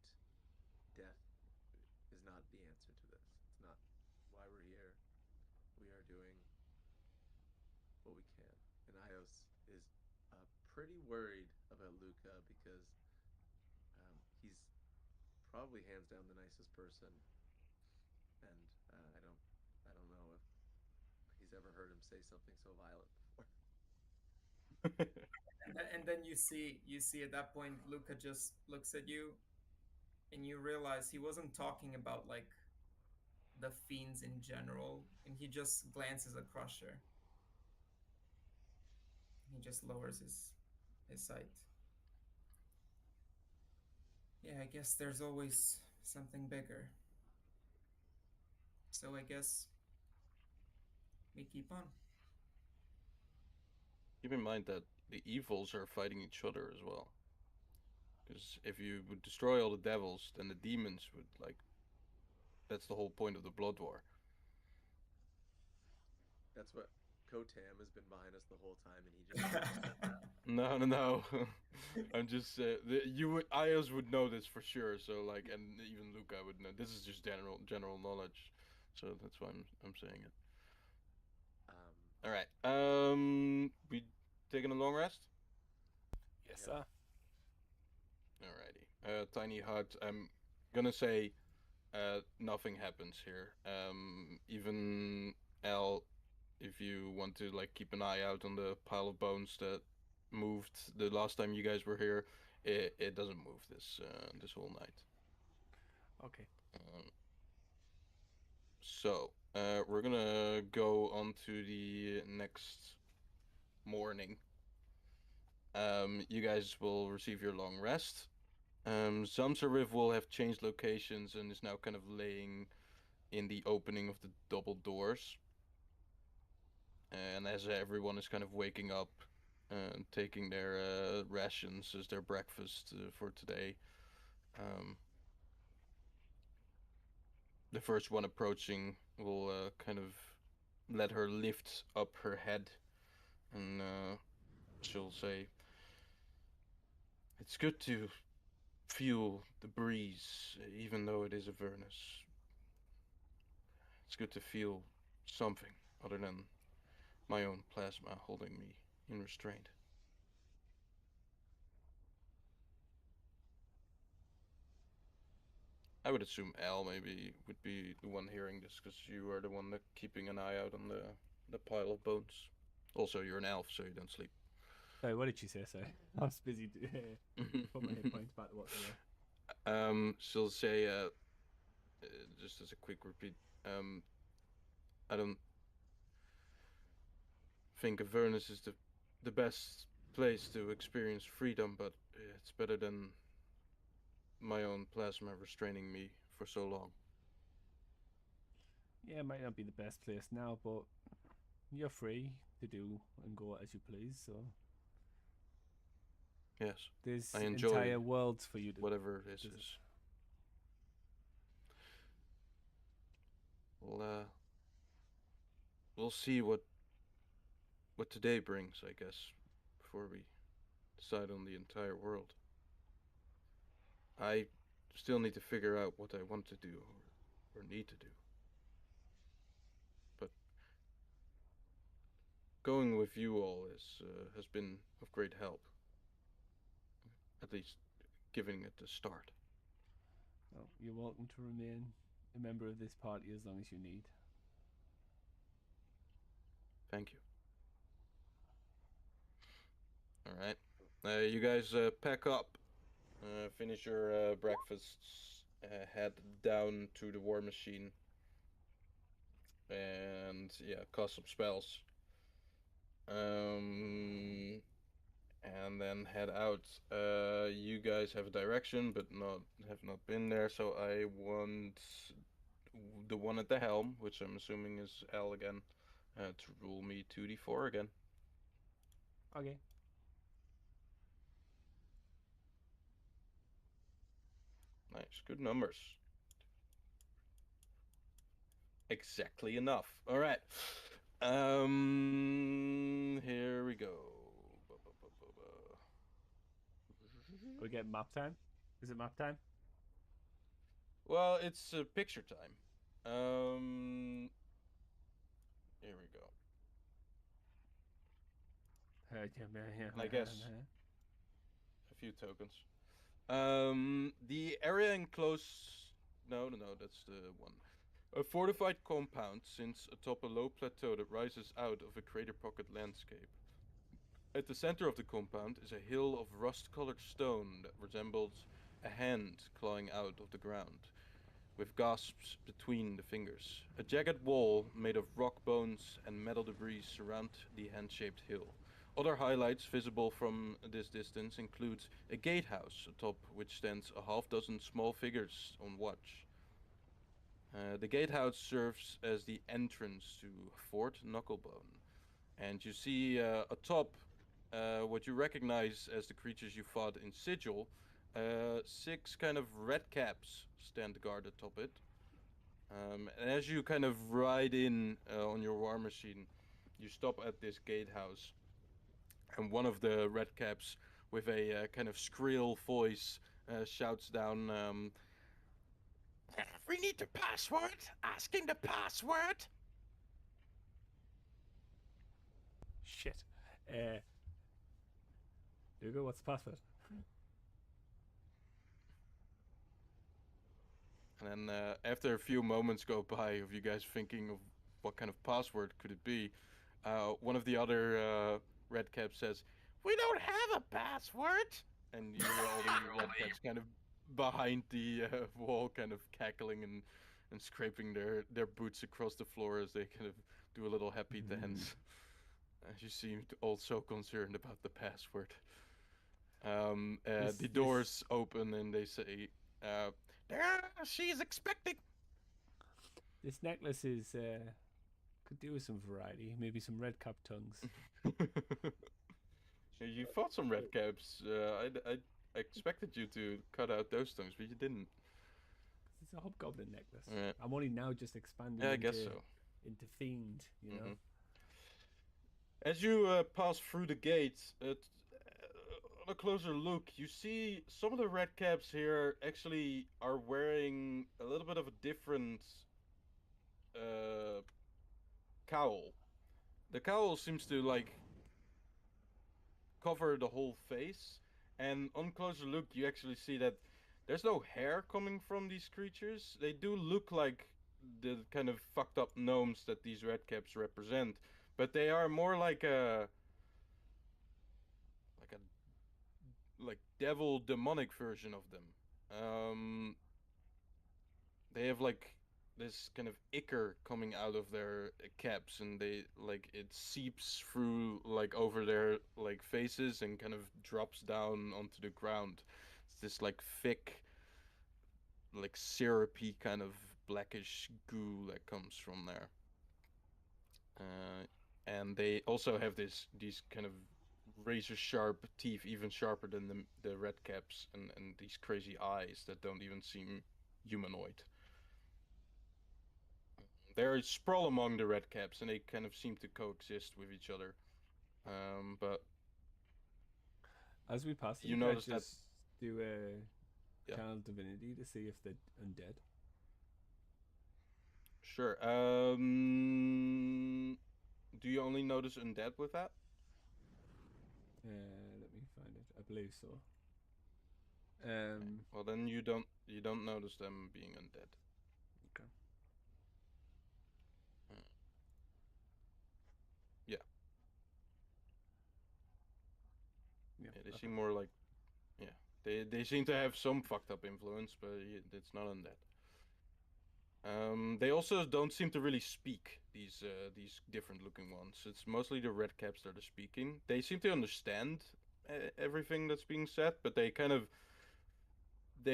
death is not the answer to this. It's not why we're here. We are doing what we can. And Ios is pretty worried about Luca because he's probably hands down the nicest person, and I don't know if he's ever heard him say something so violent before. And then you see at that point Luca just looks at you and you realize he wasn't talking about like the fiends in general, and he just glances at Crusher. He just lowers his sight. Yeah, I guess there's always something bigger. So I guess we keep on. Keep in mind that the evils are fighting each other as well. Because if you would destroy all the devils, then the demons would like. That's the whole point of the blood war. That's what Kotam has been behind us the whole time, and he just said that. No, no, no. I'm just Ios would know this for sure. So like, and even Luca would know. This is just general knowledge. So that's why I'm saying it. Um, All right. We taking a long rest. Yes, Yep. sir. Alrighty. Tiny hut. I'm gonna say, nothing happens here. Even L, if you want to like keep an eye out on the pile of bones that moved the last time you guys were here, it doesn't move this whole night. Okay. Um, we're gonna go on to the next morning. You guys will receive your long rest. Zamsarif will have changed locations and is now kind of laying in the opening of the double doors. And as everyone is kind of waking up and taking their rations as their breakfast for today, um, the first one approaching will kind of let her lift up her head, and she'll say, "It's good to feel the breeze, even though it is Avernus. It's good to feel something other than my own plasma holding me in restraint." I would assume Al maybe would be the one hearing this because you are the one that keeping an eye out on the pile of bones. Also, you're an elf, so you don't sleep. Sorry, what did she say? Sorry, I was busy put my hit points back to what they were. She'll say, just as a quick repeat, I don't think Avernus is the best place to experience freedom, but it's better than my own plasma restraining me for so long. Yeah, it might not be the best place now, but you're free to do and go as you please. So Yes, there's I enjoy entire worlds for you to whatever this visit. is. Well, we'll see what today brings, I guess, before we decide on the entire world. I still need to figure out what I want to do or need to do. But going with you all has been of great help. At least giving it a start. Well, you're welcome to remain a member of this party as long as you need. Thank you. All right. You guys pack up, finish your breakfasts, head down to the war machine, and yeah, cast some spells. Um, and then head out. You guys have a direction, but not been there. So I want the one at the helm, which I'm assuming is L again, to rule me 2d4 again. Okay. Nice, good numbers. Exactly enough. All right. Here we go. We get map time. Is it map time? Well, it's picture time. Here we go. And I guess a few tokens. The area enclosed. No, that's the one. A fortified compound sits atop a low plateau that rises out of a crater pocket landscape. At the center of the compound is a hill of rust-colored stone that resembles a hand clawing out of the ground, with gasps between the fingers. A jagged wall made of rock bones and metal debris surround the hand-shaped hill. Other highlights visible from this distance include a gatehouse atop which stands a half dozen small figures on watch. The gatehouse serves as the entrance to Fort Knucklebone, and you see atop what you recognize as the creatures you fought in Sigil. 6 kind of red caps stand guard atop it. And as you kind of ride in on your war machine, you stop at this gatehouse, and one of the red caps with a kind of shrill voice, shouts down, "We need the password! Asking the password!" Shit. Hugo, what's the password? And then after a few moments go by of you guys thinking of what kind of password could it be, one of the other red caps says, "We don't have a password!" And you hear all the red caps kind of behind the wall kind of cackling and scraping their boots across the floor as they kind of do a little happy dance. As you seem all so concerned about the password. The doors open and they say, "There she's expecting." This necklace is could do with some variety. Maybe some red cap tongues. You fought some red caps. I expected you to cut out those tongues, but you didn't. It's a hobgoblin necklace. Yeah. I'm only now just expanding. Yeah, I guess so. Into fiend, you know. As you pass through the gate, on a closer look, you see some of the red caps here actually are wearing a little bit of a different cowl. The cowl seems to like cover the whole face, and on closer look, you actually see that there's no hair coming from these creatures. They do look like the kind of fucked up gnomes that these red caps represent, but they are more like a devil demonic version of them. They have like this kind of ichor coming out of their caps, and they like it seeps through like over their like faces and kind of drops down onto the ground. It's this like thick, like syrupy kind of blackish goo that comes from there. And they also have these kind of razor sharp teeth, even sharper than the red caps, and these crazy eyes that don't even seem humanoid. They're sprawl among the red caps, and they kind of seem to coexist with each other. But as we pass, you notice that do a channel divinity to see if they're undead. Sure. Do you only notice undead with that? Let me find it. I believe so. Well, then you don't notice them being undead. Okay. Yeah. Yeah, they seem more like, they seem to have some fucked up influence, but it's not undead. They also don't seem to really speak, these different looking ones. It's mostly the red caps that are speaking. They seem to understand everything that's being said, but they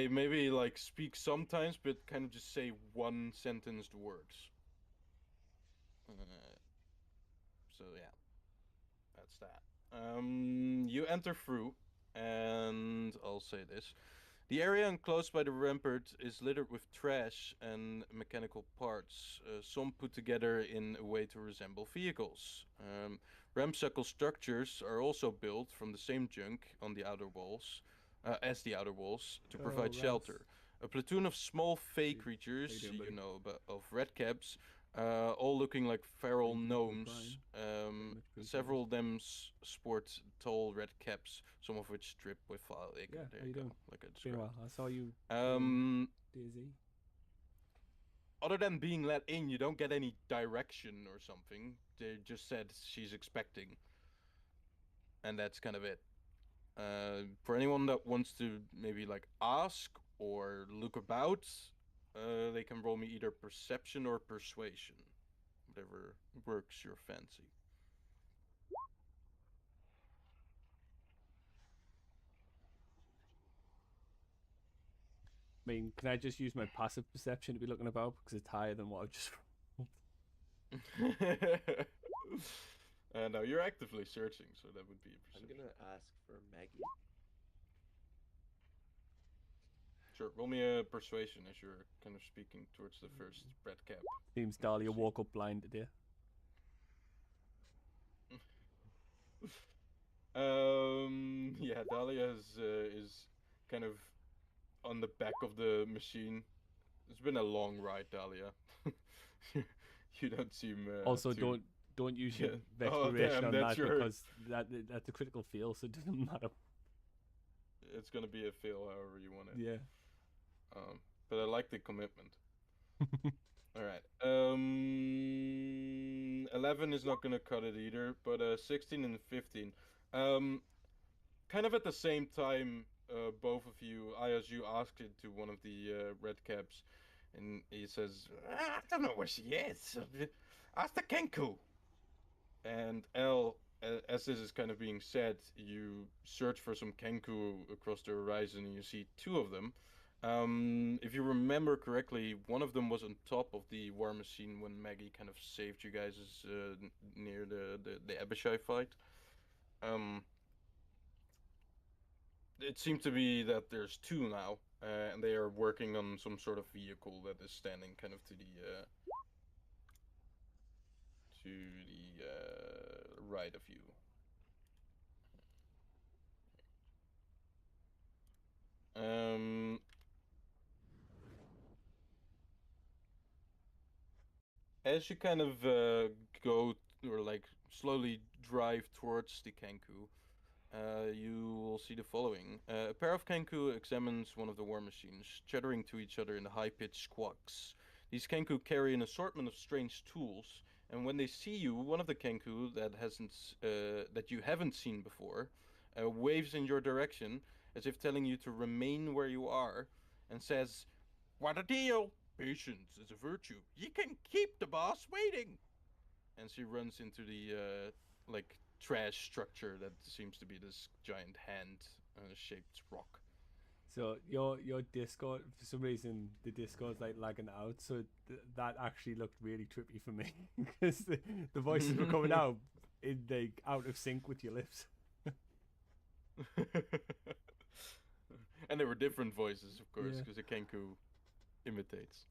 maybe like speak sometimes, but kind of just say one sentenced words. So yeah, that's that. You enter through, and I'll say this. The area enclosed by the rampart is littered with trash and mechanical parts, some put together in a way to resemble vehicles. Ramshackle structures are also built from the same junk on the outer walls, as the outer walls, to provide shelter. A platoon of small fey creatures, of red caps, all looking like feral gnomes. Several of them sport tall red caps, some of which drip with vile ichor. Yeah, there how you doing? like I described. Well, I saw you. Dizzy. Other than being let in, you don't get any direction or something. They just said she's expecting, and that's kind of it. For anyone that wants to maybe like ask or look about, they can roll me either perception or persuasion, whatever works your fancy. I mean, can I just use my passive perception to be looking about because it's higher than what I've just rolled? No, you're actively searching, so that would be a perception. I'm gonna ask for Maggie. Sure, roll me a persuasion as you're kind of speaking towards the first red cap. Seems Dahlia woke up blind today. Yeah, Dahlia is kind of on the back of the machine. It's been a long ride, Dahlia. You don't seem Also, too. don't use Yeah. your Oh exploration damn, on that's that your. because that's a critical fail, so it doesn't matter. It's gonna be a fail, however you want it. Yeah. But I like the commitment. All right. 11 is not gonna cut it either, but 16 and 15. Um, kind of at the same time, both of you, you asked it to one of the red caps, and he says, I don't know where she is. Ask the Kenku. And L, as this is kind of being said, you search for some Kenku across the horizon, and you see two of them. If you remember correctly, one of them was on top of the war machine when Maggie kind of saved you guys near the Abishai fight. Um, it seemed to be that there's two now, and they are working on some sort of vehicle that is standing kind of to the right of you. Um, as you kind of go or like slowly drive towards the Kenku, you will see the following. A pair of Kenku examines one of the war machines, chattering to each other in high-pitched squawks. These Kenku carry an assortment of strange tools, and when they see you, one of the Kenku that you haven't seen before, waves in your direction as if telling you to remain where you are, and says, "What a deal! Patience is a virtue. You can keep the boss waiting." And she runs into the like trash structure that seems to be this giant hand shaped rock. So your Discord, for some reason, the Discord's like lagging out. So that actually looked really trippy for me because the voices were coming out in like out of sync with your lips. And there were different voices, of course, Yeah. because the Kenku imitates.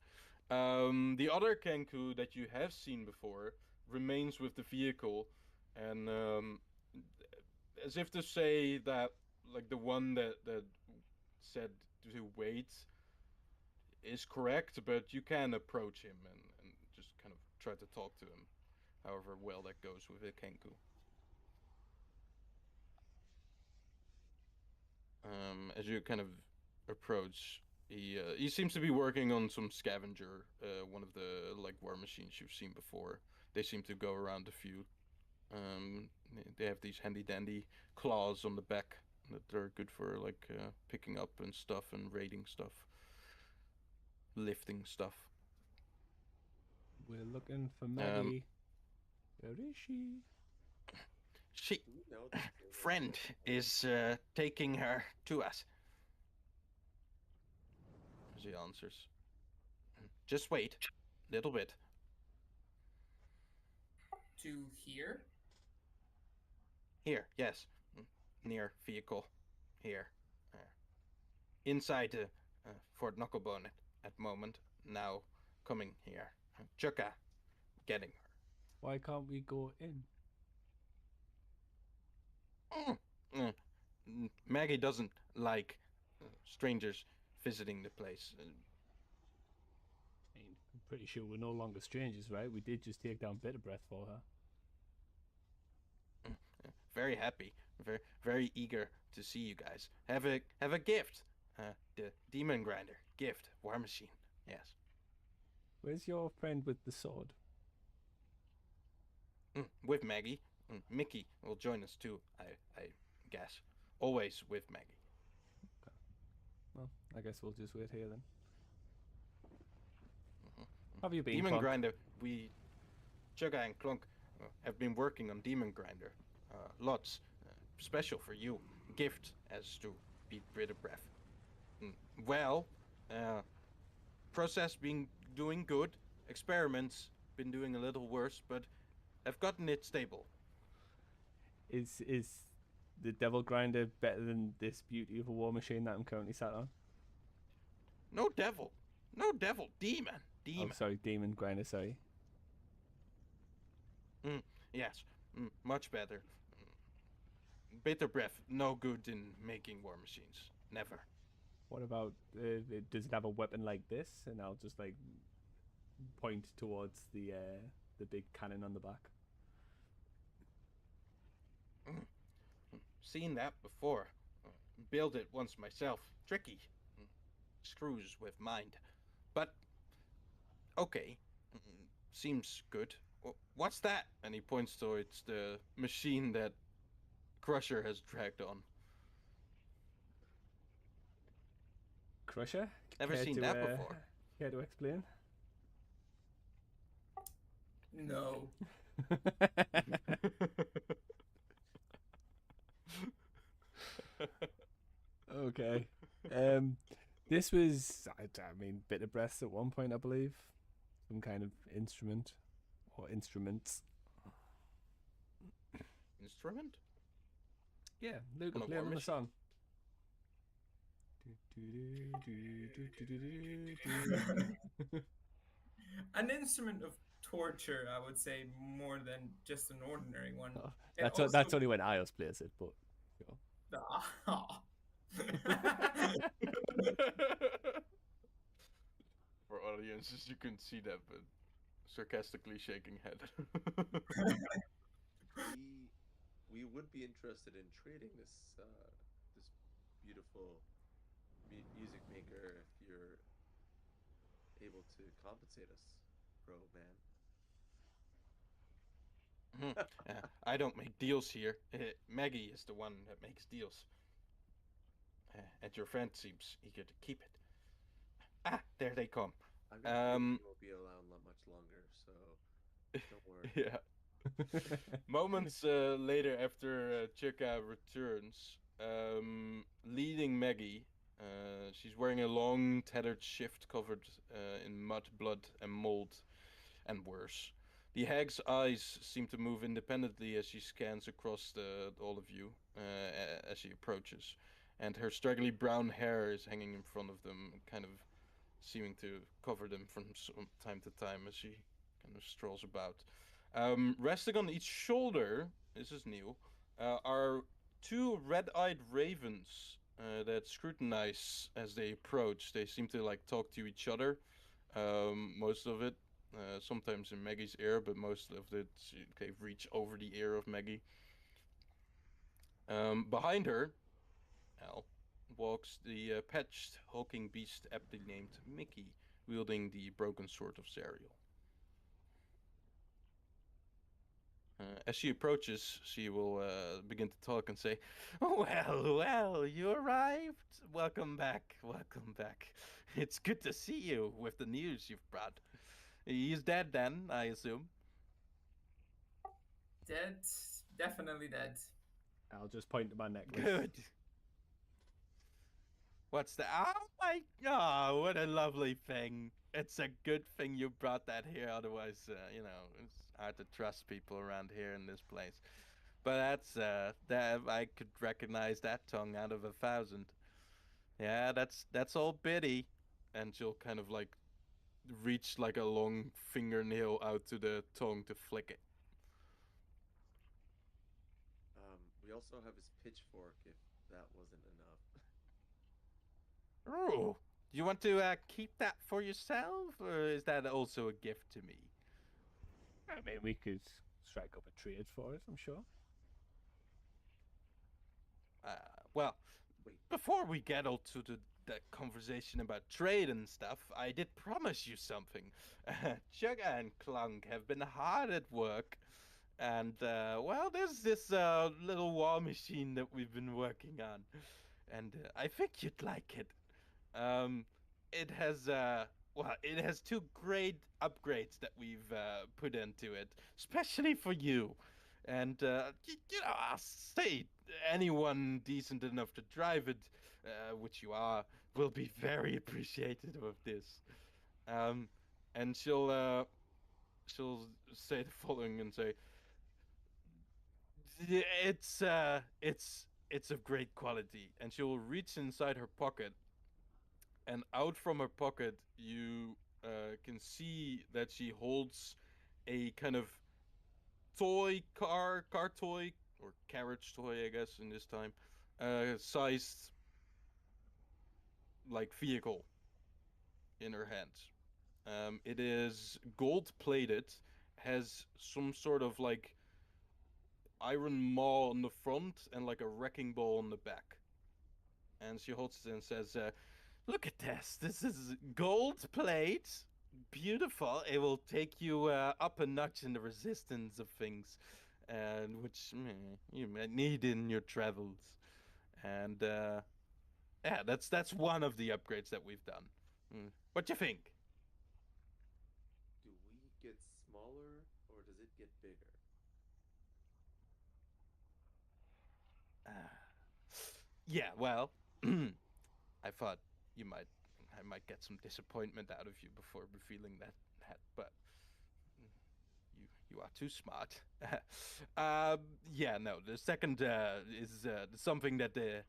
The other Kenku that you have seen before remains with the vehicle, and as if to say that, like the one that said to wait is correct, but you can approach him and just kind of try to talk to him, however well that goes with a Kenku. As you kind of approach, he seems to be working on some scavenger, one of the like war machines you've seen before. They seem to go around a few. They have these handy dandy claws on the back that are good for like picking up and stuff and raiding stuff, lifting stuff. We're looking for Maggie. Where is she? She No, friend is taking her to us. She answers. Just wait, little bit. To here? Here, yes, near vehicle. Here, inside Fort Knucklebone at moment. Now, coming here. Chuka, getting her. Why can't we go in? Maggie doesn't like strangers visiting the place. I mean, I'm pretty sure we're no longer strangers, right? We did just take down Bitter Breath for her. Very happy, very eager to see you guys. Have a gift. The Demon Grinder gift, war machine. Yes. Where's your friend with the sword? With Maggie. Mickey will join us too, I guess. Always with Maggie. Okay. Well, I guess we'll just wait here then. Have you been, Demon Clonk? Grinder, Chugga and Clunk, have been working on Demon Grinder. Lots. Special for you. Gift as to beat Bitter Breath. Well, process been doing good. Experiments been doing a little worse, but I've gotten it stable. Is the Devil Grinder better than this beauty of a war machine that I'm currently sat on? No devil, demon. Oh, sorry, Demon Grinder, sorry. Yes, much better. bitter breath, no good in making war machines. Never. What about does it have a weapon like this? And I'll just like point towards the big cannon on the back. Seen that before. Built it once myself. Tricky. Screws with mind. But okay, seems good. What's that? And he points towards the machine that Crusher has dragged on. Crusher? Never seen that before. Care to explain? No. Okay. This was, I mean, bitter breaths at one point, I believe. Some kind of instrument or instruments. Instrument? Yeah, Luke, On a play war on the machine? song. An instrument of torture, I would say, more than just an ordinary one. Oh, It that's also- that's only when Ios plays it, but Ah. For audiences, you couldn't see that, but sarcastically shaking head. We would be interested in trading this this beautiful music maker if you're able to compensate us, bro, man. I don't make deals here. Maggie is the one that makes deals. And your friend seems eager to keep it. Ah, there they come. I'm not we won't be around much longer, so don't worry. Yeah. Moments later, after Chika returns, leading Maggie, she's wearing a long, tattered shift covered in mud, blood, and mold, and worse. The hag's eyes seem to move independently as she scans across all of you as she approaches, and her straggly brown hair is hanging in front of them, kind of seeming to cover them from time to time as she kind of strolls about. Resting on each shoulder, this is new, are two red-eyed ravens that scrutinize as they approach. They seem to like talk to each other. Most of it, sometimes in Maggie's ear, but most of it they reach over the ear of Maggie. Behind her, Al, walks the patched, hulking beast aptly named Mickey, wielding the broken sword of Zariel. As she approaches, she will begin to talk and say, "Well, well, you arrived. Welcome back, welcome back. It's good to see you with the news you've brought. He's dead then, I assume." Dead, definitely dead. I'll just point to my necklace. Good. What's that? Oh my god, what a lovely thing. It's a good thing you brought that here, otherwise, it's hard to trust people around here in this place. But that I could recognize that tongue out of 1,000. Yeah, that's all Biddy. And she'll kind of like reach like a long fingernail out to the tongue to flick it. We also have his pitchfork if that wasn't enough. Oh, you want to keep that for yourself, or is that also a gift to me? I mean, we could strike up a trade for it, I'm sure. Well, Wait. before we get all to the conversation about trade and stuff, I did promise you something. Chugga and Clunk have been hard at work. And, well, there's this little war machine that we've been working on. And I think you'd like it. It has, it has two great upgrades that we've put into it, especially for you. And, I'll say anyone decent enough to drive it, which you are, will be very appreciative of this. And she'll say the following and say, it's of great quality. And she will reach inside her pocket, and out from her pocket you can see that she holds a kind of car toy or carriage toy, I guess, in this time, sized like vehicle in her hands. It is gold plated, has some sort of like iron maw on the front and like a wrecking ball on the back. And she holds it and says, "Look at this. This is gold plate. Beautiful. It will take you up a notch in the resistance of things, and which you might need in your travels." And yeah, that's one of the upgrades that we've done. What you think? Do we get smaller or does it get bigger? Uh, yeah, well, I thought you might, I might get some disappointment out of you before revealing that, but you are too smart. Yeah, no, the second is something that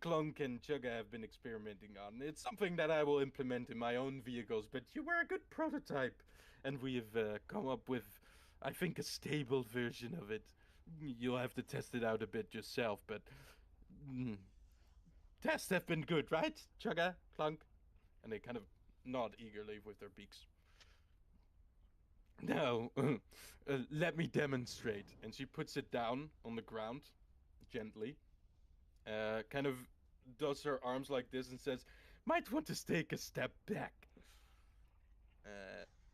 Clunk and Chugga have been experimenting on. It's something that I will implement in my own vehicles, but you were a good prototype, and we have come up with, I think, a stable version of it. You'll have to test it out a bit yourself, but mm, tests have been good, right, Chugga, Clunk? And they kind of nod eagerly with their beaks. No, let me demonstrate. And she puts it down on the ground, gently. Kind of does her arms like this and says, "Might want to take a step back."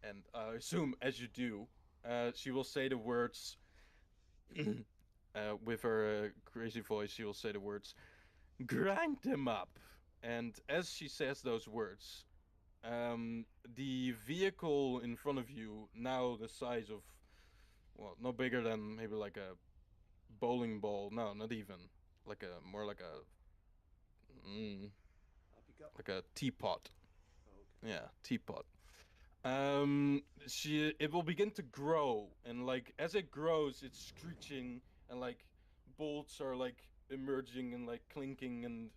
And I assume as you do, she will say the words, with her crazy voice, she will say the words, "Grind them up." And as she says those words, the vehicle in front of you, now the size of, well, no bigger than maybe like a bowling ball. No, not even. Like a more like a teapot. Oh, okay. Yeah, teapot. It will begin to grow, and like as it grows, it's screeching, and like bolts are like emerging and like clinking, and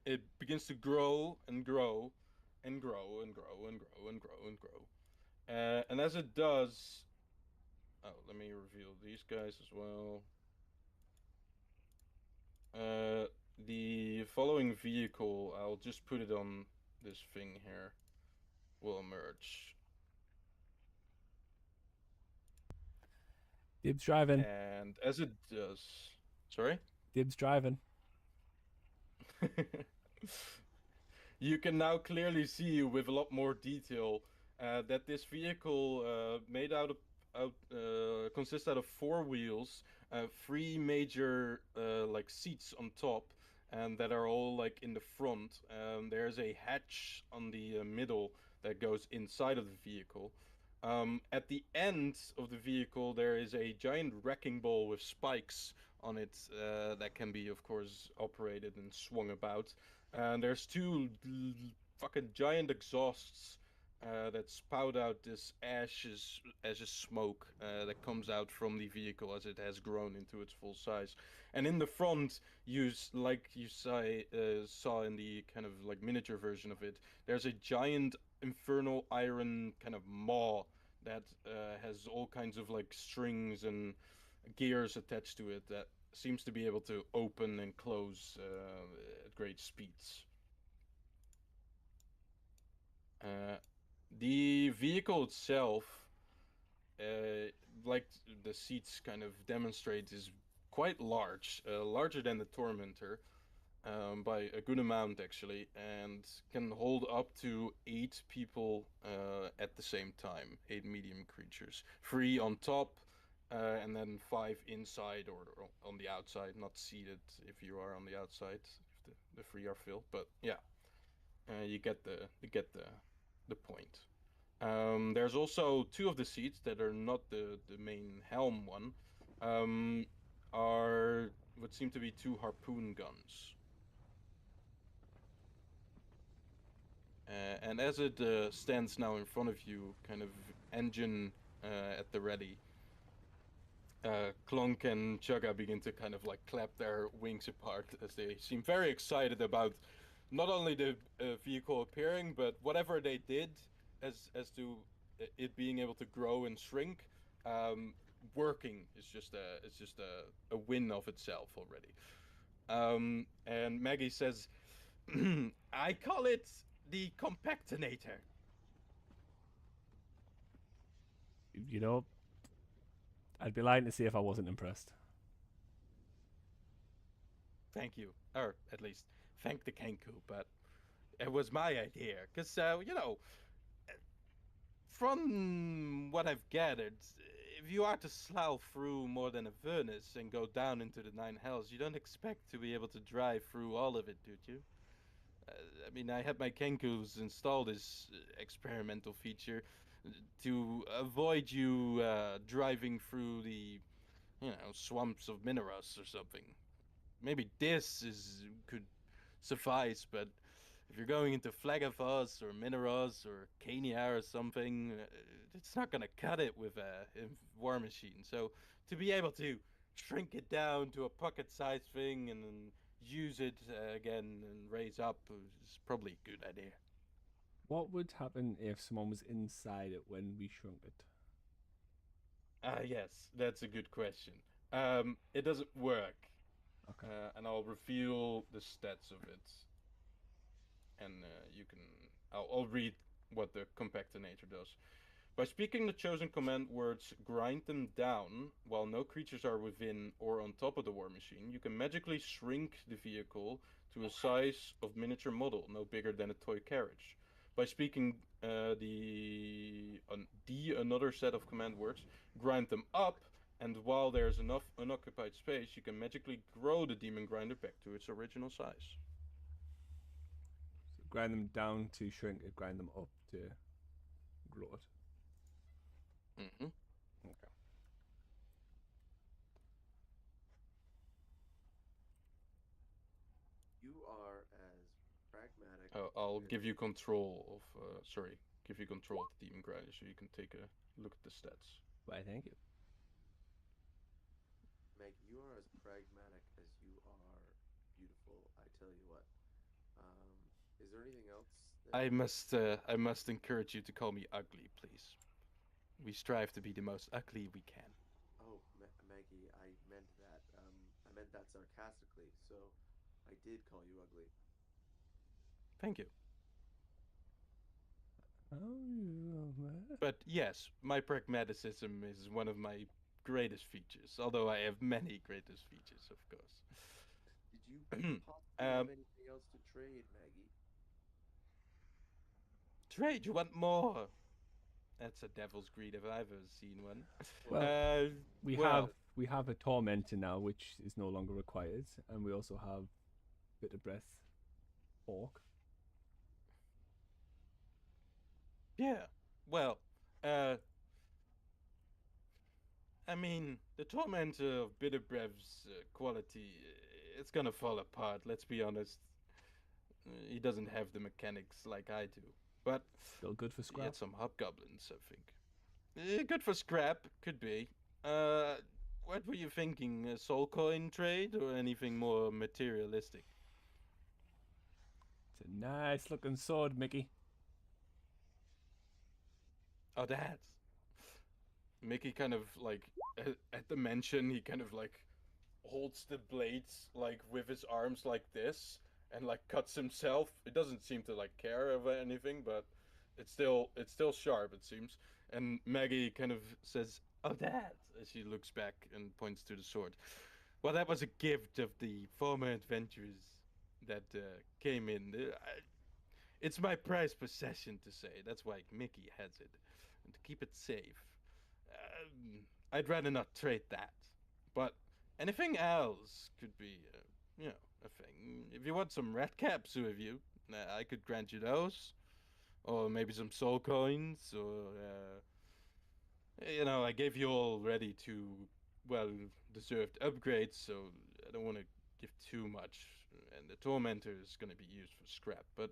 it begins to grow and grow and grow and grow and grow and grow and grow. And as it does, oh, let me reveal these guys as well. Uh, the following vehicle, I'll just put it on this thing here, will emerge. Dibs driving. And as it does, sorry? Dibs driving. You can now clearly see with a lot more detail that this vehicle made consists out of four wheels, three major like seats on top, and that are all like in the front. There's a hatch on the middle that goes inside of the vehicle. At the end of the vehicle, there is a giant wrecking ball with spikes on it that can be, of course, operated and swung about. And there's two fucking giant exhausts that spout out this ashes smoke that comes out from the vehicle as it has grown into its full size. And in the front, like you saw in the kind of like miniature version of it, there's a giant infernal iron kind of maw that has all kinds of like strings and gears attached to it that seems to be able to open and close at great speeds. The vehicle itself, like the seats kind of demonstrate, is quite large, larger than the Tormentor, by a good amount actually, and can hold up to 8 people at the same time, 8 medium creatures, 3 on top, and then 5 inside or on the outside, not seated if you are on the outside, if the 3 are filled. But yeah, you get the point. There's also 2 of the seats that are not the main helm one, are what seem to be 2 harpoon guns. And as it stands now in front of you, kind of engine at the ready, Clonk and Chugga begin to kind of like clap their wings apart as they seem very excited about not only the vehicle appearing, but whatever they did as to it being able to grow and shrink. working is just a win of itself already. And Maggie says, I call it the compactinator. You know, I'd be lying to say if I wasn't impressed. Thank you, or at least thank the Kenku, but it was my idea. Because, from what I've gathered, if you are to slough through more than a furnace and go down into the nine hells, you don't expect to be able to drive through all of it, do you? Uh, I mean, I had my Kenkus install this experimental feature to avoid you driving through the, swamps of Mineros or something. Maybe this could suffice, but if you're going into Flagafos or Mineros or Kania or something, it's not gonna cut it with a War Machine. So to be able to shrink it down to a pocket-sized thing and then use it again and raise up is probably a good idea. What would happen if someone was inside it when we shrunk it? Yes, that's a good question. It doesn't work, Okay. and I'll reveal the stats of it, and I'll read what the compactinator does. By speaking the chosen command words, grind them down, while no creatures are within or on top of the war machine, you can magically shrink the vehicle to a size of miniature model, no bigger than a toy carriage. By speaking the another set of command words, grind them up, and while there's enough unoccupied space, you can magically grow the demon grinder back to its original size. So grind them down to shrink it, grind them up to grow it. Mm-hmm. Okay. You are as pragmatic. I'll as- give you control of. Give you control of the demon grinder, so you can take a look at the stats. Why, thank you. Meg, you are as pragmatic as you are beautiful. I tell you what. Um, is there anything else that I must encourage you to call me ugly, please. We strive to be the most ugly we can. Oh, Maggie, I meant that. I meant that sarcastically. So, I did call you ugly. Thank you. Oh, But yes, my pragmaticism is one of my greatest features, although I have many greatest features, of course. Did you possibly have Um, anything else to trade, Maggie? Trade, you want more? That's a devil's greed if I've ever seen one. Well, Uh, we well, have a tormentor now, which is no longer required, and we also have bit of breath, orc. yeah. Well, uh, I mean, the tormentor of Bitterbrev's quality, it's gonna fall apart, let's be honest. He doesn't have the mechanics like I do. But Still good for he scrap. had some hobgoblins, I think. Good for scrap, could be. What were you thinking? A soul coin trade or anything more materialistic? It's a nice looking sword, Mickey. Oh, that. Mickey kind of like at the mention, he kind of like holds the blades like with his arms like this and like cuts himself. It doesn't seem to like care of anything, but it's still sharp it seems. And Maggie kind of says, "Oh, that," as she looks back and points to the sword. Well, that was a gift of the former adventurers that came in. It's my prized possession to say. That's why Mickey has it, and to keep it safe. I'd rather not trade that, but anything else could be, a thing. If you want some red caps with you, I could grant you those, or maybe some soul coins, or I gave you already two well-deserved upgrades, so I don't want to give too much. And the tormentor is going to be used for scrap, but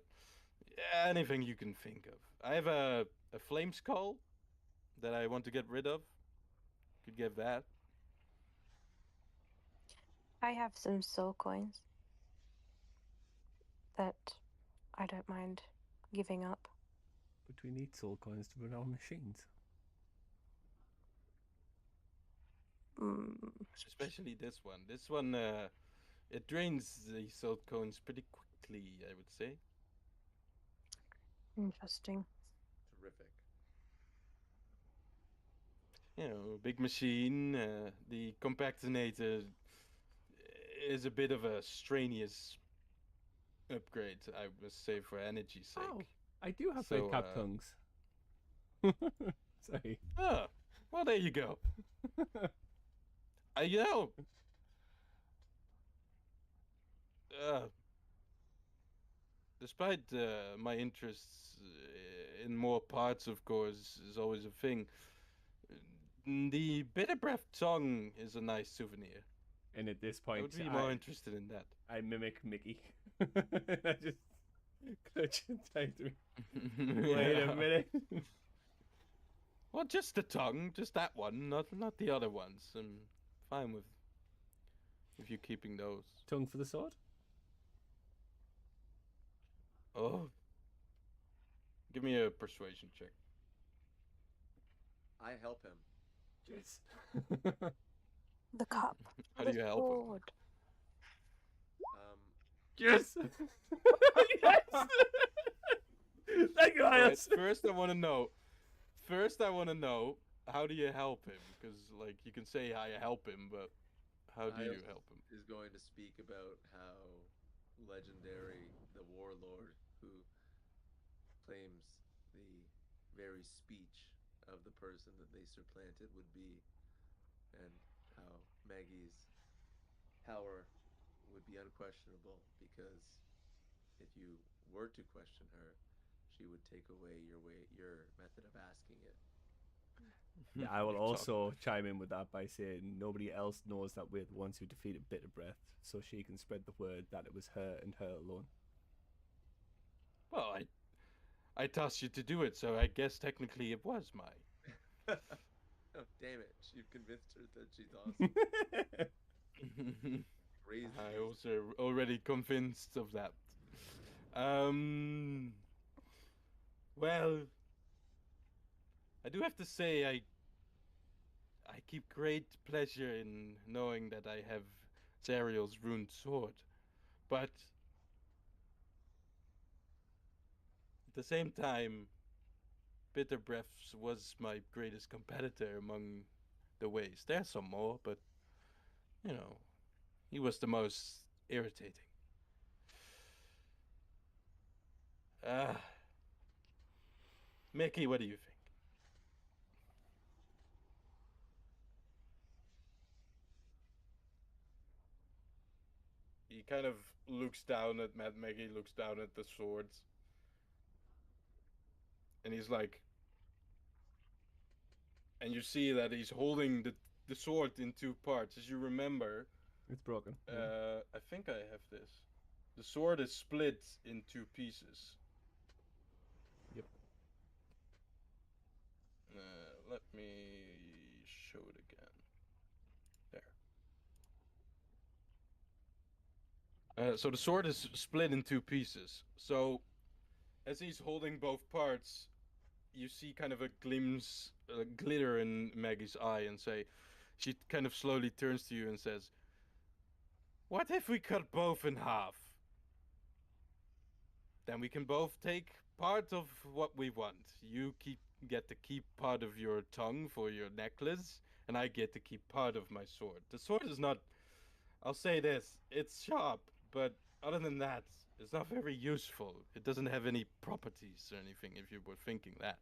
anything you can think of. I have a flame skull that I want to get rid of. Could give that. I have some soul coins that I don't mind giving up. But we need soul coins to run our machines. Especially this one. This one, it drains the salt coins pretty quickly, I would say. Interesting. Terrific. You know, big machine. The compactinator is a bit of a strenuous upgrade, I must say, for energy's sake. Oh, I do have So, red cap tongues. Sorry. Ah, well, there you go. You know, despite my interests in more parts, of course, is always a thing. The bitter breath tongue is a nice souvenir. And at this I point, would be more interested in that. I mimic Mickey. I just clutch inside me. Wait a minute. Well, just the tongue, just that one, not the other ones. I'm fine with you keeping those. Tongue for the sword? Oh, give me a persuasion check. I help him. Yes. The cup. How the do you help him? sword. Yes. Yes. Thank you, Right, Hylas. first, I want to know. How do you help him? Because like you can say I help him, but how do you help him? Is going to speak about how legendary the warlord who claims the very speech of the person that they supplanted would be, and how Maggie's power would be unquestionable because if you were to question her, she would take away your method of asking it. Yeah, I will Talk. also chime in with that by saying nobody else knows that we're the ones who defeated Bitter Breath, so she can spread the word that it was her and her alone. Well, I tasked you to do it, so I guess technically it was mine. Oh, damn it. You've convinced her that she's awesome. Crazy. I was already convinced of that. Well, I do have to say I keep great pleasure in knowing that I have Zariel's ruined sword, but at the same time, Bitter Breaths was my greatest competitor among the ways. There's some more, but you know, he was the most irritating. Mickey, what do you think? He kind of looks down at Matt Maggie, looks down at the swords. And he's like, and you see that he's holding the sword in two parts. As you remember, It's broken. I think I have this. The sword is split in two pieces. Yep. Let me show it again. There. So the sword is split in two pieces. So as he's holding both parts, you see kind of a glitter in Maggie's eye, and she kind of slowly turns to you and says, "What if we cut both in half? Then we can both take part of what we want. You get to keep part of your tongue for your necklace, and I get to keep part of my sword. The sword is not, I'll say this, it's sharp, but other than that, it's not very useful. It doesn't have any properties or anything, if you were thinking that."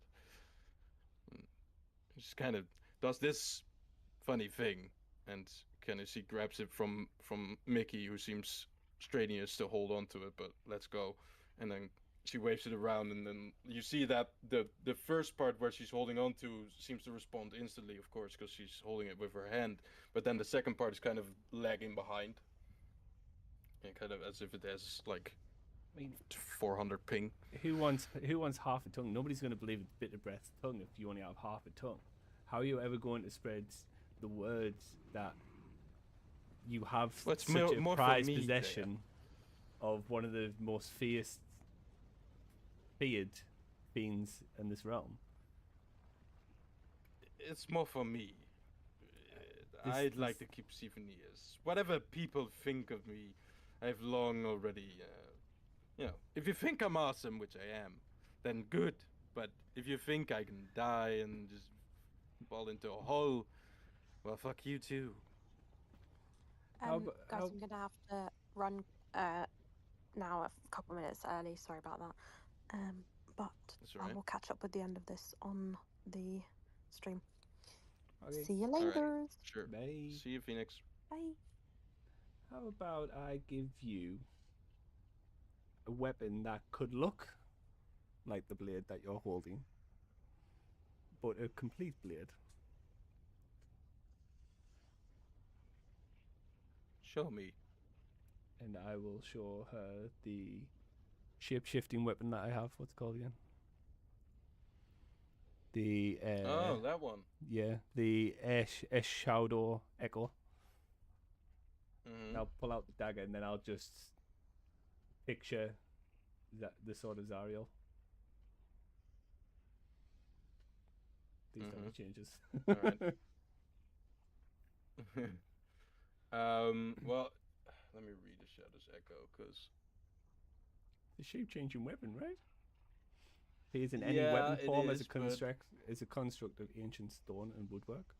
It just kind of does this funny thing, and kind of she grabs it from Mickey, who seems strenuous to hold on to it, but let's go. And then she waves it around, and then you see that the first part where she's holding on to seems to respond instantly, of course, because she's holding it with her hand. But then the second part is kind of lagging behind, and kind of as if it has like 400 ping. Who wants half a tongue? Nobody's going to believe it's Bitter Breath's tongue if you only have half a tongue. How are you ever going to spread the words that you have such a prized possession of one of the most feared fiends in this realm? It's more for me. I'd like to keep souvenirs. Whatever people think of me, I've long already, if you think I'm awesome, which I am, then good. But if you think I can die and just fall into a hole, well, fuck you too. Guys, I'm gonna have to run now a couple minutes early. Sorry about that. But That's all right. we'll catch up with the end of this on the stream. Okay. See you All right. later. Sure. Bye. See you, Phoenix. Bye. How about I give you a weapon that could look like the blade that you're holding, but a complete blade? Show me. And I will show her the shape-shifting weapon that I have. What's it called again? The Oh, that one. yeah, the Shadow Echo. Mm-hmm. I'll pull out the dagger and then I'll just picture the sword of Zariel. These Mhm. changes. All right. Well, let me read the Shadow's Echo, because The shape-changing weapon, right? Appears in any Yeah, weapon it form as a is, but- construct of ancient stone and woodwork.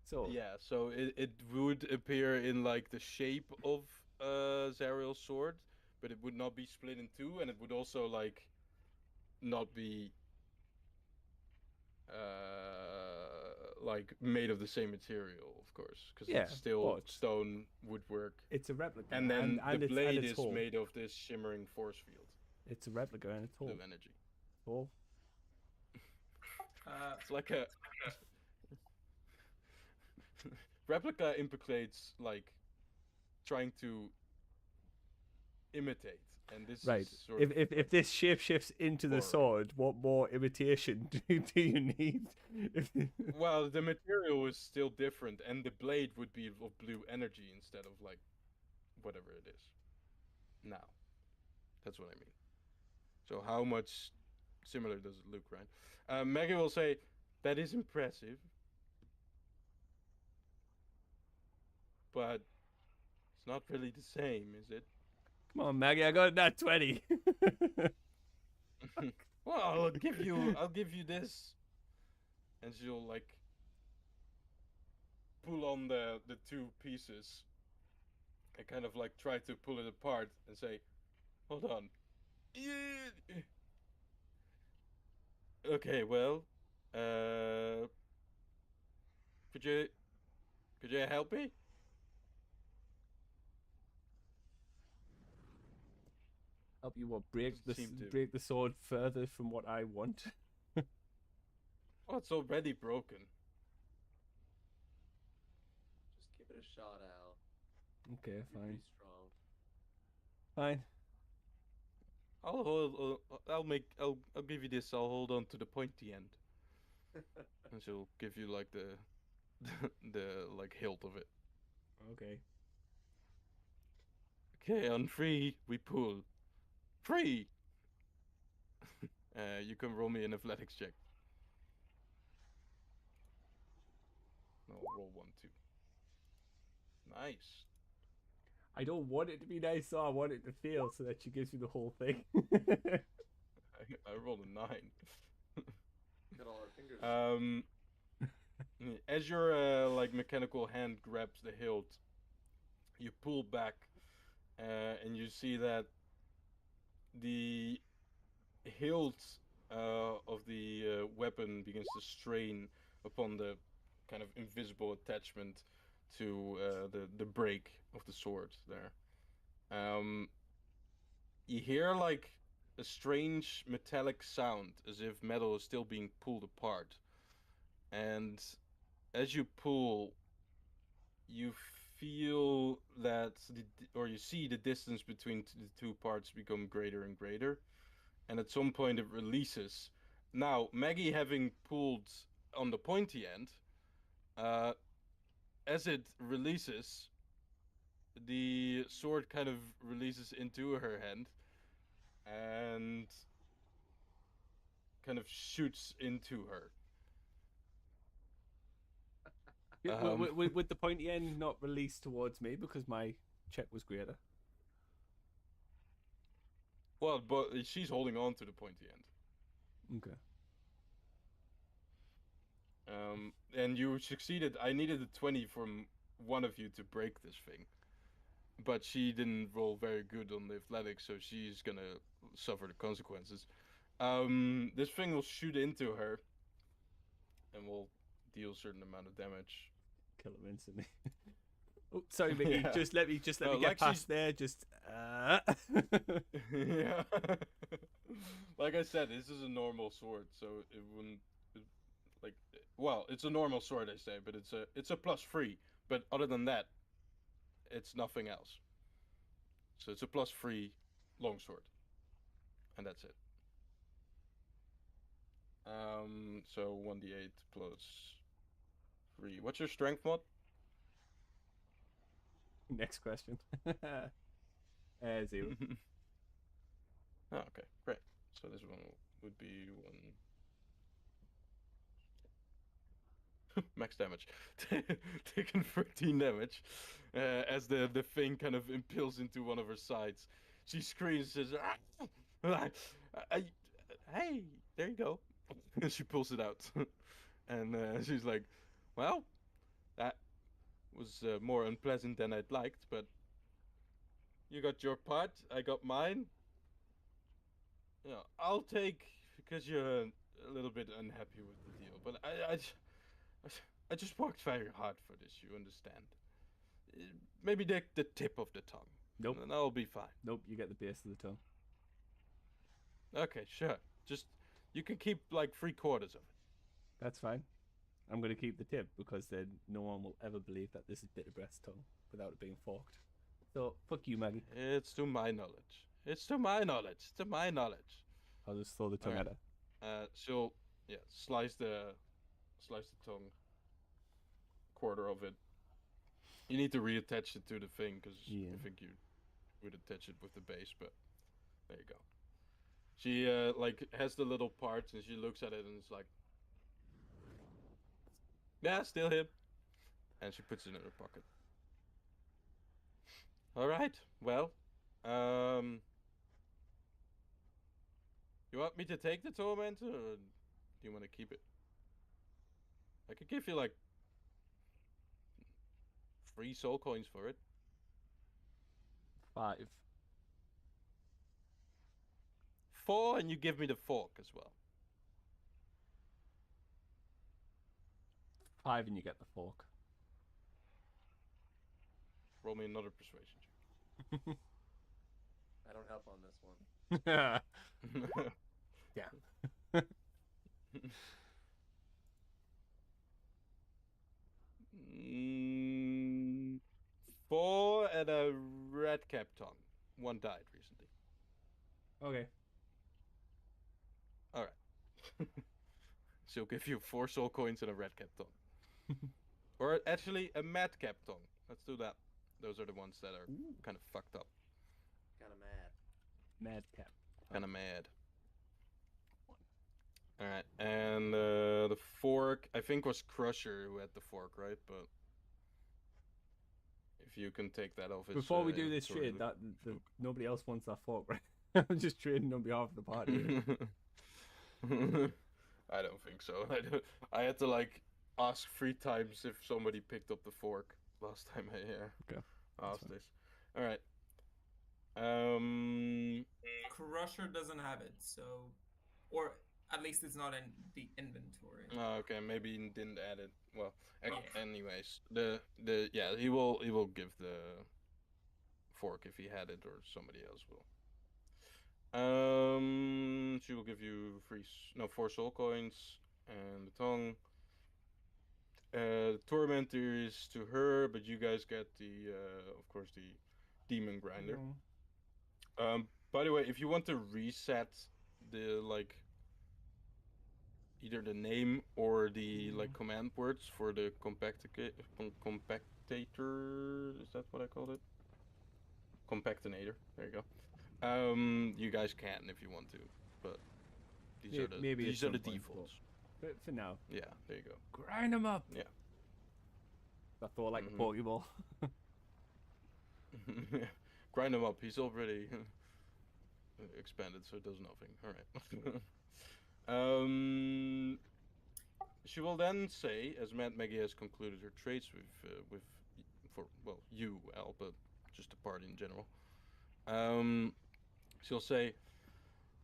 So yeah, so it would appear in like the shape of Zariel's sword, but it would not be split in two, and it would also like not be like made of the same material, of course, because Yeah, it's still but stone woodwork, it's a replica, and then and the blade it's is whole. made of this shimmering force field, It's a replica and it's blue whole. energy. Whole. It's like a replica implicates like trying to imitate, and this Right. is sort If this shape shifts into the borrowing. sword, what more imitation do you need? Well, the material is still different, and the blade would be of blue energy instead of like whatever it is. Now, that's what I mean. So how much similar does it look, right? Maggie will say, "That is impressive, but it's not really the same, is it?" Come on, Maggie, I got that 20. Well, I'll give you this, and she'll like pull on the two pieces and kind of like try to pull it apart and say, "Hold on." Okay, well, uh, could you help me? Help you what? Break Doesn't seem to. break the sword further from what I want. Oh, it's already broken. Just give it a shot, Al. Okay, You're fine. pretty strong. Fine. I'll hold. I'll give you this. I'll hold on to the pointy end, and she'll give you like the, the like hilt of it. Okay. Okay, on three we pull. 3. You can roll me an athletics check. No, roll 1, 2. Nice. I don't want it to be nice, so I want it to fail so that she gives me the whole thing. I rolled a 9. Got all our fingers. As your like mechanical hand grabs the hilt, you pull back, and you see that the hilt of the weapon begins to strain upon the kind of invisible attachment to the break of the sword there. You hear like a strange metallic sound as if metal is still being pulled apart. And as you pull, you feel that or you see the distance between the two parts become greater and greater. And at some point it releases. Now, Maggie having pulled on the pointy end, as it releases, the sword kind of releases into her hand and kind of shoots into her. Would the pointy end not release towards me because my check was greater? Well, but she's holding on to the pointy end. Okay. And you succeeded. I needed a 20 from one of you to break this thing. But she didn't roll very good on the athletics, so she's gonna suffer the consequences. This thing will shoot into her and will deal a certain amount of damage. Kill him instantly. Oh, sorry, Vicky. Yeah. Just let me get like past there. Just. Yeah. Like I said, this is a normal sword, so it wouldn't. Well, it's a normal sword, I say, but it's a +3. But other than that, it's nothing else. So it's a +3 longsword, and that's it. So 1d8 +3. What's your strength mod? Next question. 0. Oh, okay, great. So this one would be 1 max damage. Taking 13 damage as the thing kind of impales into one of her sides. She screams, says, "Ah! Hey, there you go." And she pulls it out. And she's like, well, that was more unpleasant than I'd liked, but you got your part, I got mine. You know, I'll take, because you're a little bit unhappy with the deal, but I just worked very hard for this, you understand. Maybe the tip of the tongue. Nope. And I'll be fine. Nope, you get the base of the tongue. Okay, sure. Just, you can keep like 3/4 of it. That's fine. I'm going to keep the tip because then no one will ever believe that this is Bitterbreast's tongue without it being forked. So, fuck you, Maggie. It's to my knowledge. It's to my knowledge. To my knowledge. I'll just throw the tongue Alright. at her. She'll, slice the tongue, quarter of it. You need to reattach it to the thing because I think you would attach it with the base, but there you go. She like has the little parts and she looks at it and it's like, yeah, still him. And she puts it in her pocket. All right. Well, you want me to take the tormentor, or do you want to keep it? I could give you like 3 soul coins for it. 5. 4, and you give me the fork as well. 5 and you get the fork. Roll me another persuasion check. I don't help on this one. Yeah. 4 and a red cap tongue. 1 died recently. Okay. All right. She'll give you 4 soul coins and a red cap tongue. Or actually a madcap tongue. Let's do that. Those are the ones that are kind of fucked up. Kind of mad. Madcap. Kind of mad. All right, and the fork, I think was Crusher who had the fork, right? But if you can take that off his... Before we do this trade, nobody else wants that fork, right? I'm just trading on behalf of the party. I don't think so. I had to like ask 3 times if somebody picked up the fork last time I asked this. All right. Crusher doesn't have it, so, or at least it's not in the inventory. Oh, okay, maybe he didn't add it. Well, anyways, he will give the fork if he had it, or somebody else will. She will give you 4 soul coins and the tongue. Tormentor is to her, but you guys get the, of course, the demon grinder. By the way, if you want to reset the like either the name or the like command words for the compactator, is that what I called it? Compactinator. There you go. You guys can if you want to, but these are the defaults. But for now, yeah, there you go. grind them up. Yeah. I thought like Mhm. a Pokeball. Grind him up. He's already expanded, so it does nothing. All right. She will then say, as Mad Maggie has concluded her trades with, for well, you, Al, but just the party in general. She'll say,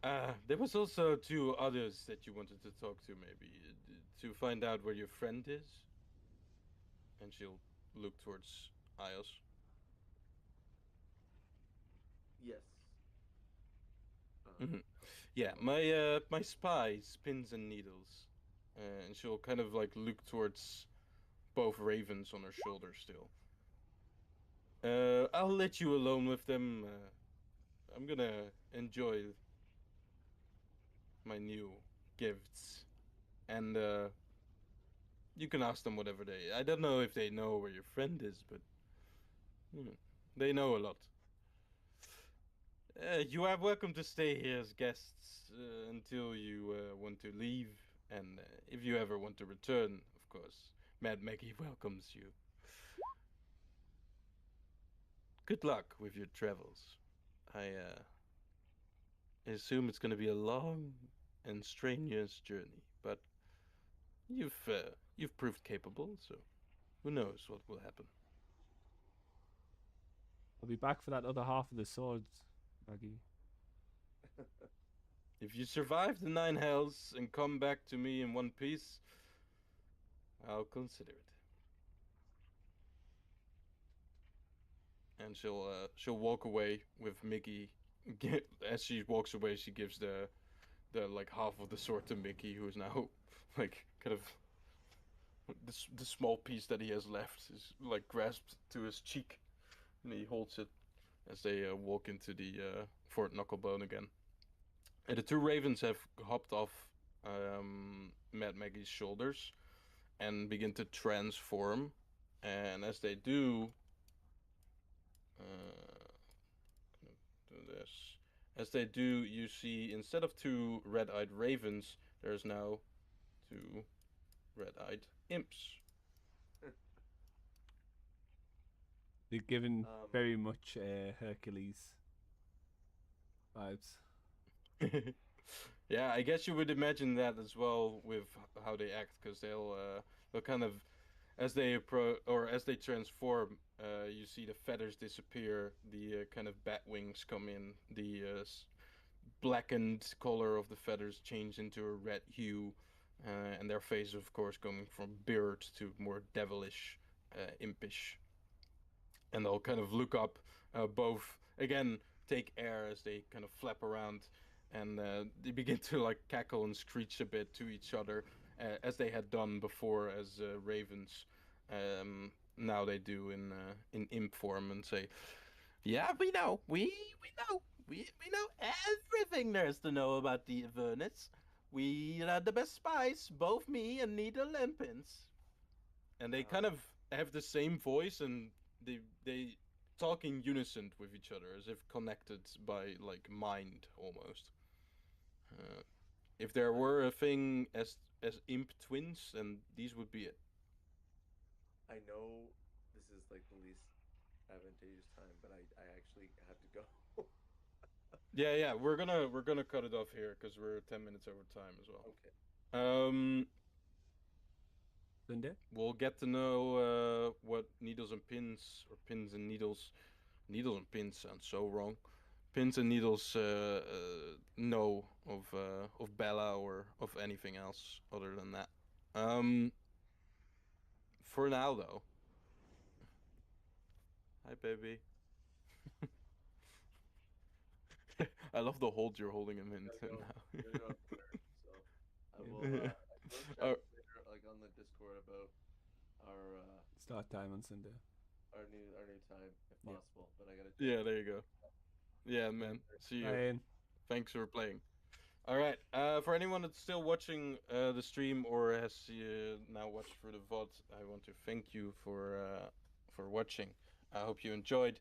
there was also two others that you wanted to talk to, maybe, to find out where your friend is. And she'll look towards Ios. Yes. Mhm. Yeah, my spies, pins and needles, and she'll kind of like look towards both ravens on her shoulder still. I'll let you alone with them. I'm gonna enjoy my new gifts, and you can ask them whatever they. I don't know if they know where your friend is, but they know a lot. You are welcome to stay here as guests until you want to leave, and if you ever want to return, of course, Mad Maggie welcomes you. Good luck with your travels. I assume it's going to be a long and strenuous journey, but you've proved capable, so who knows what will happen. I'll be back for that other half of the swords, Maggie. If you survive the 9 hells and come back to me in one piece, I'll consider it. And she'll walk away with Mickey. As she walks away, she gives the like half of the sword to Mickey, who is now like kind of the small piece that he has left is like grasped to his cheek, and he holds it as they walk into the Fort Knucklebone again. And the two ravens have hopped off Mad Maggie's shoulders and begin to transform. And as they do, do this. As they do, you see instead of two red-eyed ravens, there's now two red-eyed imps. They're given Um, very much Hercules vibes. Yeah, I guess you would imagine that as well with how they act, because they'll kind of as they as they transform, you see the feathers disappear, the kind of bat wings come in, the blackened color of the feathers change into a red hue, and their face, of course, going from bird to more devilish, impish. And they'll kind of look up, both again take air as they kind of flap around, and they begin to like cackle and screech a bit to each other, as they had done before as ravens. Now they do in imp form and say, "Yeah, we know, we know, we know everything there is to know about the Avernus. We are the best spies, both me and Needle and Pins." And they kind of have the same voice, and they talk in unison with each other as if connected by like mind almost. Uh, if there were a thing as imp twins, then these would be it. I know this is like the least advantageous time, but I actually have to go. Yeah, we're gonna cut it off here because we're 10 minutes over time as well. Okay. Sunday? We'll get to know what needles and pins, or pins and needles. Needles and pins sounds so wrong. Pins and needles know of Bella or of anything else other than that. For now though. Hi, baby. I love the hold you're holding him in Gotta go. now. Gotta go after work, so I will. I will Oh. chat later, like on the Discord, about our Start time on Sunday. our new time if Yeah. possible. But I gotta. Yeah, there you go. Yeah, man. See you. Bye. Thanks for playing. All right. For anyone that's still watching the stream or has now watched through the VOD, I want to thank you for watching. I hope you enjoyed.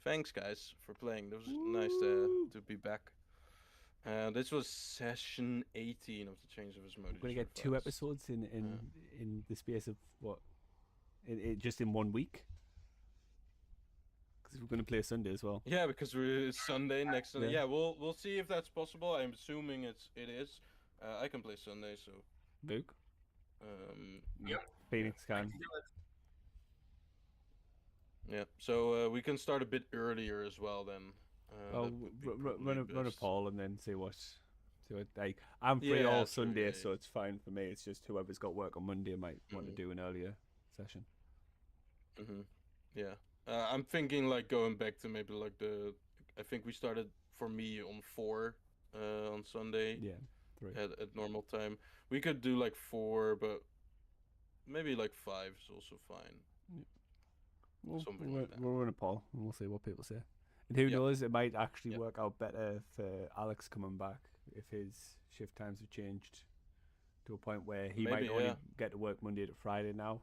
Thanks, guys, for playing. It was nice to be back. This was session 18 of the Change of Asmodeus. We're gonna get 2 episodes in the space of what, just in 1 week? Because we're going to play Sunday as well. Yeah, because it's Sunday next Sunday. Yeah. Yeah, we'll see if that's possible. I'm assuming it is. I can play Sunday, so Luke, Yep. Phoenix I can. can do it. yeah. So we can start a bit earlier as well then. Well, that would be run a probably best. poll and then see what. Like, I'm free Yeah, all true, Sunday, yeah, so it's fine for me. It's just whoever's got work on Monday might want to do an earlier session. Yeah. I'm thinking like going back to maybe like I think we started for me on 4 on Sunday. Yeah, 3. At normal time. We could do like 4, but maybe like 5 is also fine. Something like that. We'll run a poll and we'll see what people say. And who knows, it might actually Yep. work out better for Alex coming back if his shift times have changed to a point where he might Maybe, only yeah. get to work Monday to Friday now.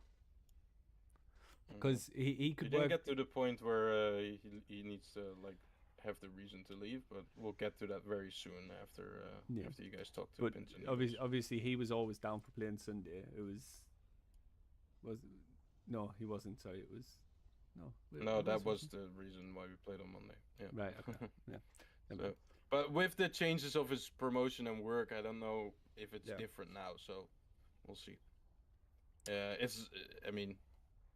Mhm. Because he He could didn't work. get to the point where he needs to like have the reason to leave, but we'll get to that very soon after after you guys talk to But Pins and obviously he was always down for playing Sunday. It was no, he wasn't. Sorry, it was no. No, that was wasn't. the reason why we played on Monday. Yeah. Right. Okay. Yeah. So, but with the changes of his promotion and work, I don't know if it's Yeah. different now. So we'll see. It's. I mean,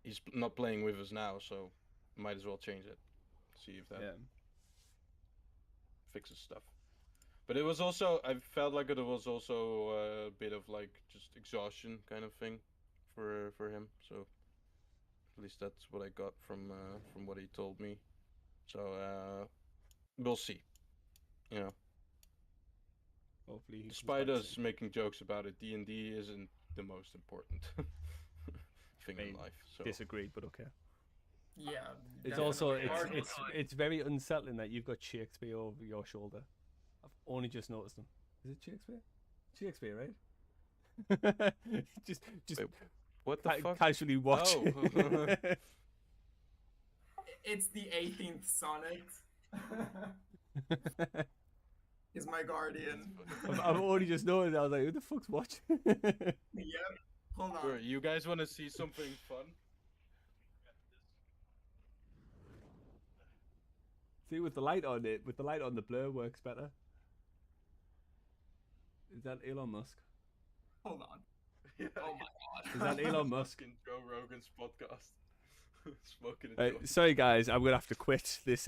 he's not playing with us now, so might as well change it. See if that fixes stuff. But it was also. I felt like it was also a bit of like just exhaustion kind of thing for him. So at least that's what I got from what he told me. So we'll see. You know. Hopefully, he Despite comes back us soon. making jokes about it, D&D isn't the most important thing in life. So Disagreed, but okay. Yeah. It's definitely. also Hard- it's very unsettling that you've got Shakespeare over your shoulder. I've only just noticed him. Is it Shakespeare? Shakespeare, right? just Wait, what the fuck? casually watch. Oh. It's the 18th sonnet. Is my guardian. I've only just noticed. I was like, who the fuck's watching? Yep. Hold on. Sure, you guys want to see something fun? See, with the light on it, with the light on, the blur works better. Is that Elon Musk? Hold on. Yeah. Oh my god. Is that Elon Musk? In Joe Rogan's podcast. Smoking a Right, joint. sorry guys, I'm gonna have to quit this.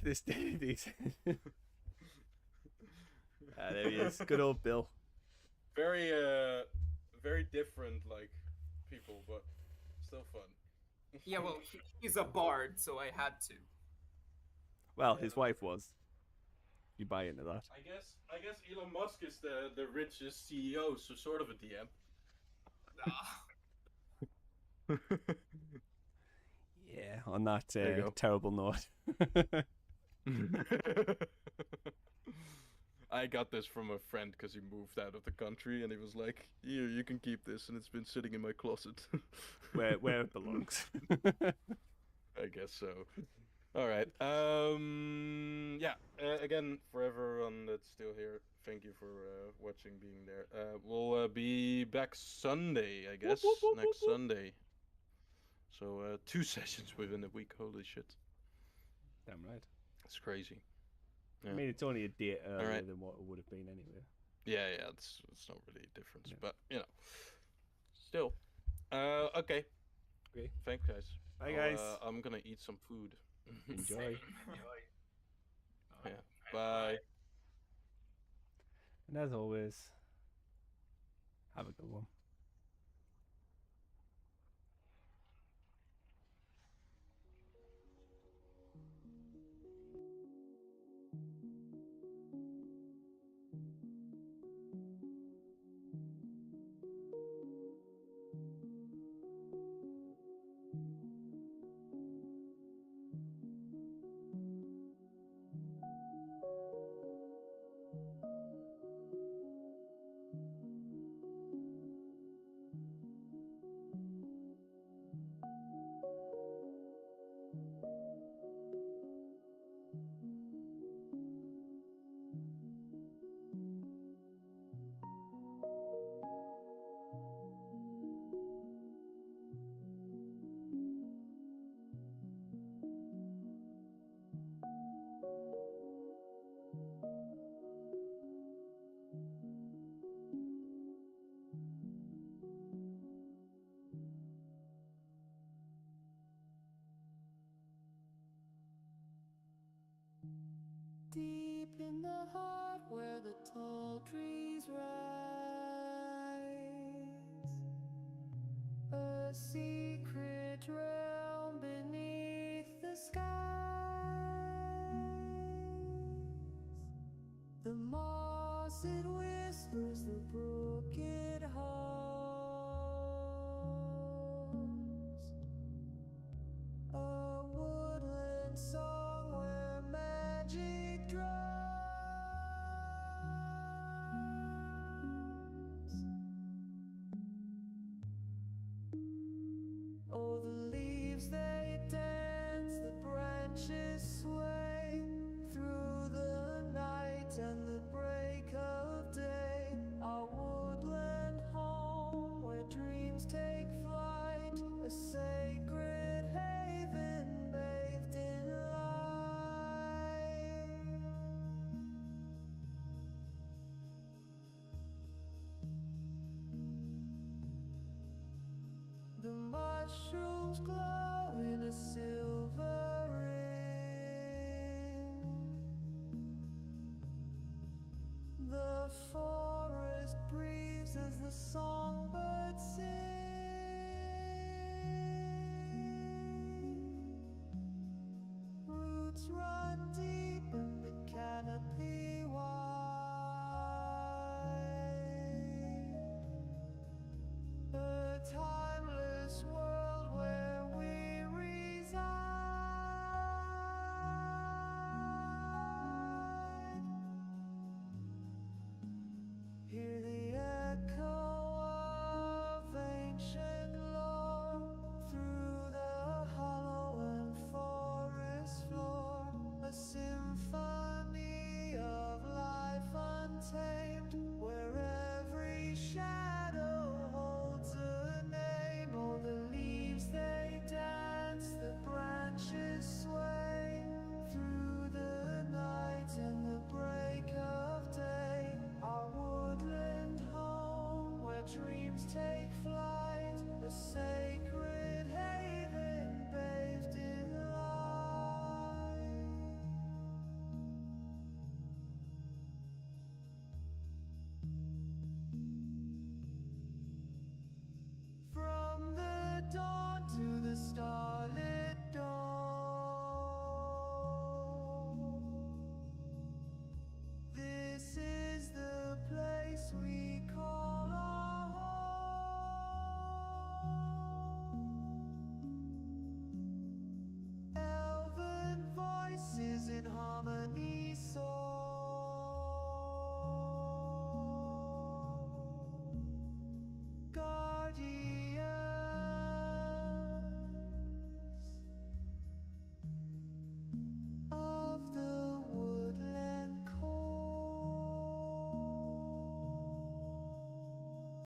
This these. There he is. Good old Bill. Very very different like people, but still fun. Yeah, well, he's a bard, so I had to. Well, his wife was. You buy into that? I guess Elon Musk is the richest CEO, so sort of a DM. Ah. Yeah. On that There you go. terrible note. I got this from a friend because he moved out of the country, and he was like, "Here, you can keep this," and it's been sitting in my closet. where it belongs. I guess so. All right. Yeah. Again, for everyone that's still here, thank you for watching, being there. We'll be back Sunday, I guess, next Sunday. So 2 sessions within a week. Holy shit. Damn right. It's crazy. I mean, it's only a day earlier right. than what it would have been anyway. Yeah, it's not really a difference, but you know, still. Okay. Okay. Thanks, guys. Bye, guys. I'm gonna eat some food. Enjoy. Same. Yeah. Bye. And as always, have a good one. The moss it whispers the brook it hums. A woodland song where magic drums. Oh, the leaves they dance, the branches sway through the night and the break of day. Our woodland home where dreams take flight, a sacred haven bathed in light. The mushrooms glow in a silver ring. The forest breathes as the songbirds sing. Roots rise